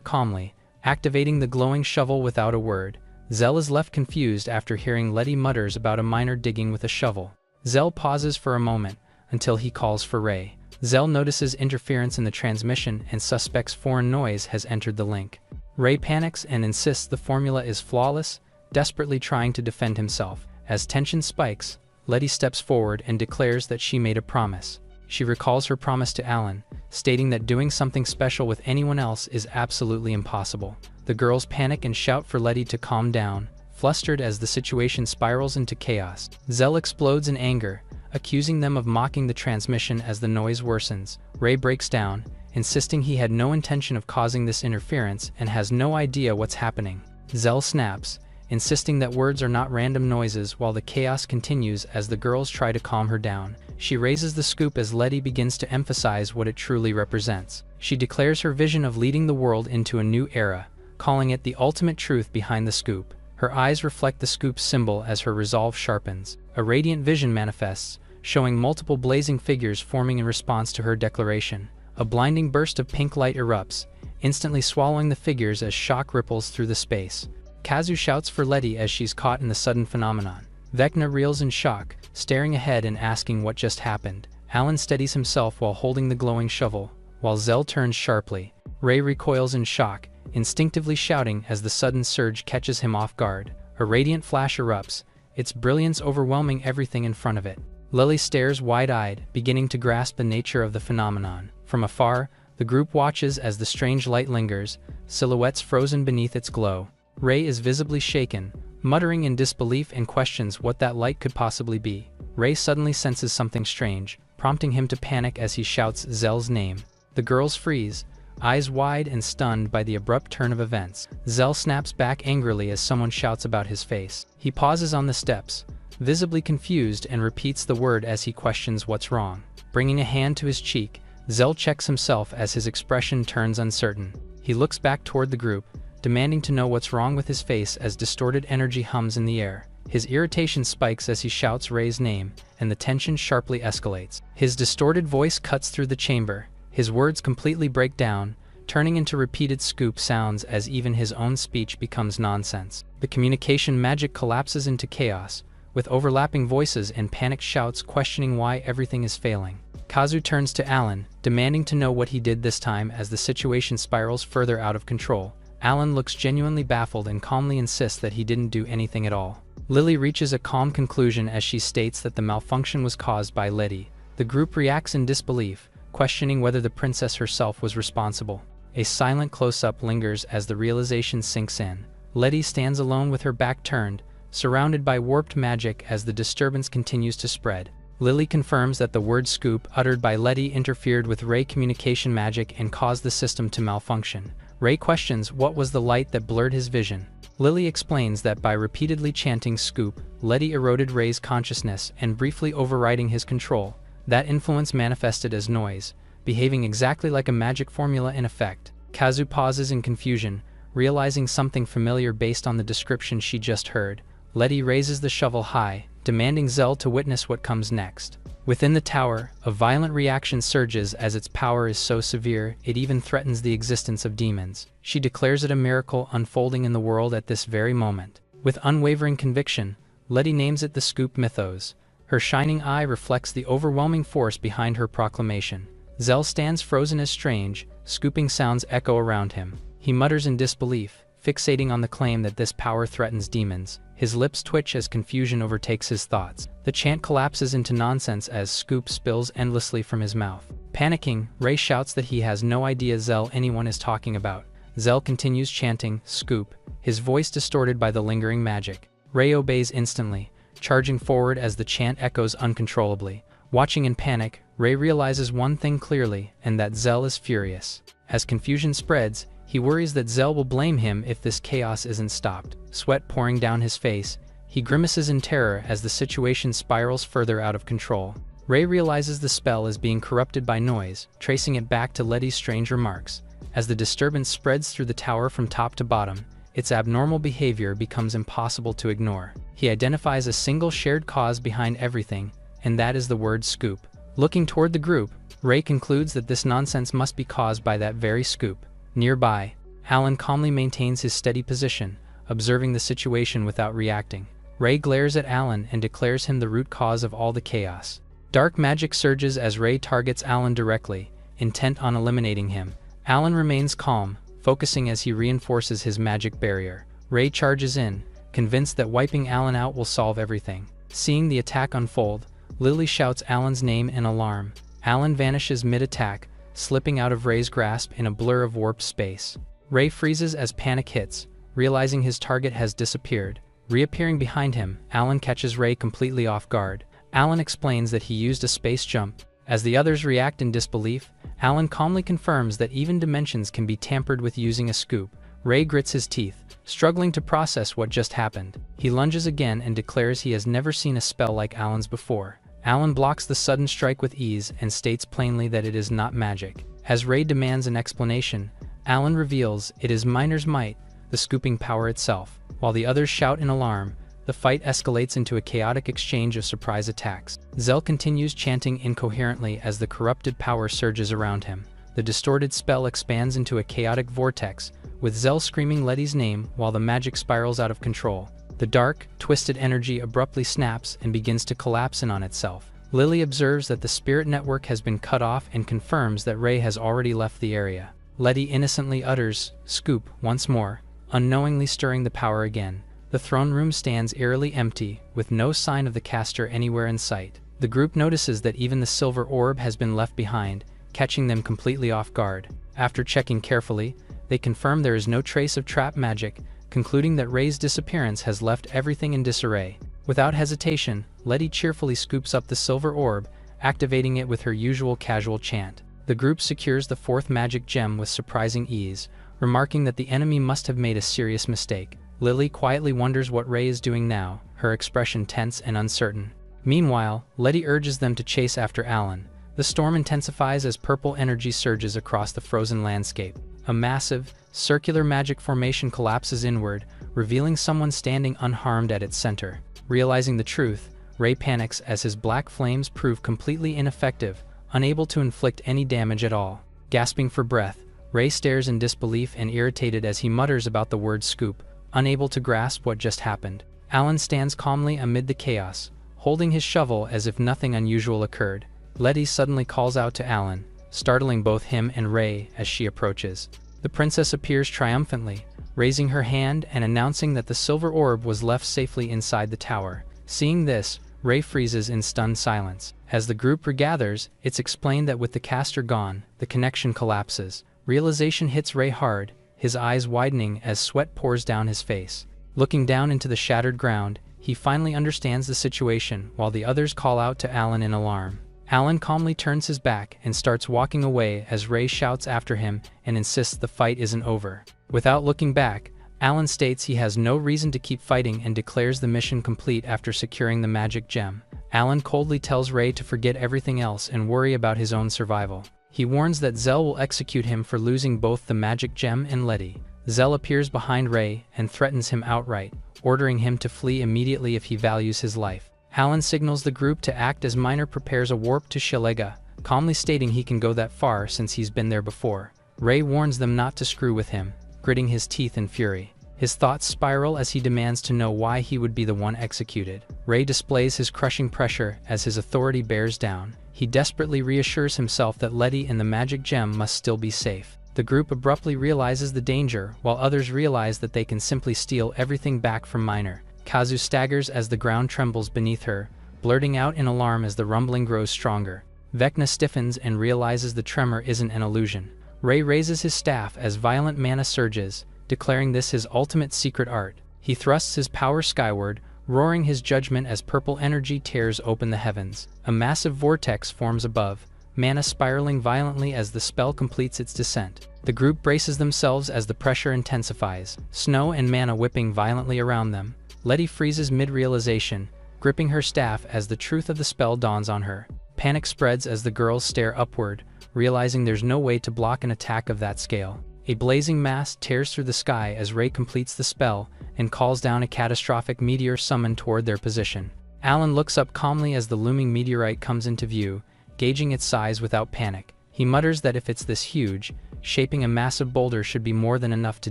calmly, activating the glowing shovel without a word. Zell is left confused after hearing Letty mutters about a miner digging with a shovel. Zell pauses for a moment, until he calls for Ray. Zell notices interference in the transmission and suspects foreign noise has entered the link. Ray panics and insists the formula is flawless, desperately trying to defend himself. As tension spikes, Letty steps forward and declares that she made a promise. She recalls her promise to Alan, stating that doing something special with anyone else is absolutely impossible. The girls panic and shout for Letty to calm down, flustered as the situation spirals into chaos. Zell explodes in anger, accusing them of mocking the transmission as the noise worsens. Ray breaks down, insisting he had no intention of causing this interference and has no idea what's happening. Zell snaps, insisting that words are not random noises while the chaos continues as the girls try to calm her down. She raises the scoop as Letty begins to emphasize what it truly represents. She declares her vision of leading the world into a new era, calling it the ultimate truth behind the scoop. Her eyes reflect the scoop's symbol as her resolve sharpens. A radiant vision manifests, showing multiple blazing figures forming in response to her declaration. A blinding burst of pink light erupts, instantly swallowing the figures as shock ripples through the space. Kazu shouts for Letty as she's caught in the sudden phenomenon. Vecna reels in shock, staring ahead and asking what just happened. Alan steadies himself while holding the glowing shovel, while Zell turns sharply. Ray recoils in shock, instinctively shouting as the sudden surge catches him off guard. A radiant flash erupts, its brilliance overwhelming everything in front of it. Lily stares wide-eyed, beginning to grasp the nature of the phenomenon. From afar, the group watches as the strange light lingers, silhouettes frozen beneath its glow. Ray is visibly shaken, muttering in disbelief and questions what that light could possibly be. Ray suddenly senses something strange, prompting him to panic as he shouts Zell's name. The girls freeze, eyes wide and stunned by the abrupt turn of events. Zell snaps back angrily as someone shouts about his face. He pauses on the steps, visibly confused, and repeats the word as he questions what's wrong. Bringing a hand to his cheek, Zell checks himself as his expression turns uncertain. He looks back toward the group, demanding to know what's wrong with his face as distorted energy hums in the air. His irritation spikes as he shouts Ray's name, and the tension sharply escalates. His distorted voice cuts through the chamber. His words completely break down, turning into repeated scoop sounds as even his own speech becomes nonsense. The communication magic collapses into chaos, with overlapping voices and panicked shouts questioning why everything is failing. Kazu turns to Alan, demanding to know what he did this time as the situation spirals further out of control. Alan looks genuinely baffled and calmly insists that he didn't do anything at all. Lily reaches a calm conclusion as she states that the malfunction was caused by Letty. The group reacts in disbelief, questioning whether the princess herself was responsible. A silent close-up lingers as the realization sinks in. Letty stands alone with her back turned, surrounded by warped magic as the disturbance continues to spread. Lily confirms that the word scoop uttered by Letty interfered with Ray communication magic and caused the system to malfunction. Ray questions what was the light that blurred his vision. Lily explains that by repeatedly chanting scoop, Letty eroded Ray's consciousness and briefly overriding his control. That influence manifested as noise, behaving exactly like a magic formula in effect. Kazu pauses in confusion, realizing something familiar based on the description she just heard. Letty raises the shovel high, demanding Zell to witness what comes next. Within the tower, a violent reaction surges as its power is so severe it even threatens the existence of demons. She declares it a miracle unfolding in the world at this very moment. With unwavering conviction, Letty names it the Scoop Mythos. Her shining eye reflects the overwhelming force behind her proclamation. Zell stands frozen as strange, scooping sounds echo around him. He mutters in disbelief, fixating on the claim that this power threatens demons. His lips twitch as confusion overtakes his thoughts. The chant collapses into nonsense as scoop spills endlessly from his mouth. Panicking, Ray shouts that he has no idea Zell anyone is talking about. Zell continues chanting scoop, his voice distorted by the lingering magic. Ray obeys instantly, charging forward as the chant echoes uncontrollably. Watching in panic, Ray realizes one thing clearly, and that Zell is furious. As confusion spreads, he worries that Zell will blame him if this chaos isn't stopped. Sweat pouring down his face, he grimaces in terror as the situation spirals further out of control. Ray realizes the spell is being corrupted by noise, tracing it back to Letty's strange remarks. As the disturbance spreads through the tower from top to bottom, its abnormal behavior becomes impossible to ignore. He identifies a single shared cause behind everything, and that is the word scoop. Looking toward the group, Ray concludes that this nonsense must be caused by that very scoop. Nearby, Alan calmly maintains his steady position, observing the situation without reacting. Ray glares at Alan and declares him the root cause of all the chaos. Dark magic surges as Ray targets Alan directly, intent on eliminating him. Alan remains calm, focusing as he reinforces his magic barrier. Ray charges in, convinced that wiping Alan out will solve everything. Seeing the attack unfold, Lily shouts Alan's name in alarm. Alan vanishes mid-attack, slipping out of Ray's grasp in a blur of warped space. Ray freezes as panic hits, realizing his target has disappeared. Reappearing behind him, Alan catches Ray completely off guard. Alan explains that he used a space jump. As the others react in disbelief, Alan calmly confirms that even dimensions can be tampered with using a scoop. Ray grits his teeth, struggling to process what just happened. He lunges again and declares he has never seen a spell like Alan's before. Alan blocks the sudden strike with ease and states plainly that it is not magic. As Ray demands an explanation, Alan reveals it is Miner's Might, the scooping power itself. While the others shout in alarm, the fight escalates into a chaotic exchange of surprise attacks. Zell continues chanting incoherently as the corrupted power surges around him. The distorted spell expands into a chaotic vortex, with Zell screaming Letty's name while the magic spirals out of control. The dark, twisted energy abruptly snaps and begins to collapse in on itself. Lily observes that the spirit network has been cut off and confirms that Ray has already left the area. Letty innocently utters, "Scoop," once more, unknowingly stirring the power again. The throne room stands eerily empty, with no sign of the caster anywhere in sight. The group notices that even the silver orb has been left behind, catching them completely off guard. After checking carefully, they confirm there is no trace of trap magic, concluding that Ray's disappearance has left everything in disarray. Without hesitation, Letty cheerfully scoops up the silver orb, activating it with her usual casual chant. The group secures the fourth magic gem with surprising ease, remarking that the enemy must have made a serious mistake. Lily quietly wonders what Ray is doing now, her expression tense and uncertain. Meanwhile, Letty urges them to chase after Alan. The storm intensifies as purple energy surges across the frozen landscape. A massive, circular magic formation collapses inward, revealing someone standing unharmed at its center. Realizing the truth, Ray panics as his black flames prove completely ineffective, unable to inflict any damage at all. Gasping for breath, Ray stares in disbelief and irritated as he mutters about the word scoop, unable to grasp what just happened. Alan stands calmly amid the chaos, holding his shovel as if nothing unusual occurred. Letty suddenly calls out to Alan, startling both him and Ray as she approaches. The princess appears triumphantly, raising her hand and announcing that the silver orb was left safely inside the tower. Seeing this, Ray freezes in stunned silence. As the group regathers, it's explained that with the caster gone, the connection collapses. Realization hits Ray hard, his eyes widening as sweat pours down his face. Looking down into the shattered ground, he finally understands the situation while the others call out to Alan in alarm. Alan calmly turns his back and starts walking away as Ray shouts after him and insists the fight isn't over. Without looking back, Alan states he has no reason to keep fighting and declares the mission complete after securing the magic gem. Alan coldly tells Ray to forget everything else and worry about his own survival. He warns that Zell will execute him for losing both the magic gem and Letty. Zell appears behind Ray and threatens him outright, ordering him to flee immediately if he values his life. Alan signals the group to act as Miner prepares a warp to Shalega, calmly stating he can go that far since he's been there before. Ray warns them not to screw with him, gritting his teeth in fury. His thoughts spiral as he demands to know why he would be the one executed. Ray displays his crushing pressure as his authority bears down. He desperately reassures himself that Letty and the magic gem must still be safe. The group abruptly realizes the danger, while others realize that they can simply steal everything back from Miner. Kazu staggers as the ground trembles beneath her, blurting out in alarm as the rumbling grows stronger. Vecna stiffens and realizes the tremor isn't an illusion. Ray raises his staff as violent mana surges, declaring this his ultimate secret art. He thrusts his power skyward, roaring his judgment as purple energy tears open the heavens. A massive vortex forms above, mana spiraling violently as the spell completes its descent. The group braces themselves as the pressure intensifies, snow and mana whipping violently around them. Letty freezes mid-realization, gripping her staff as the truth of the spell dawns on her. Panic spreads as the girls stare upward, realizing there's no way to block an attack of that scale. A blazing mass tears through the sky as Ray completes the spell and calls down a catastrophic meteor summoned toward their position. Alan looks up calmly as the looming meteorite comes into view, gauging its size without panic. He mutters that if it's this huge, shaping a massive boulder should be more than enough to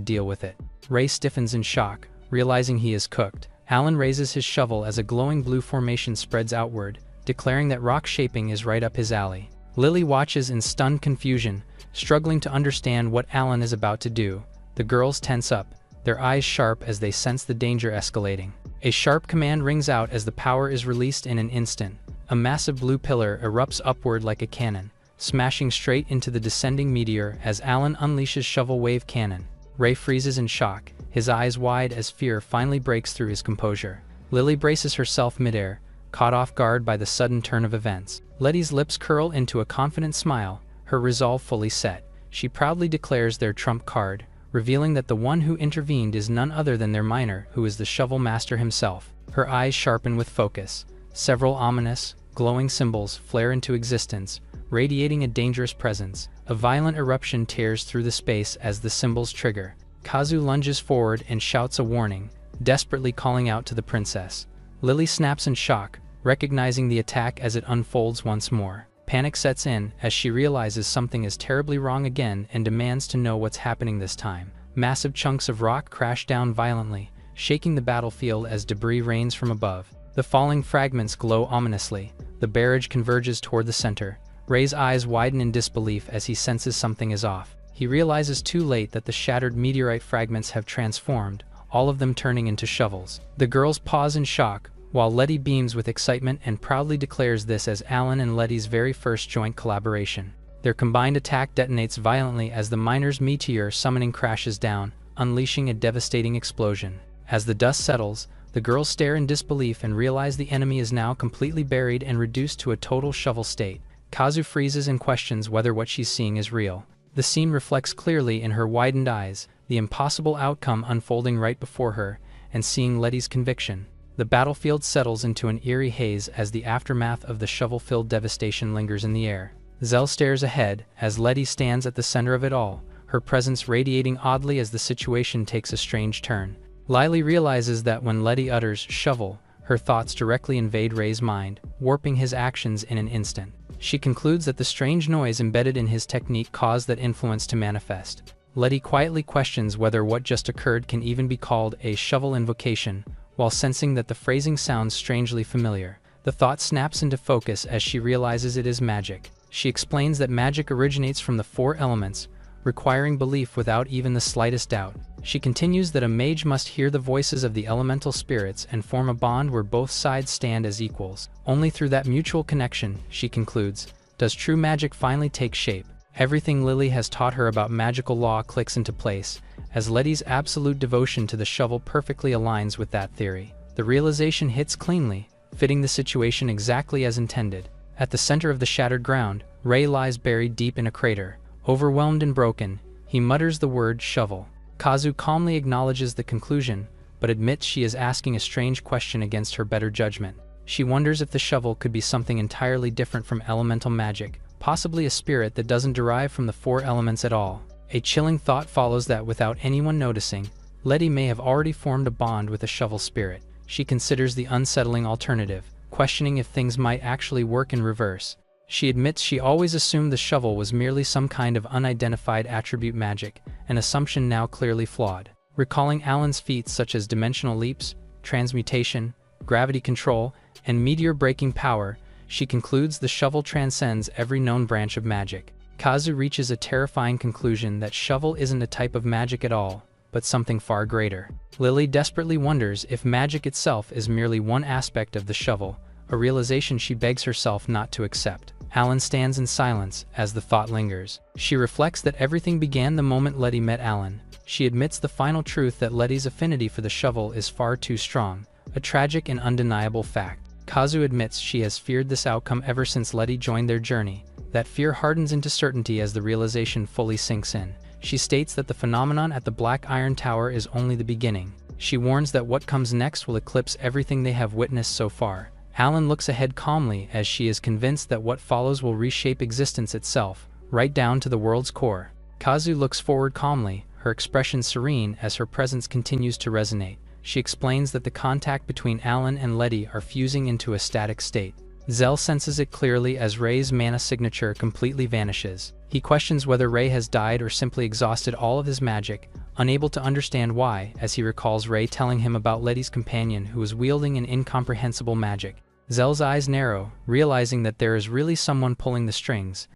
deal with it. Ray stiffens in shock, realizing he is cooked. Alan raises his shovel as a glowing blue formation spreads outward, declaring that rock shaping is right up his alley. Lily watches in stunned confusion, struggling to understand what Alan is about to do. The girls tense up, their eyes sharp as they sense the danger escalating. A sharp command rings out as the power is released in an instant. A massive blue pillar erupts upward like a cannon, smashing straight into the descending meteor as Alan unleashes Shovel Wave Cannon. Ray freezes in shock, his eyes wide as fear finally breaks through his composure. Lily braces herself midair, caught off guard by the sudden turn of events. Letty's lips curl into a confident smile, her resolve fully set. She proudly declares their trump card, revealing that the one who intervened is none other than their Miner, who is the Shovel Master himself. Her eyes sharpen with focus. Several ominous, glowing symbols flare into existence, radiating a dangerous presence. A violent eruption tears through the space as the symbols trigger. Kazu lunges forward and shouts a warning, desperately calling out to the princess. Lily snaps in shock, recognizing the attack as it unfolds once more. Panic sets in as she realizes something is terribly wrong again and demands to know what's happening this time. Massive chunks of rock crash down violently, shaking the battlefield as debris rains from above. The falling fragments glow ominously. The barrage converges toward the center. Ray's eyes widen in disbelief as he senses something is off. He realizes too late that the shattered meteorite fragments have transformed, all of them turning into shovels. The girls pause in shock, while Letty beams with excitement and proudly declares this as Alan and Letty's very first joint collaboration. Their combined attack detonates violently as the Miner's meteor summoning crashes down, unleashing a devastating explosion. As the dust settles, the girls stare in disbelief and realize the enemy is now completely buried and reduced to a total shovel state. Kazu freezes and questions whether what she's seeing is real. The scene reflects clearly in her widened eyes, the impossible outcome unfolding right before her, and seeing Letty's conviction. The battlefield settles into an eerie haze as the aftermath of the shovel-filled devastation lingers in the air. Zell stares ahead as Letty stands at the center of it all, her presence radiating oddly as the situation takes a strange turn. Lily realizes that when Letty utters shovel, her thoughts directly invade Ray's mind, warping his actions in an instant. She concludes that the strange noise embedded in his technique caused that influence to manifest. Letty quietly questions whether what just occurred can even be called a shovel invocation, while sensing that the phrasing sounds strangely familiar. The thought snaps into focus as she realizes it is magic. She explains that magic originates from the four elements, requiring belief without even the slightest doubt. She continues that a mage must hear the voices of the elemental spirits and form a bond where both sides stand as equals. Only through that mutual connection, she concludes, does true magic finally take shape. Everything Lily has taught her about magical law clicks into place, as Letty's absolute devotion to the shovel perfectly aligns with that theory. The realization hits cleanly, fitting the situation exactly as intended. At the center of the shattered ground, Ray lies buried deep in a crater. Overwhelmed and broken, he mutters the word shovel. Kazu calmly acknowledges the conclusion, but admits she is asking a strange question against her better judgment. She wonders if the shovel could be something entirely different from elemental magic, possibly a spirit that doesn't derive from the four elements at all. A chilling thought follows that without anyone noticing, Letty may have already formed a bond with a shovel spirit. She considers the unsettling alternative, questioning if things might actually work in reverse. She admits she always assumed the shovel was merely some kind of unidentified attribute magic, an assumption now clearly flawed. Recalling Alan's feats such as dimensional leaps, transmutation, gravity control, and meteor-breaking power, she concludes the shovel transcends every known branch of magic. Kazu reaches a terrifying conclusion that shovel isn't a type of magic at all, but something far greater. Lily desperately wonders if magic itself is merely one aspect of the shovel, a realization she begs herself not to accept. Alan stands in silence as the thought lingers. She reflects that everything began the moment Letty met Alan. She admits the final truth that Letty's affinity for the shovel is far too strong, a tragic and undeniable fact. Kazu admits she has feared this outcome ever since Letty joined their journey. That fear hardens into certainty as the realization fully sinks in. She states that the phenomenon at the Black Iron Tower is only the beginning. She warns that what comes next will eclipse everything they have witnessed so far. Alan looks ahead calmly as she is convinced that what follows will reshape existence itself, right down to the world's core. Kazu looks forward calmly, her expression serene as her presence continues to resonate. She explains that the contact between Alan and Letty are fusing into a static state. Zell senses it clearly as Ray's mana signature completely vanishes. He questions whether Ray has died or simply exhausted all of his magic, unable to understand why, as he recalls Ray telling him about Letty's companion who was wielding an incomprehensible magic. Zell's eyes narrow, realizing that there is really someone pulling the strings,